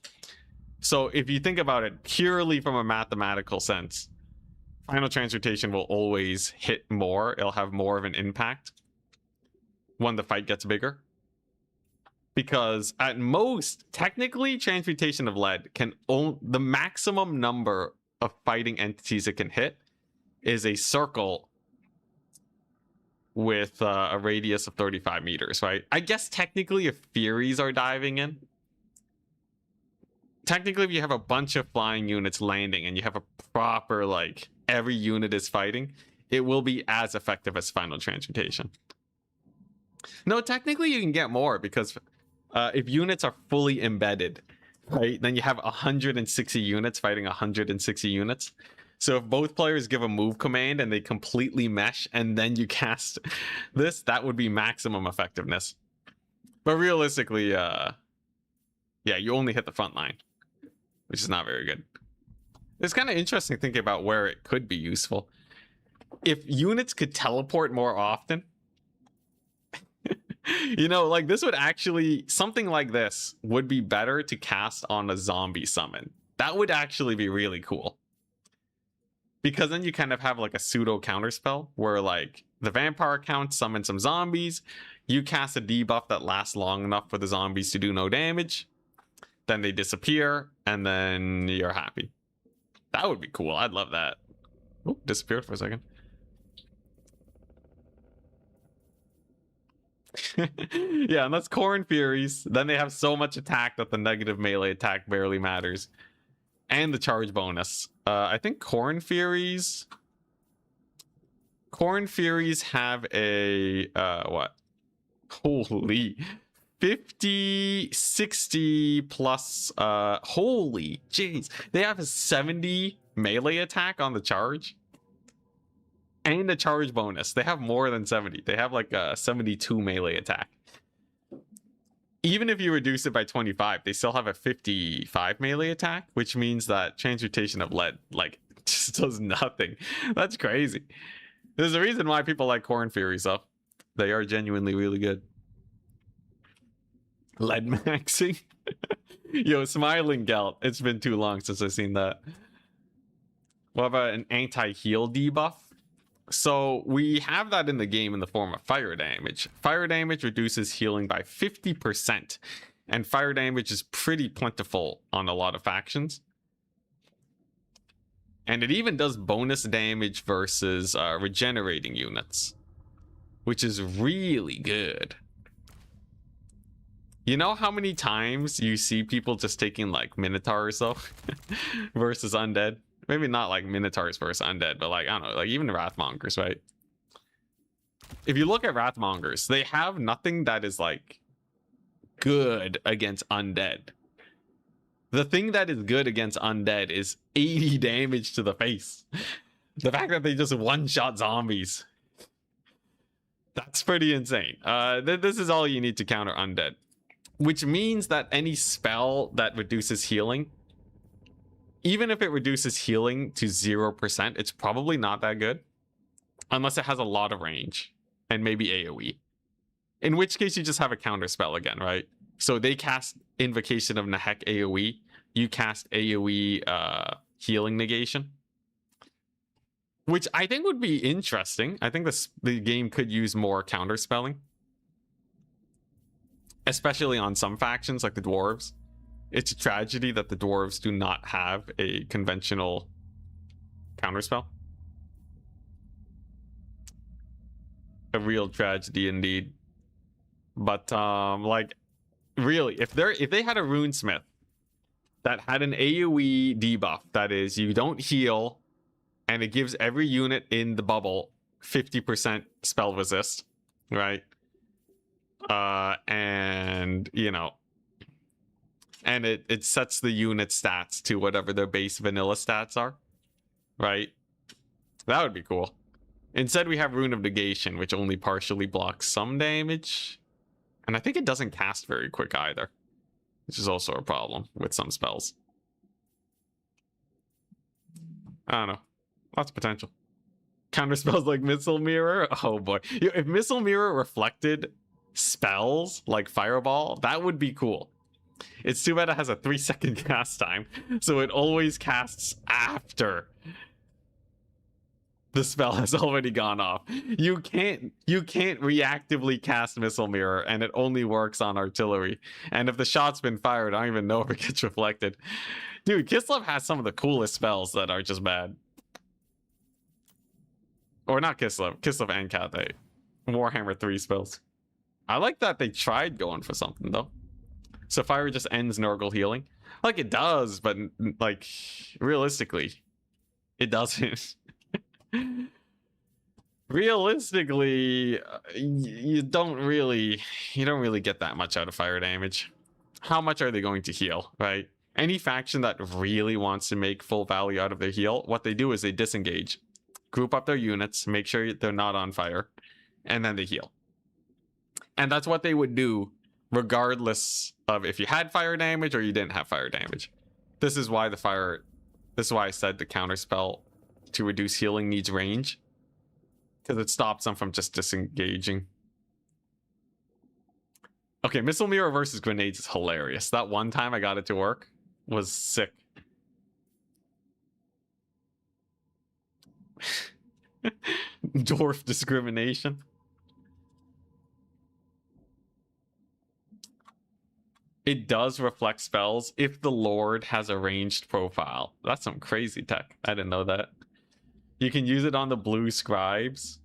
So if you think about it purely from a mathematical sense, Final Transmutation will always hit more. It'll have more of an impact when the fight gets bigger. Because at most, technically, Transmutation of Lead can only, the maximum number of fighting entities it can hit is a circle with a radius of 35 meters, right? I guess technically if Furies are diving in, technically if you have a bunch of flying units landing and you have a proper, like, every unit is fighting, it will be as effective as Final Transmutation. No, technically you can get more because if units are fully embedded, right, then you have 160 units fighting 160 units. So if both players give a move command and they completely mesh and then you cast this, that would be maximum effectiveness. But realistically, yeah, you only hit the front line, which is not very good. It's kind of interesting thinking about where it could be useful. If units could teleport more often, you know, like this would actually, something like this would be better to cast on a zombie summon. That would actually be really cool. Because then you kind of have like a pseudo counterspell where like the vampire count summons some zombies, you cast a debuff that lasts long enough for the zombies to do no damage, then they disappear, and then you're happy. That would be cool. I'd love that. Oh, disappeared for a second. Yeah, and that's Corn Furies. Then they have so much attack that the negative melee attack barely matters. And the charge bonus. I think Corn Furies have a what? Holy 50, 60 plus, holy jeez. They have a 70 melee attack on the charge. And a charge bonus. They have more than 70. They have like a 72 melee attack. Even if you reduce it by 25, they still have a 55 melee attack, which means that transmutation of lead, like, just does nothing. That's crazy. There's a reason why people like Corn Furies, though. They are genuinely really good. Lead maxing. Yo, Smiling Gelt. It's been too long since I've seen that. What about an anti-heal debuff? So we have that in the game in the form of fire damage. Fire damage reduces healing by 50%. And fire damage is pretty plentiful on a lot of factions. And it even does bonus damage versus regenerating units, which is really good. You know how many times you see people just taking like Minotaurs though versus undead? Maybe not like Minotaurs versus undead, but like, I don't know, like even Wrathmongers, right? If you look at Wrathmongers, they have nothing that is like good against undead. The thing that is good against undead is 80 damage to the face. The fact that they just one-shot zombies. That's pretty insane. This is all you need to counter undead. Which means that any spell that reduces healing, even if it reduces healing to 0%, it's probably not that good. Unless it has a lot of range. And maybe AoE. In which case you just have a counter spell again, right? So they cast Invocation of Nahek AoE. You cast AoE healing negation. Which I think would be interesting. I think the game could use more counter spelling. Especially on some factions like the dwarves. It's a tragedy that the dwarves do not have a conventional counterspell. A real tragedy indeed. But like really, if they had a runesmith that had an AoE debuff, that is, you don't heal and it gives every unit in the bubble 50% spell resist, right? And you know, and it sets the unit stats to whatever their base vanilla stats are, right? That would be cool. Instead, we have Rune of Negation, which only partially blocks some damage. And I think it doesn't cast very quick either, which is also a problem with some spells. I don't know. Lots of potential. Counter spells like Missile Mirror. Oh boy. If Missile Mirror reflected spells like Fireball, that would be cool. It's too bad it has a 3-second cast time, so it always casts after the spell has already gone off. You can't reactively cast Missile Mirror, and it only works on artillery. And if the shot's been fired, I don't even know if it gets reflected. Dude, Kislev has some of the coolest spells that are just bad. Or not Kislev. Kislev and Cathay. Warhammer 3 spells. I like that they tried going for something, though. So fire just ends Nurgle healing. Like, it does, but, like, realistically, it doesn't. Realistically, you don't really get that much out of fire damage. How much are they going to heal, right? Any faction that really wants to make full value out of their heal, what they do is they disengage, group up their units, make sure they're not on fire, and then they heal. And that's what they would do regardless of if you had fire damage or you didn't have fire damage. This is why I said the counter spell to reduce healing needs range, because it stops them from just disengaging. Okay, Missile Mirror versus grenades is hilarious. That one time I got it to work was sick. Dwarf discrimination. It does reflect spells if the Lord has a ranged profile. That's some crazy tech. I didn't know that. You can use it on the blue scribes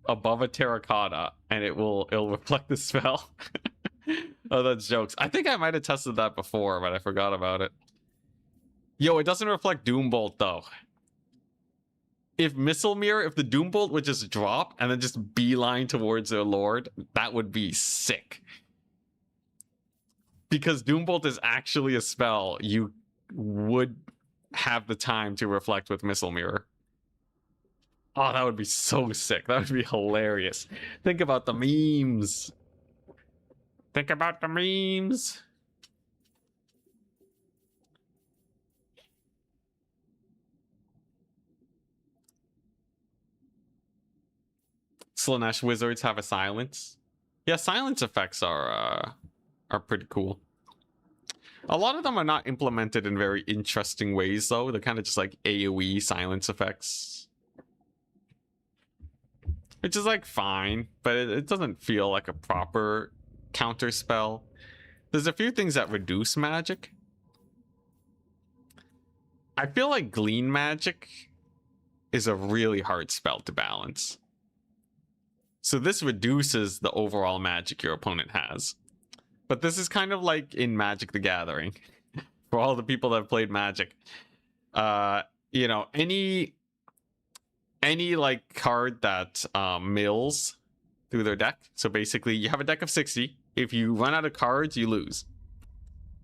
above a terracotta, and it'll reflect the spell. Oh, that's jokes. I think I might have tested that before, but I forgot about it. Yo, it doesn't reflect Doombolt, though. If Missile Mirror, if the Doombolt would just drop and then just beeline towards their Lord, that would be sick. because Doombolt is actually a spell, you would have the time to reflect with Missile Mirror. Oh, that would be so sick. That would be hilarious. Think about the memes. Think about the memes. Slanesh wizards have a silence. Yeah, silence effects are pretty cool. A lot of them are not implemented in very interesting ways, though. They're kind of just like AoE silence effects. Which is like fine, but it doesn't feel like a proper counter spell. There's a few things that reduce magic. I feel like Glean Magic is a really hard spell to balance. So this reduces the overall magic your opponent has. But this is kind of like in Magic the Gathering. For all the people that have played Magic. You know, any like card that mills through their deck. So basically you have a deck of 60. If you run out of cards, you lose.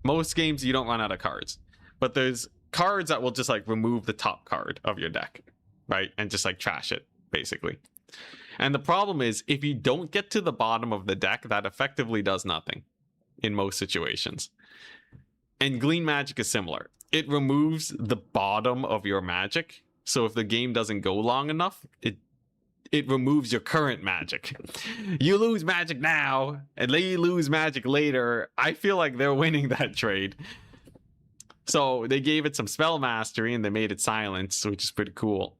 Most games you don't run out of cards. But there's cards that will just like remove the top card of your deck, right? And just like trash it, basically. And the problem is, if you don't get to the bottom of the deck, that effectively does nothing in most situations. And Glean Magic is similar. It removes the bottom of your magic. So if the game doesn't go long enough, it removes your current magic. You lose magic now, and they lose magic later. I feel like they're winning that trade. So they gave it some spell mastery, and they made it silence, which is pretty cool.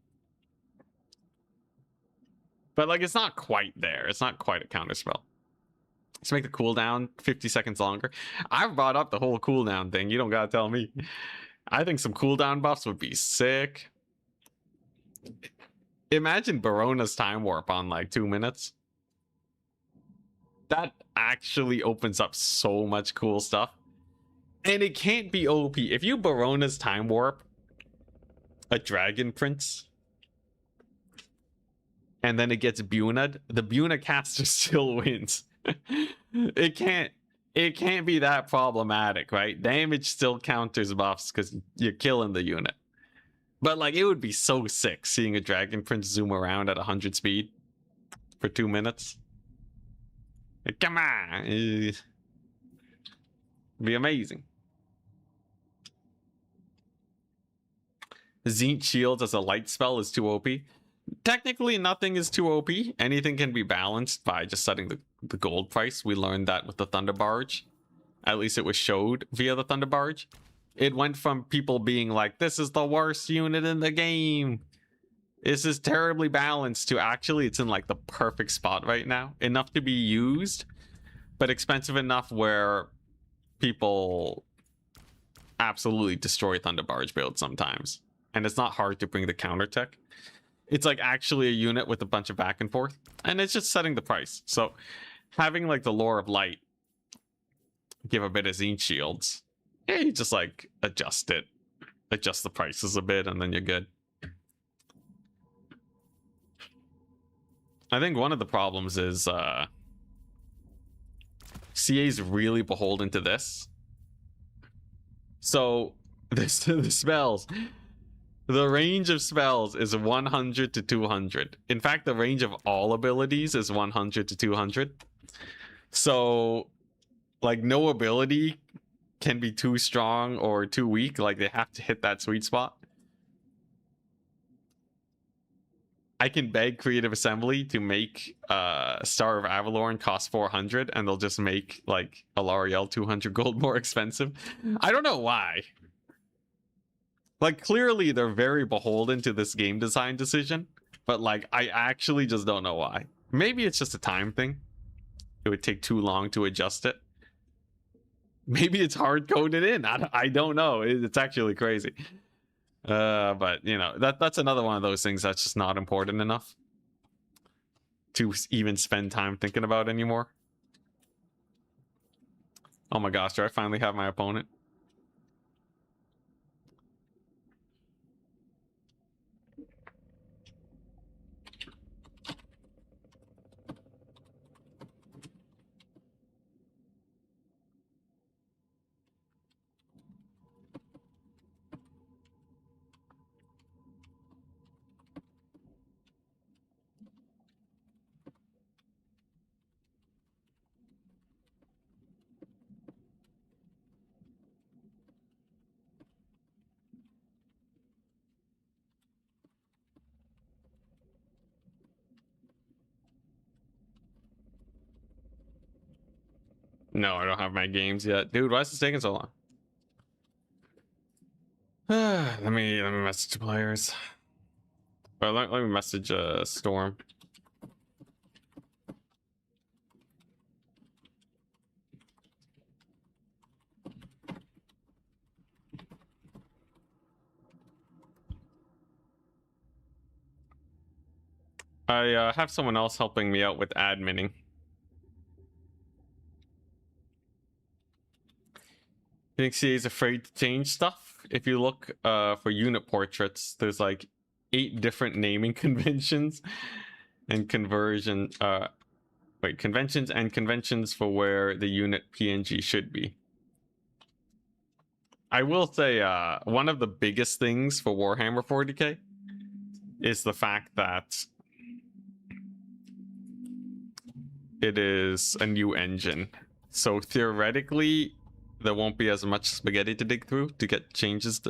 But like, it's not quite there. It's not quite a counterspell. Let's make the cooldown 50 seconds longer. I've brought up the whole cooldown thing. You don't gotta tell me. I think some cooldown buffs would be sick. Imagine Barona's Time Warp on like 2 minutes. That actually opens up so much cool stuff. And it can't be OP. If you Barona's Time Warp a Dragon Prince, and then it gets Buna'd, the Buna caster still wins. It can't be that problematic, right? Damage still counters buffs because you're killing the unit. But like, it would be so sick seeing a Dragon Prince zoom around at 100 speed for 2 minutes. Like, come on. It'd be amazing. Zenith Shields as a light spell is too OP. Technically, nothing is too OP. Anything can be balanced by just setting the gold price. We learned that with the Thunder Barge. At least it was showed via the Thunder Barge. It went from people being like, this is the worst unit in the game. This is terribly balanced, to actually it's in like the perfect spot right now. Enough to be used, but expensive enough where people absolutely destroy Thunder Barge builds sometimes. And it's not hard to bring the counter tech. It's like actually a unit with a bunch of back and forth. And it's just setting the price. So having like the Lore of Light give a bit of Zenith Shields. Yeah, you just like adjust it. Adjust the prices a bit and then you're good. I think one of the problems is CA's really beholden to this. So the spells. The range of spells is 100 to 200. In fact, the range of all abilities is 100 to 200. So, like, no ability can be too strong or too weak. Like, they have to hit that sweet spot. I can beg Creative Assembly to make Star of Avalorn cost 400, and they'll just make, like, Alarielle 200 gold more expensive. I don't know why. Like, clearly they're very beholden to this game design decision, but like, I actually just don't know why. Maybe it's just a time thing. It would take too long to adjust it. Maybe it's hard coded in. I don't know. It's actually crazy. But you know, that's another one of those things that's just not important enough to even spend time thinking about anymore. Oh my gosh, do I finally have my opponent? No, I don't have my games yet. Dude, why is this taking so long? let me message the players. Well, let me message Storm. I have someone else helping me out with adminning. I think CA is afraid to change stuff. If you look for unit portraits, there's like 8 different naming conventions and conventions and conventions for where the unit PNG should be. I will say one of the biggest things for Warhammer 40k is the fact that it is a new engine. So theoretically, there won't be as much spaghetti to dig through to get changes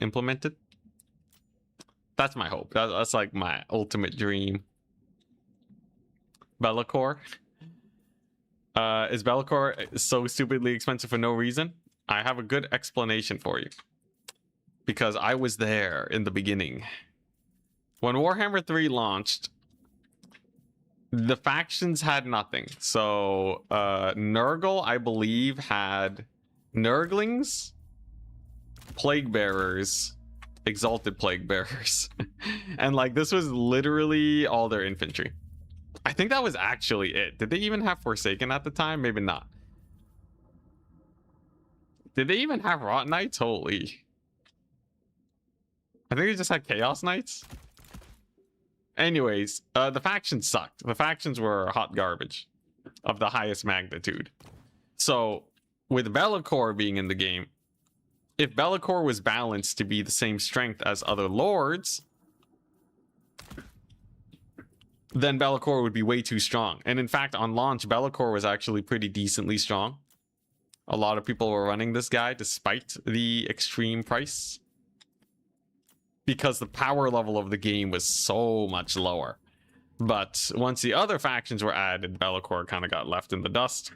implemented. That's my hope. That's like my ultimate dream. Be'lakor. Is Be'lakor so stupidly expensive for no reason? I have a good explanation for you. Because I was there in the beginning. When Warhammer 3 launched, the factions had nothing. So Nurgle, I believe, had Nurglings, Plague Bearers, Exalted Plague Bearers. And like this was literally all their infantry. I think that was actually it. Did they even have Forsaken at the time? Maybe not. Did they even have Rot Knights? Holy. I think they just had Chaos Knights. Anyways, the factions sucked. The factions were hot garbage of the highest magnitude. So, with Be'lakor being in the game, if Be'lakor was balanced to be the same strength as other lords, then Be'lakor would be way too strong. And in fact, on launch, Be'lakor was actually pretty decently strong. A lot of people were running this guy despite the extreme price. Because the power level of the game was so much lower. But once the other factions were added, Be'lakor kind of got left in the dust.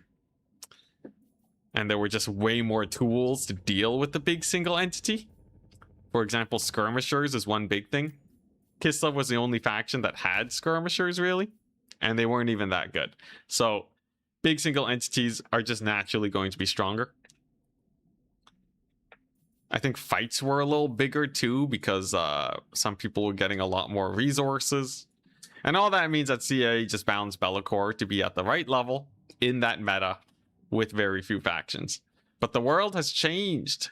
And there were just way more tools to deal with the big single entity. For example, skirmishers is one big thing. Kislev was the only faction that had skirmishers, really. And they weren't even that good. So, big single entities are just naturally going to be stronger. I think fights were a little bigger too because some people were getting a lot more resources. And all that means that CA just balanced Be'lakor to be at the right level in that meta with very few factions. But the world has changed.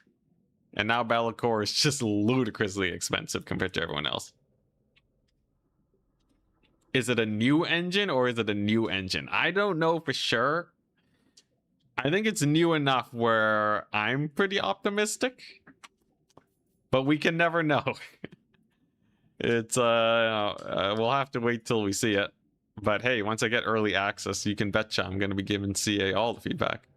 And now Be'lakor is just ludicrously expensive compared to everyone else. Is it a new engine or is it a new engine? I don't know for sure. I think it's new enough where I'm pretty optimistic. But we can never know. It's we'll have to wait till we see it. But hey, once I get early access, you can betcha I'm going to be giving CA all the feedback.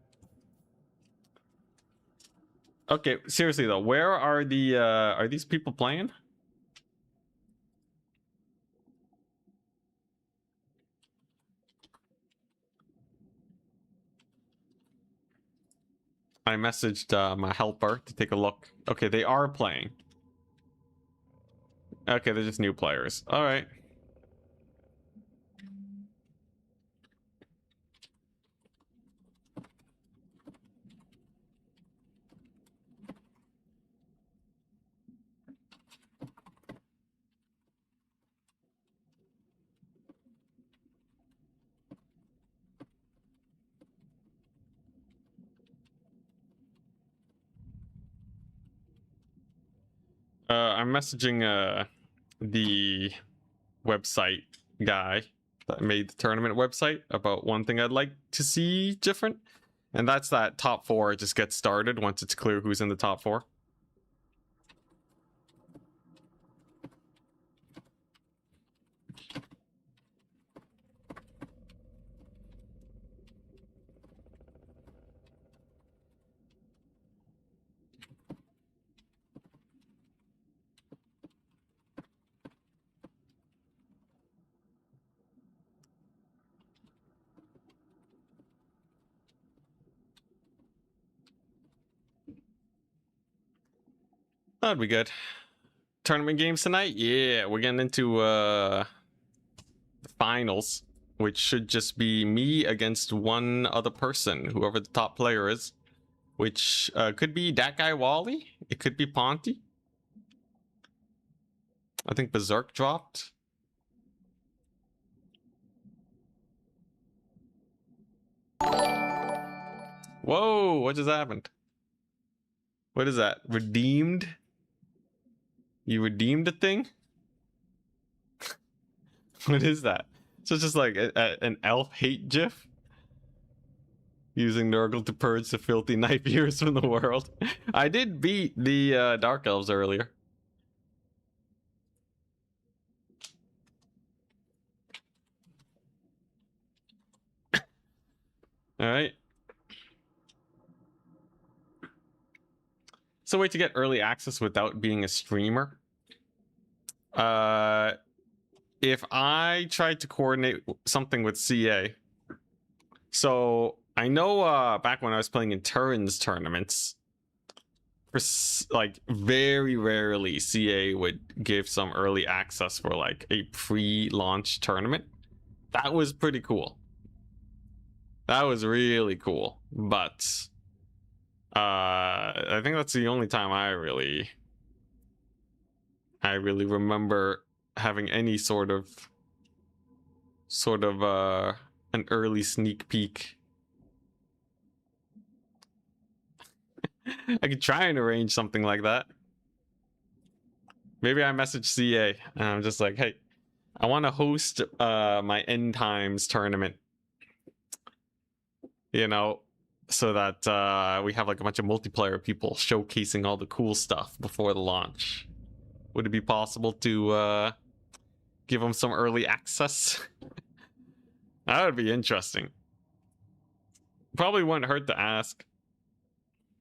Okay, seriously though, where are these people playing? I messaged my helper to take a look. Okay, they are playing. Okay, they're just new players. All right. I'm messaging the website guy that made the tournament website about one thing I'd like to see different, and that's that top 4 just gets started once it's clear who's in the top 4. That'd be good. Tournament games tonight? Yeah, we're getting into the finals, which should just be me against one other person, whoever the top player is. Which could be that guy Wally. It could be Ponty. I think Berserk dropped. Whoa, what just happened? What is that? Redeemed? You redeemed the thing? What is that? So it's just like an elf hate gif? Using Nurgle to purge the filthy knife ears from the world. I did beat the Dark Elves earlier. Alright. So way to get early access without being a streamer. If I tried to coordinate something with CA, so I know back when I was playing in Turin's tournaments, for like very rarely CA would give some early access for like a pre-launch tournament. That was pretty cool. That was really cool, but I think that's the only time I really remember having any sort of an early sneak peek. I could try and arrange something like that. Maybe I message CA and I'm just like, hey, I want to host my end times tournament, you know, so that we have like a bunch of multiplayer people showcasing all the cool stuff before the launch. Would it be possible to give them some early access? That would be interesting. Probably wouldn't hurt to ask.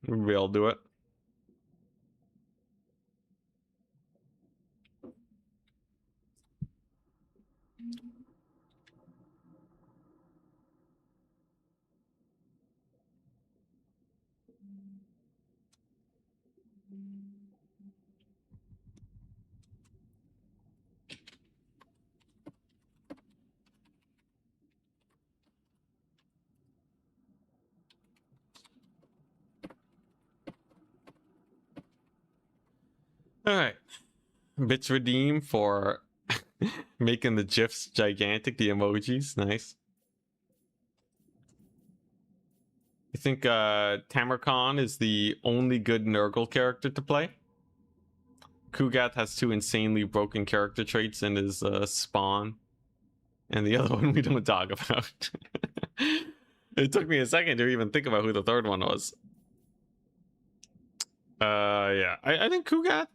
Maybe I'll do it. All right. Bits redeem for making the GIFs gigantic, the emojis. Nice. I think Tamarcon is the only good Nurgle character to play. Kugat has 2 insanely broken character traits in his spawn. And the other one we don't talk about. It took me a second to even think about who the third one was. Yeah. I think Kugat...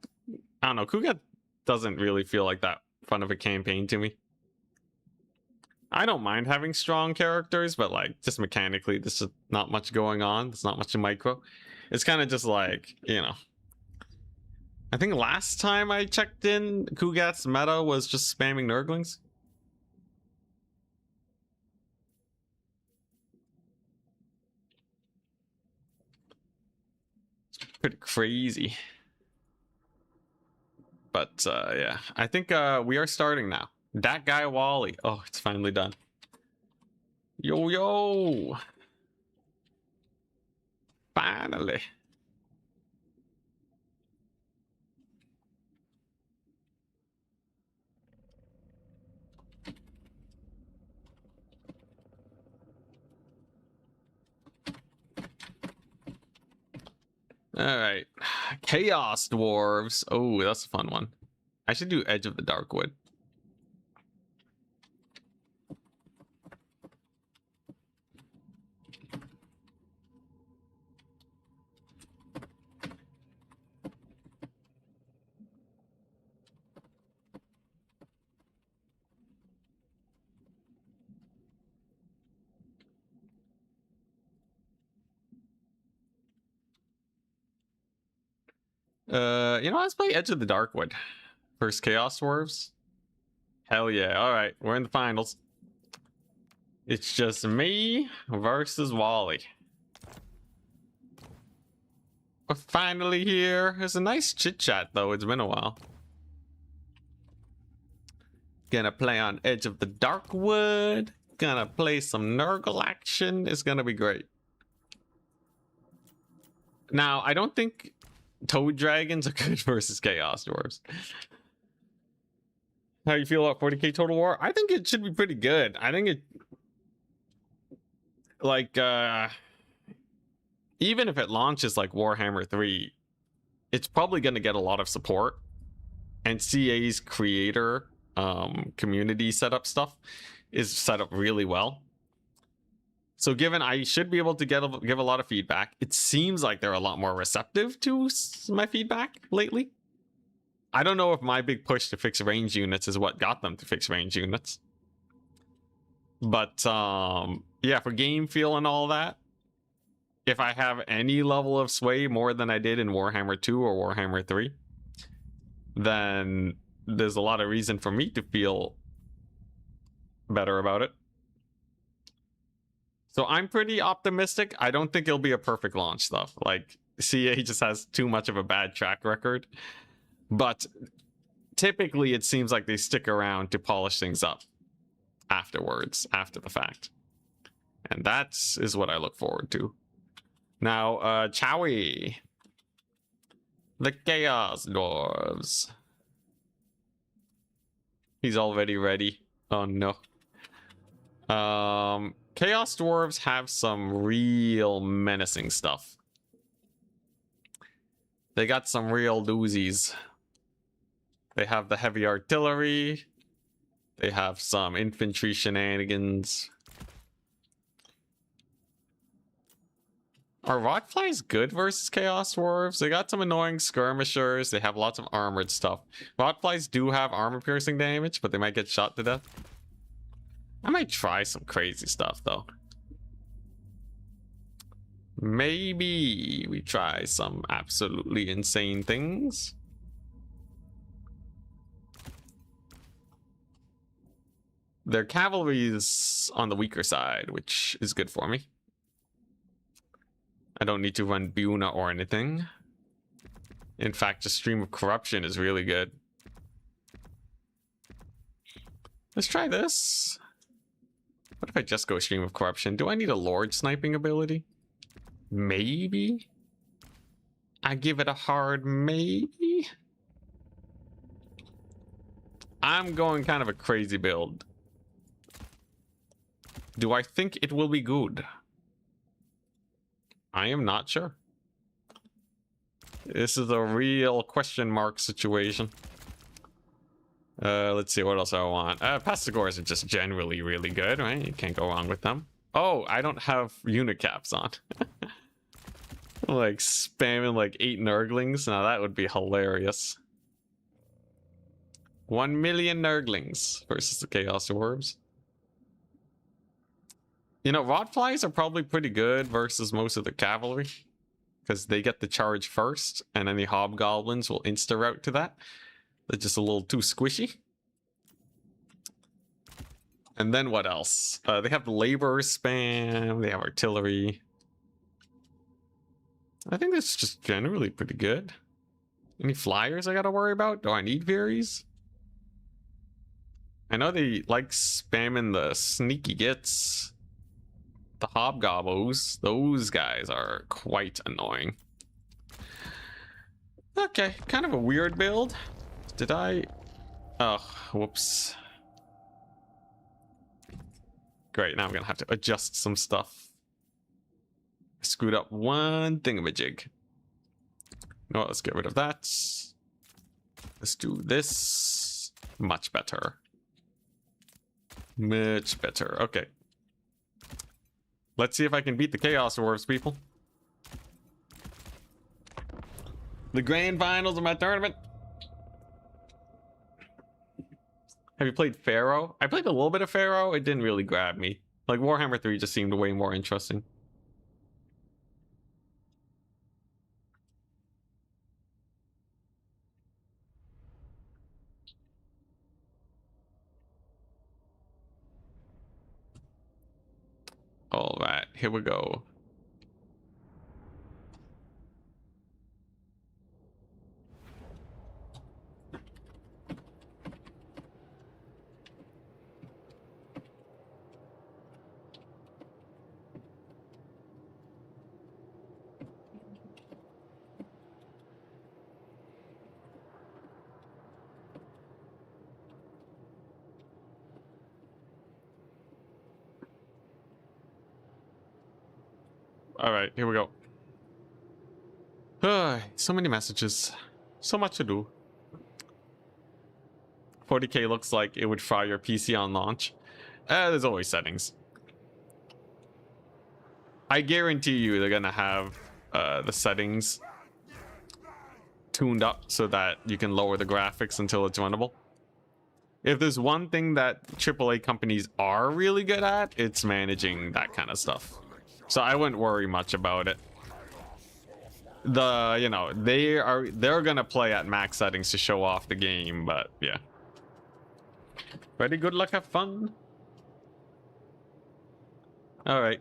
I don't know. Kugat doesn't really feel like that fun of a campaign to me. I don't mind having strong characters, but like just mechanically, there's just not much going on. There's not much in micro. It's kind of just like, you know. I think last time I checked in, Kugat's meta was just spamming Nurglings. It's pretty crazy. But yeah, I think we are starting now. That guy Wally. Oh, it's finally done. Yo, yo. Finally. All right. Chaos Dwarves. Oh, that's a fun one. I should do Edge of the Darkwood. You know, let's play Edge of the Darkwood. First Chaos Dwarves. Hell yeah. All right, we're in the finals. It's just me versus Wally. We're finally here. It's a nice chit chat though. It's been a while. Gonna play on Edge of the Darkwood. Gonna play some Nurgle action. It's gonna be great. Now, I don't think Toad Dragons are good versus Chaos Dwarves. How you feel about 40k Total War? I think it should be pretty good. I think it... Like, even if it launches like Warhammer 3, it's probably going to get a lot of support. And CA's creator community setup stuff is set up really well. So given I should be able to give a lot of feedback, it seems like they're a lot more receptive to my feedback lately. I don't know if my big push to fix range units is what got them to fix range units. But yeah, for game feel and all that, if I have any level of sway more than I did in Warhammer 2 or Warhammer 3, then there's a lot of reason for me to feel better about it. So I'm pretty optimistic. I don't think it'll be a perfect launch though. Like, CA just has too much of a bad track record. But typically it seems like they stick around to polish things up afterwards, after the fact. And that is what I look forward to. Now, Chowie. The Chaos Dwarves. He's already ready. Oh no. Chaos Dwarves have some real menacing stuff. They got some real doozies. They have the heavy artillery. They have some infantry shenanigans. Are Rotflies good versus Chaos Dwarves? They got some annoying skirmishers. They have lots of armored stuff. Rotflies do have armor-piercing damage, but they might get shot to death. I might try some crazy stuff, though. Maybe we try some absolutely insane things. Their cavalry is on the weaker side, which is good for me. I don't need to run Buna or anything. In fact, just Stream of Corruption is really good. Let's try this. What if I just go Stream of Corruption? Do I need a Lord sniping ability? Maybe? I give it a hard maybe? I'm going kind of a crazy build. Do I think it will be good? I am not sure. This is a real question mark situation. Let's see, what else I want. Pastigores are just generally really good, right? You can't go wrong with them. Oh, I don't have unit caps on. Like spamming like 8 Nurglings. Now that would be hilarious. 1 million Nurglings versus the Chaos Dwarves. You know, Rotflies are probably pretty good versus most of the cavalry, because they get the charge first, and then the Hobgoblins will insta-route to that. They're just a little too squishy. And then what else? They have Laborer spam, they have artillery. I think that's just generally pretty good. Any flyers I gotta worry about? Do I need Veeries? I know they like spamming the sneaky gits. The Hobgoblins, those guys are quite annoying. Okay, kind of a weird build. Did I... Oh, whoops. Great, now I'm gonna have to adjust some stuff. I screwed up one thingamajig. No, let's get rid of that. Let's do this. Much better. Much better. Okay. Let's see if I can beat the Chaos Dwarves, people. The grand finals of my tournament. Have you played Pharaoh? I played a little bit of Pharaoh. It didn't really grab me. Like, Warhammer 3 just seemed way more interesting. All right, here we go. All right, here we go. So many messages. So much to do. 40k looks like it would fry your PC on launch. There's always settings. I guarantee you they're gonna have the settings tuned up so that you can lower the graphics until it's runnable. If there's one thing that AAA companies are really good at, it's managing that kind of stuff. So I wouldn't worry much about it. You know, they're gonna play at max settings to show off the game, but yeah. Ready, good luck, have fun. All right.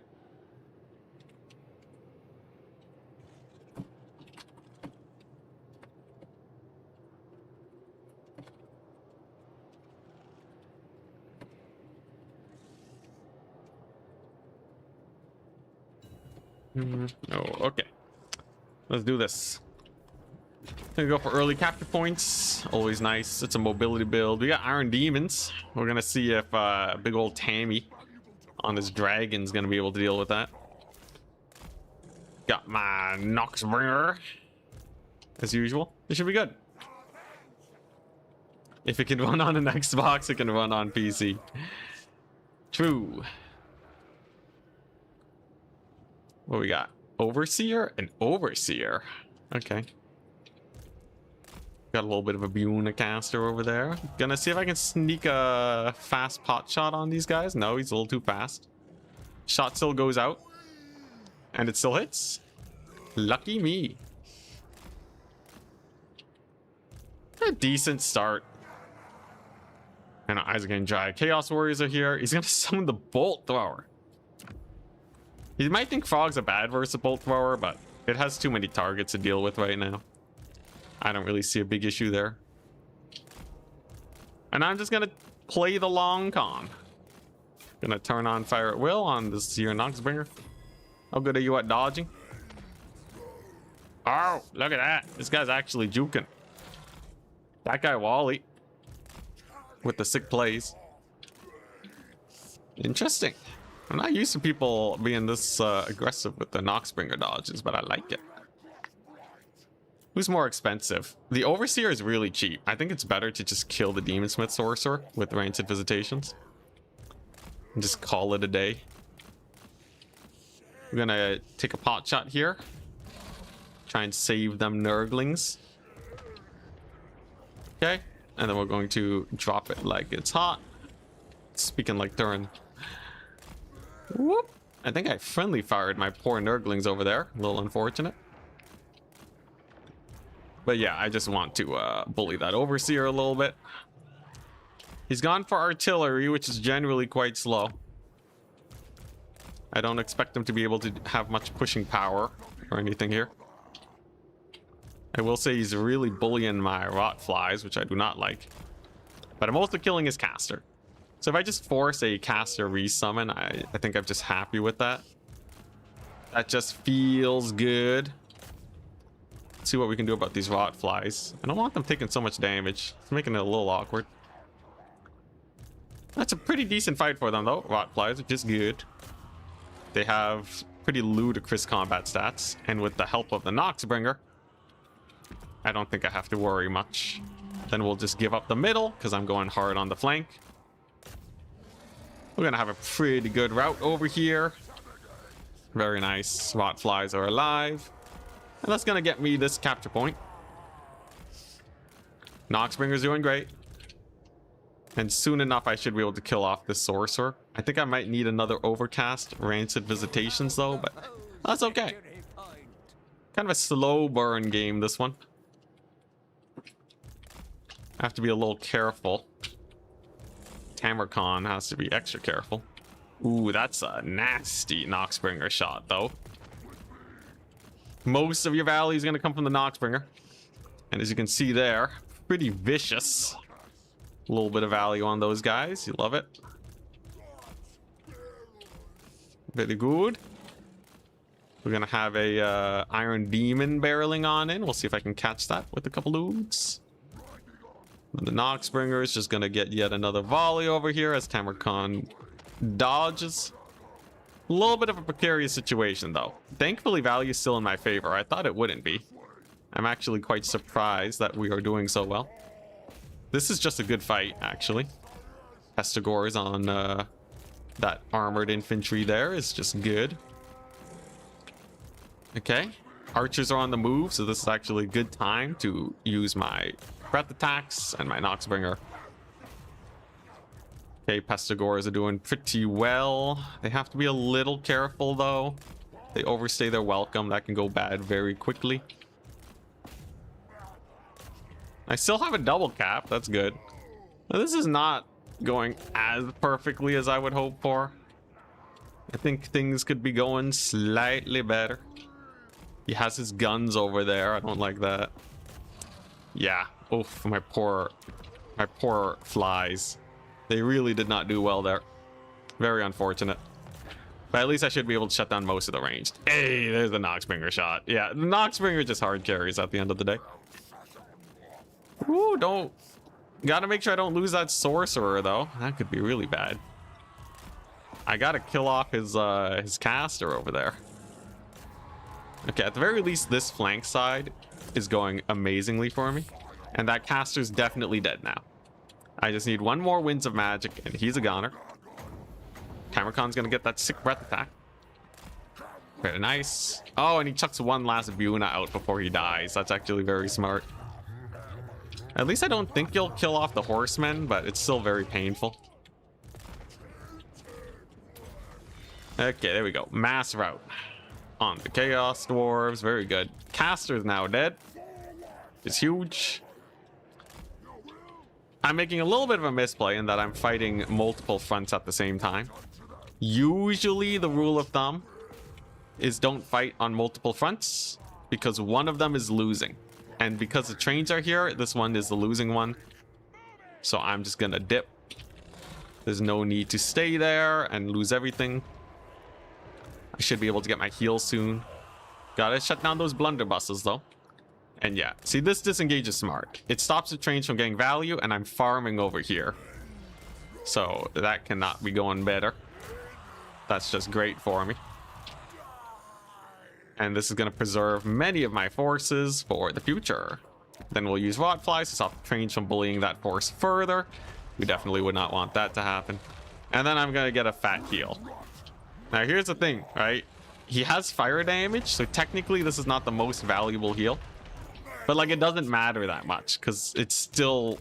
Oh, okay. Let's do this. Gonna go for early capture points. Always nice. It's a mobility build. We got Iron Demons. We're gonna see if big old Tammy on his dragon's gonna be able to deal with that. Got my Noxbringer. As usual. It should be good. If it can run on an Xbox, it can run on PC. True. What we got? Overseer and Overseer. Okay. Got a little bit of a Bunicaster over there. Gonna see if I can sneak a fast pot shot on these guys. No, he's a little too fast. Shot still goes out. And it still hits. Lucky me. A decent start. And our eyes are getting dry. Chaos Warriors are here. He's gonna summon the Bolt Thrower. You might think Frog's a bad versus Bolt Thrower, but it has too many targets to deal with right now. I don't really see a big issue there. And I'm just gonna play the long con. Gonna turn on Fire at Will on this here Noxbringer. How good are you at dodging? Oh, look at that. This guy's actually juking. That guy Wally. With the sick plays. Interesting. I'm not used to people being this aggressive with the Noxbringer dodges, but I like it. Who's more expensive? The Overseer is really cheap. I think it's better to just kill the Demonsmith Sorcerer with Rancid Visitations. And just call it a day. We're gonna take a pot shot here. Try and save them Nurglings. Okay. And then we're going to drop it like it's hot. Speaking like Thurin. Whoop. I think I friendly fired my poor Nurglings over there. A little unfortunate. But yeah, I just want to bully that Overseer a little bit. He's gone for artillery, which is generally quite slow. I don't expect him to be able to have much pushing power or anything here. I will say he's really bullying my rot flies, which I do not like. But I'm also killing his caster. So if I just force a caster resummon, I think I'm just happy with that. That just feels good. Let's see what we can do about these rot flies. I don't want them taking so much damage. It's making it a little awkward. That's a pretty decent fight for them though. Rot flies are just good. They have pretty ludicrous combat stats. And with the help of the Noxbringer, I don't think I have to worry much. Then we'll just give up the middle because I'm going hard on the flank. We're gonna have a pretty good route over here. Very nice. Rot flies are alive. And that's gonna get me this capture point. Noxbringer's doing great. And soon enough I should be able to kill off this Sorcerer. I think I might need another Overcast Rancid Visitations though, but that's okay. Kind of a slow burn game, this one. I have to be a little careful. Tamarcon has to be extra careful. Ooh, that's a nasty Noxbringer shot though. Most of your value is going to come from the Noxbringer. And as you can see there, pretty vicious. A little bit of value on those guys. You love it. Very good. We're going to have a Iron Demon barreling on in. We'll see if I can catch that with a couple loots. The Noxbringer is just going to get yet another volley over here as Tamarcon dodges. A little bit of a precarious situation, though. Thankfully, value is still in my favor. I thought it wouldn't be. I'm actually quite surprised that we are doing so well. This is just a good fight, actually. Pestigores on that armored infantry there is just good. Okay. Archers are on the move, so this is actually a good time to use my breath attacks and my Noxbringer. Okay, Pestigores are doing pretty well. They have to be a little careful, though. They overstay their welcome. That can go bad very quickly. I still have a double cap. That's good. Now, this is not going as perfectly as I would hope for. I think things could be going slightly better. He has his guns over there. I don't like that. Yeah. Oof, my poor flies. They really did not do well there. Very unfortunate. But at least I should be able to shut down most of the ranged. Hey, there's the Noxbringer shot. Yeah, the Noxbringer just hard carries at the end of the day. Ooh, don't... Gotta make sure I don't lose that sorcerer, though. That could be really bad. I gotta kill off his caster over there. Okay, at the very least, this flank side is going amazingly for me. And that caster's definitely dead now. I just need one more Winds of Magic, and he's a goner. Camercon's gonna get that sick breath attack. Very nice. Oh, and he chucks one last Buna out before he dies. That's actually very smart. At least I don't think he'll kill off the horsemen, but it's still very painful. Okay, there we go. Mass route. On the Chaos Dwarves. Very good. Caster's now dead. It's huge. I'm making a little bit of a misplay in that I'm fighting multiple fronts at the same time. Usually the rule of thumb is don't fight on multiple fronts because one of them is losing. And because the trains are here, this one is the losing one. So I'm just gonna dip. There's no need to stay there and lose everything. I should be able to get my heal soon. Gotta shut down those blunderbusses though. And yeah, see, this disengage is smart. It stops the trains from getting value, and I'm farming over here. So that cannot be going better. That's just great for me. And this is going to preserve many of my forces for the future. Then we'll use Rot Flies to stop the trains from bullying that force further. We definitely would not want that to happen. And then I'm going to get a fat heal. Now here's the thing, right? He has fire damage, so technically this is not the most valuable heal. But like, it doesn't matter that much because it's still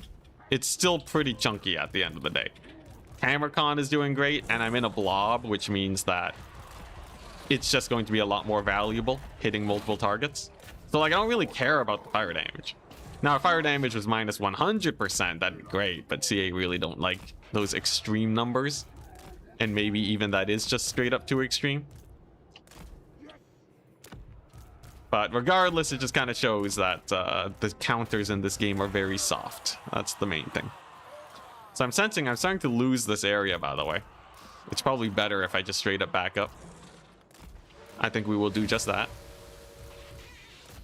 pretty chunky at the end of the day. Camercon is doing great, and I'm in a blob, which means that it's just going to be a lot more valuable hitting multiple targets. So like, I don't really care about the fire damage. Now, if fire damage was minus 100%, that'd be great, but CA really don't like those extreme numbers. And maybe even that is just straight up too extreme. But regardless, it just kind of shows that the counters in this game are very soft. That's the main thing. So I'm sensing I'm starting to lose this area, by the way. It's probably better if I just straight up back up. I think we will do just that.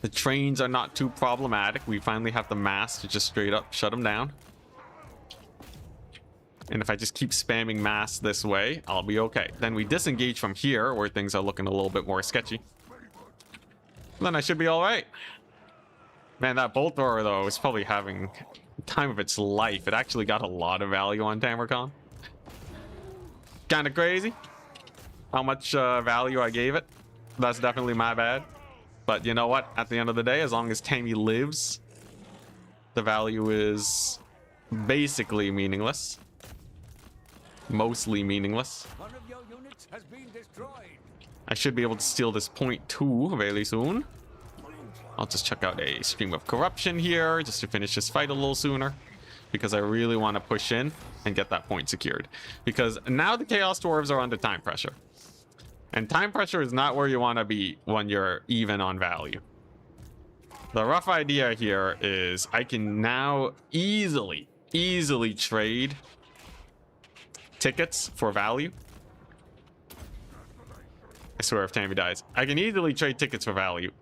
The trains are not too problematic. We finally have the mass to just straight up shut them down. And if I just keep spamming mass this way, I'll be okay. Then we disengage from here, where things are looking a little bit more sketchy. Then I should be all right. Man, that bolt thrower, though, is probably having the time of its life. It actually got a lot of value on Tamercon. Kind of crazy how much value I gave it. That's definitely my bad. But you know what? At the end of the day, as long as Tammy lives, the value is basically meaningless. Mostly meaningless. One of your units has been destroyed. I should be able to steal this point 2 very soon. I'll just check out a Stream of Corruption here just to finish this fight a little sooner, because I really want to push in and get that point secured, because now the Chaos Dwarves are under time pressure, and time pressure is not where you want to be when you're even on value. The rough idea here is I can now easily trade tickets for value. I swear, if Tammy dies, I can easily trade tickets for value,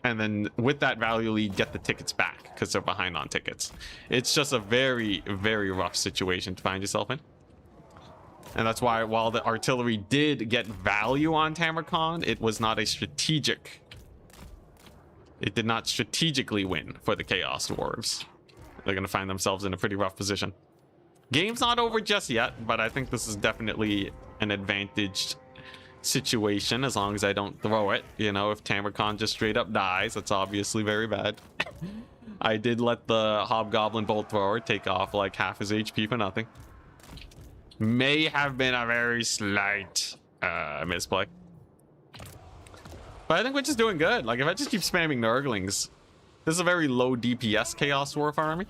and then with that value lead, get the tickets back because they're behind on tickets. It's just a very, very rough situation to find yourself in. And that's why, while the artillery did get value on Tamarcon, it was not a strategic. It did not strategically win for the Chaos Dwarves. They're going to find themselves in a pretty rough position. Game's not over just yet, but I think this is definitely an advantaged situation as long as I don't throw it. You know, if Tamarcon just straight up dies, that's obviously very bad. I did let the Hobgoblin Bolt Thrower take off like half his HP for nothing. May have been a very slight misplay. But I think we're just doing good. Like, if I just keep spamming Nurglings, this is a very low DPS Chaos Dwarf army.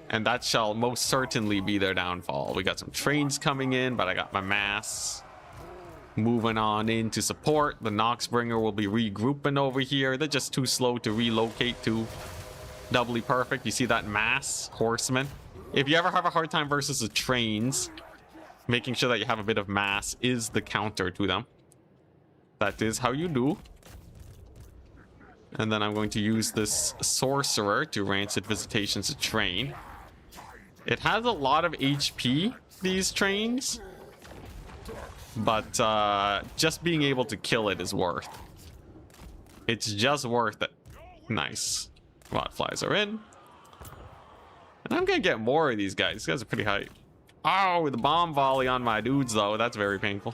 And that shall most certainly be their downfall. We got some trains coming in, but I got my mass. Moving on in to support. The Noxbringer will be regrouping over here. They're just too slow to relocate to doubly perfect. You see that mass? Horsemen. If you ever have a hard time versus the trains, making sure that you have a bit of mass is the counter to them. That is how you do. And then I'm going to use this Sorcerer to Rancid Visitations to train. It has a lot of HP, these trains. But just being able to kill it is worth. It's just worth it. Nice. Rotflies are in. And I'm gonna get more of these guys. These guys are pretty high. Oh, the bomb volley on my dudes, though. That's very painful.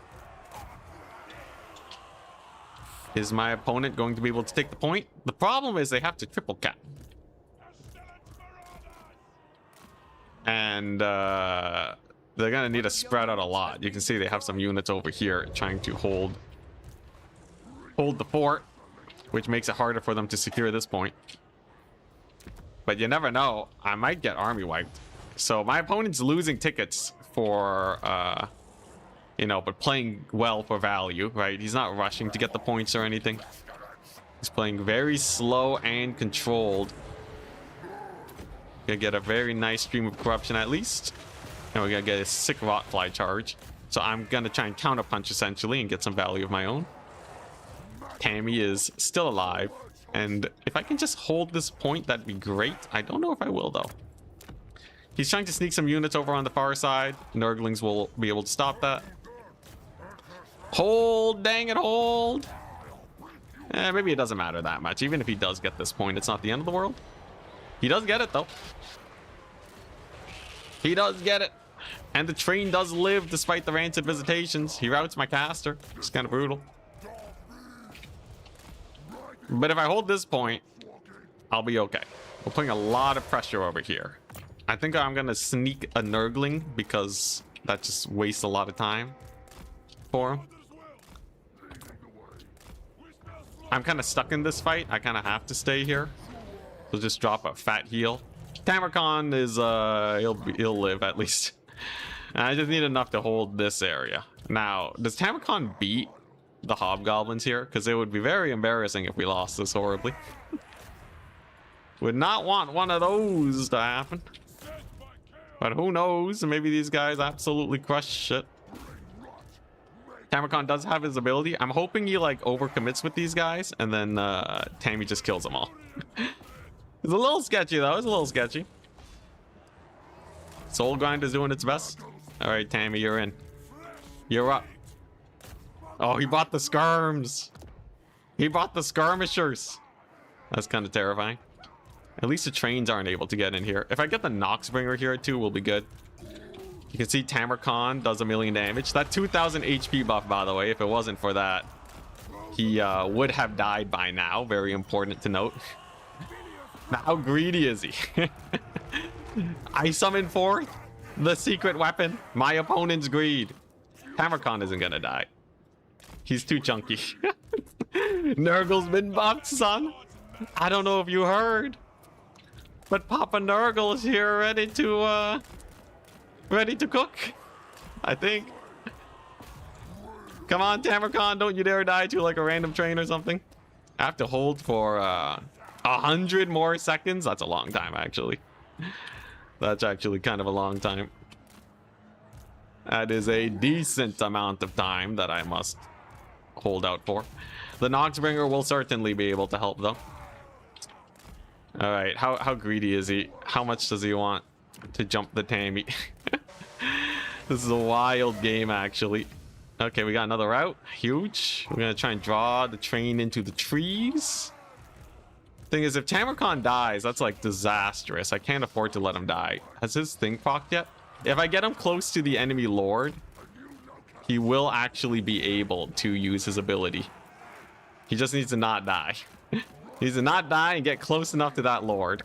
Is my opponent going to be able to take the point? The problem is they have to triple cap. And they're gonna need to spread out a lot. You can see they have some units over here trying to hold the fort, which makes it harder for them to secure this point. But you never know. I might get army wiped. So my opponent's losing tickets for, you know, but playing well for value, right? He's not rushing to get the points or anything. He's playing very slow and controlled. Gonna get a very nice stream of corruption at least. And we're gonna get a sick Rotfly charge. So I'm gonna try and counterpunch essentially and get some value of my own. Tammy is still alive. And if I can just hold this point, that'd be great. I don't know if I will, though. He's trying to sneak some units over on the far side. Nurglings will be able to stop that. Hold, dang it, hold. Maybe it doesn't matter that much. Even if he does get this point, it's not the end of the world. He does get it, though. He does get it. And the train does live despite the Rancid Visitations. He routs my caster. It's kind of brutal. But if I hold this point, I'll be okay. We're putting a lot of pressure over here. I think I'm going to sneak a Nurgling because that just wastes a lot of time for him. I'm kind of stuck in this fight. I kind of have to stay here. So just drop a fat heal. Tamarcon is, he'll live at least. And I just need enough to hold this area. Now, does Tamarcon beat the Hobgoblins here? Because it would be very embarrassing if we lost this horribly. Would not want one of those to happen. But who knows? Maybe these guys absolutely crush shit. Tamarcon does have his ability. I'm hoping he like overcommits with these guys and then Tammy just kills them all. It's a little sketchy though. It's a little sketchy. Soul Grind is doing its best. All right, Tammy, you're in. You're up. Oh, he bought the skirms. He bought the skirmishers. That's kind of terrifying. At least the trains aren't able to get in here. If I get the Noxbringer here too, we'll be good. You can see Tamarcon does 1,000,000 damage. That 2,000 HP buff, by the way, if it wasn't for that, he would have died by now. Very important to note. Now, how greedy is he? I summon forth the secret weapon. My opponent's greed. Tamarcon isn't gonna die. He's too chunky. Nurgle's been buffed, son. I don't know if you heard, but Papa Nurgle is here ready to cook, I think. Come on, Tamarcon, don't you dare die to like a random train or something. I have to hold for 100 more seconds. That's a long time, actually. That's actually kind of a long time. That is a decent amount of time that I must hold out for. The Noxbringer will certainly be able to help, though. All right, how greedy is he? How much does he want to jump the Tammy? This is a wild game, actually. Okay, we got another route. Huge. We're gonna try and draw the train into the trees. Thing is, if Tamarcon dies, that's like disastrous. I can't afford to let him die. Has his thing procced yet? If I get him close to the enemy lord, he will actually be able to use his ability. He just needs to not die. He needs to not die and get close enough to that lord.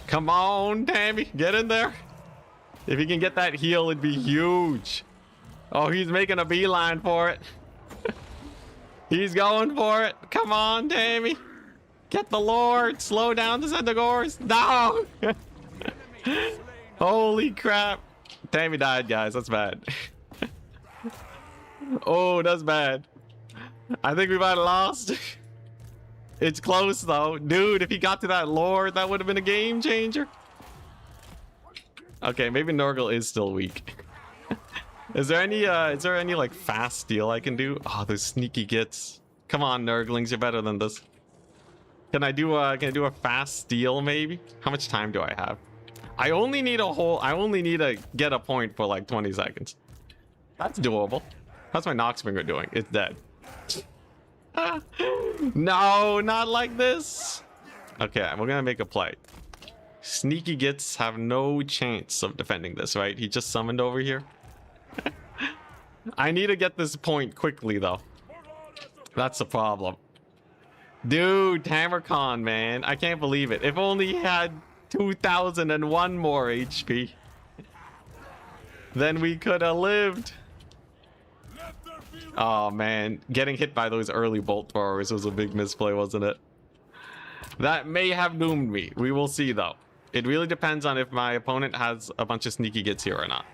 Come on, Tammy, get in there. If he can get that heal, it'd be huge. Oh, he's making a beeline for it. He's going for it. Come on, Tammy. Get the lord. Slow down the Centaurs. No. Holy crap. Tammy died, guys. That's bad. Oh, that's bad. I think we might have lost. It's close, though. Dude, if he got to that lord, that would have been a game changer. Okay, maybe Nurgle is still weak. Is there any like fast steal I can do? Oh, those sneaky gits. Come on, Nurglings, you're better than this. Can I do a fast steal maybe? How much time do I have? I only need to get a point for like 20 seconds. That's doable. How's my Noxbringer doing? It's dead. No, not like this. Okay, we're gonna make a play. Sneaky gits have no chance of defending this, right? He just summoned over here. I need to get this point quickly, though. That's the problem. Dude, Tamarcon, man. I can't believe it. If only he had 2001 more HP, then we could have lived. Oh, man. Getting hit by those early bolt throwers was a big misplay, wasn't it? That may have doomed me. We will see, though. It really depends on if my opponent has a bunch of sneaky gits here or not.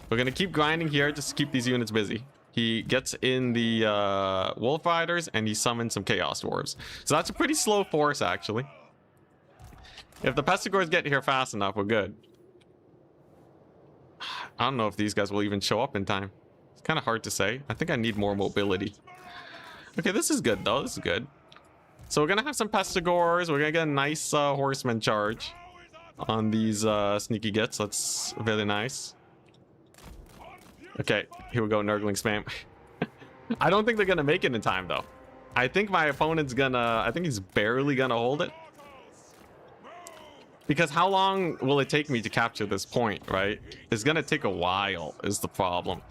We're going to keep grinding here just to keep these units busy. He gets in the Wolf Riders and he summons some Chaos Dwarves. So that's a pretty slow force, actually. If the Pestigors get here fast enough, we're good. I don't know if these guys will even show up in time. It's kind of hard to say. I think I need more mobility. Okay, this is good, though. This is good. So we're going to have some Pestigors. We're going to get a nice horseman charge on these sneaky gits. That's very nice. Okay, here we go, Nurgling spam. I don't think they're gonna make it in time, though. I think my opponent's gonna... I think he's barely gonna hold it. Because how long will it take me to capture this point, right? It's gonna take a while, is the problem.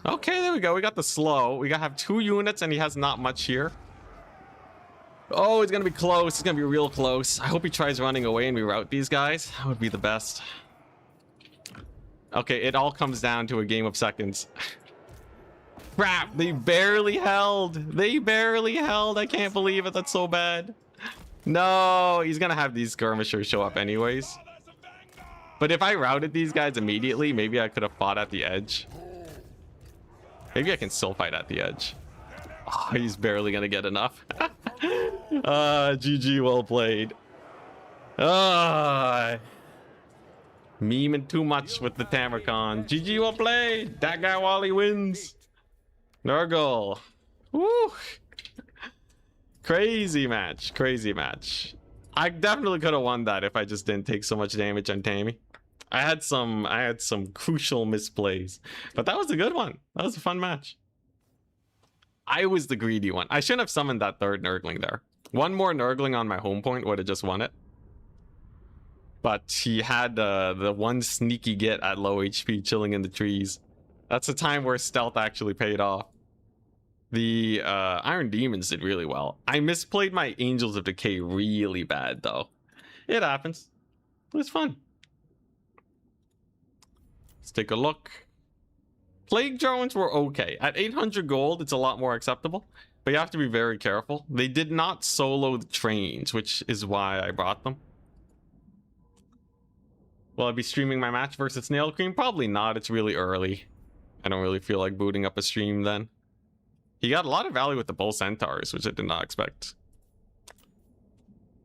Okay, there we go. We got the slow. We gotta have 2 units, and he has not much here. Oh, it's gonna be close. It's gonna be real close. I hope he tries running away and we rout these guys. That would be the best. Okay, it all comes down to a game of seconds. Crap, they barely held. They barely held. I can't believe it. That's so bad. No, he's gonna have these skirmishers show up anyways. But if I routed these guys immediately, maybe I could have fought at the edge. Maybe I can still fight at the edge. Oh, he's barely gonna get enough. GG, well played. Memeing too much with the Tamarcon. GG, well played. That guy Wally wins. Nurgle. Woo. Crazy match. Crazy match. I definitely could have won that if I just didn't take so much damage on Tammy. I had some crucial misplays. But that was a good one. That was a fun match. I was the greedy one. I shouldn't have summoned that third Nurgling there. One more Nurgling on my home point would have just won it. But he had the one sneaky git at low HP chilling in the trees. That's a time where stealth actually paid off. The Iron Demons did really well. I misplayed my Angels of Decay really bad, though. It happens. It was fun. Let's take a look. Plague Drones were okay. At 800 gold, it's a lot more acceptable. But you have to be very careful. They did not solo the trains, which is why I brought them. Will I be streaming my match versus Snail Cream? Probably not. It's really early. I don't really feel like booting up a stream then. He got a lot of value with the Bull Centaurs, which I did not expect.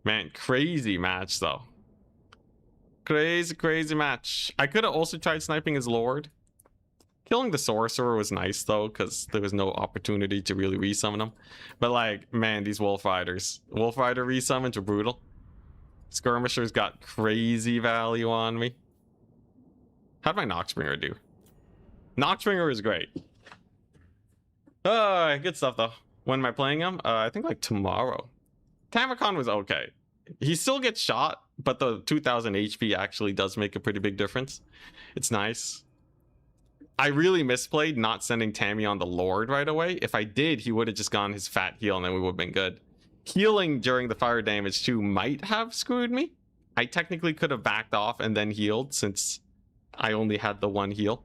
Man, crazy match, though. Crazy, crazy match. I could have also tried sniping his Lord. Killing the Sorcerer was nice, though, because there was no opportunity to really resummon him. But, like, man, these Wolf Riders. Wolf Rider resummons were brutal. Skirmishers got crazy value on me. How'd my Noxbringer do? Noxbringer is great. Good stuff though. When am I playing him? I think like tomorrow. Tamacon was okay. He still gets shot, but the 2000 HP actually does make a pretty big difference. It's nice. I really misplayed not sending Tammy on the Lord right away. If I did, he would have just gone his fat heal and then we would have been good. Healing during the fire damage too might have screwed me. I technically could have backed off and then healed since I only had the one heal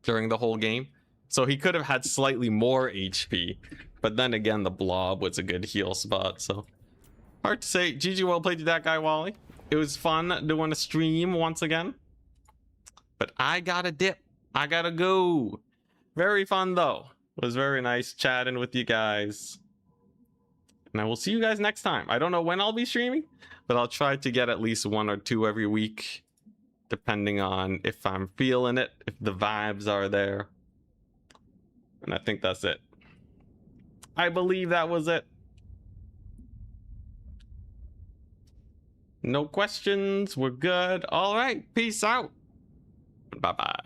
during the whole game. So he could have had slightly more HP. But then again, the blob was a good heal spot. So hard to say. GG, well played to that guy, Wally. It was fun doing a stream once again. But I gotta dip. I gotta go. Very fun though. It was very nice chatting with you guys. And I will see you guys next time. I don't know when I'll be streaming, but I'll try to get at least 1 or 2 every week, depending on if I'm feeling it, if the vibes are there. And I think that's it. I believe that was it. No questions. We're good. All right. Peace out. Bye-bye.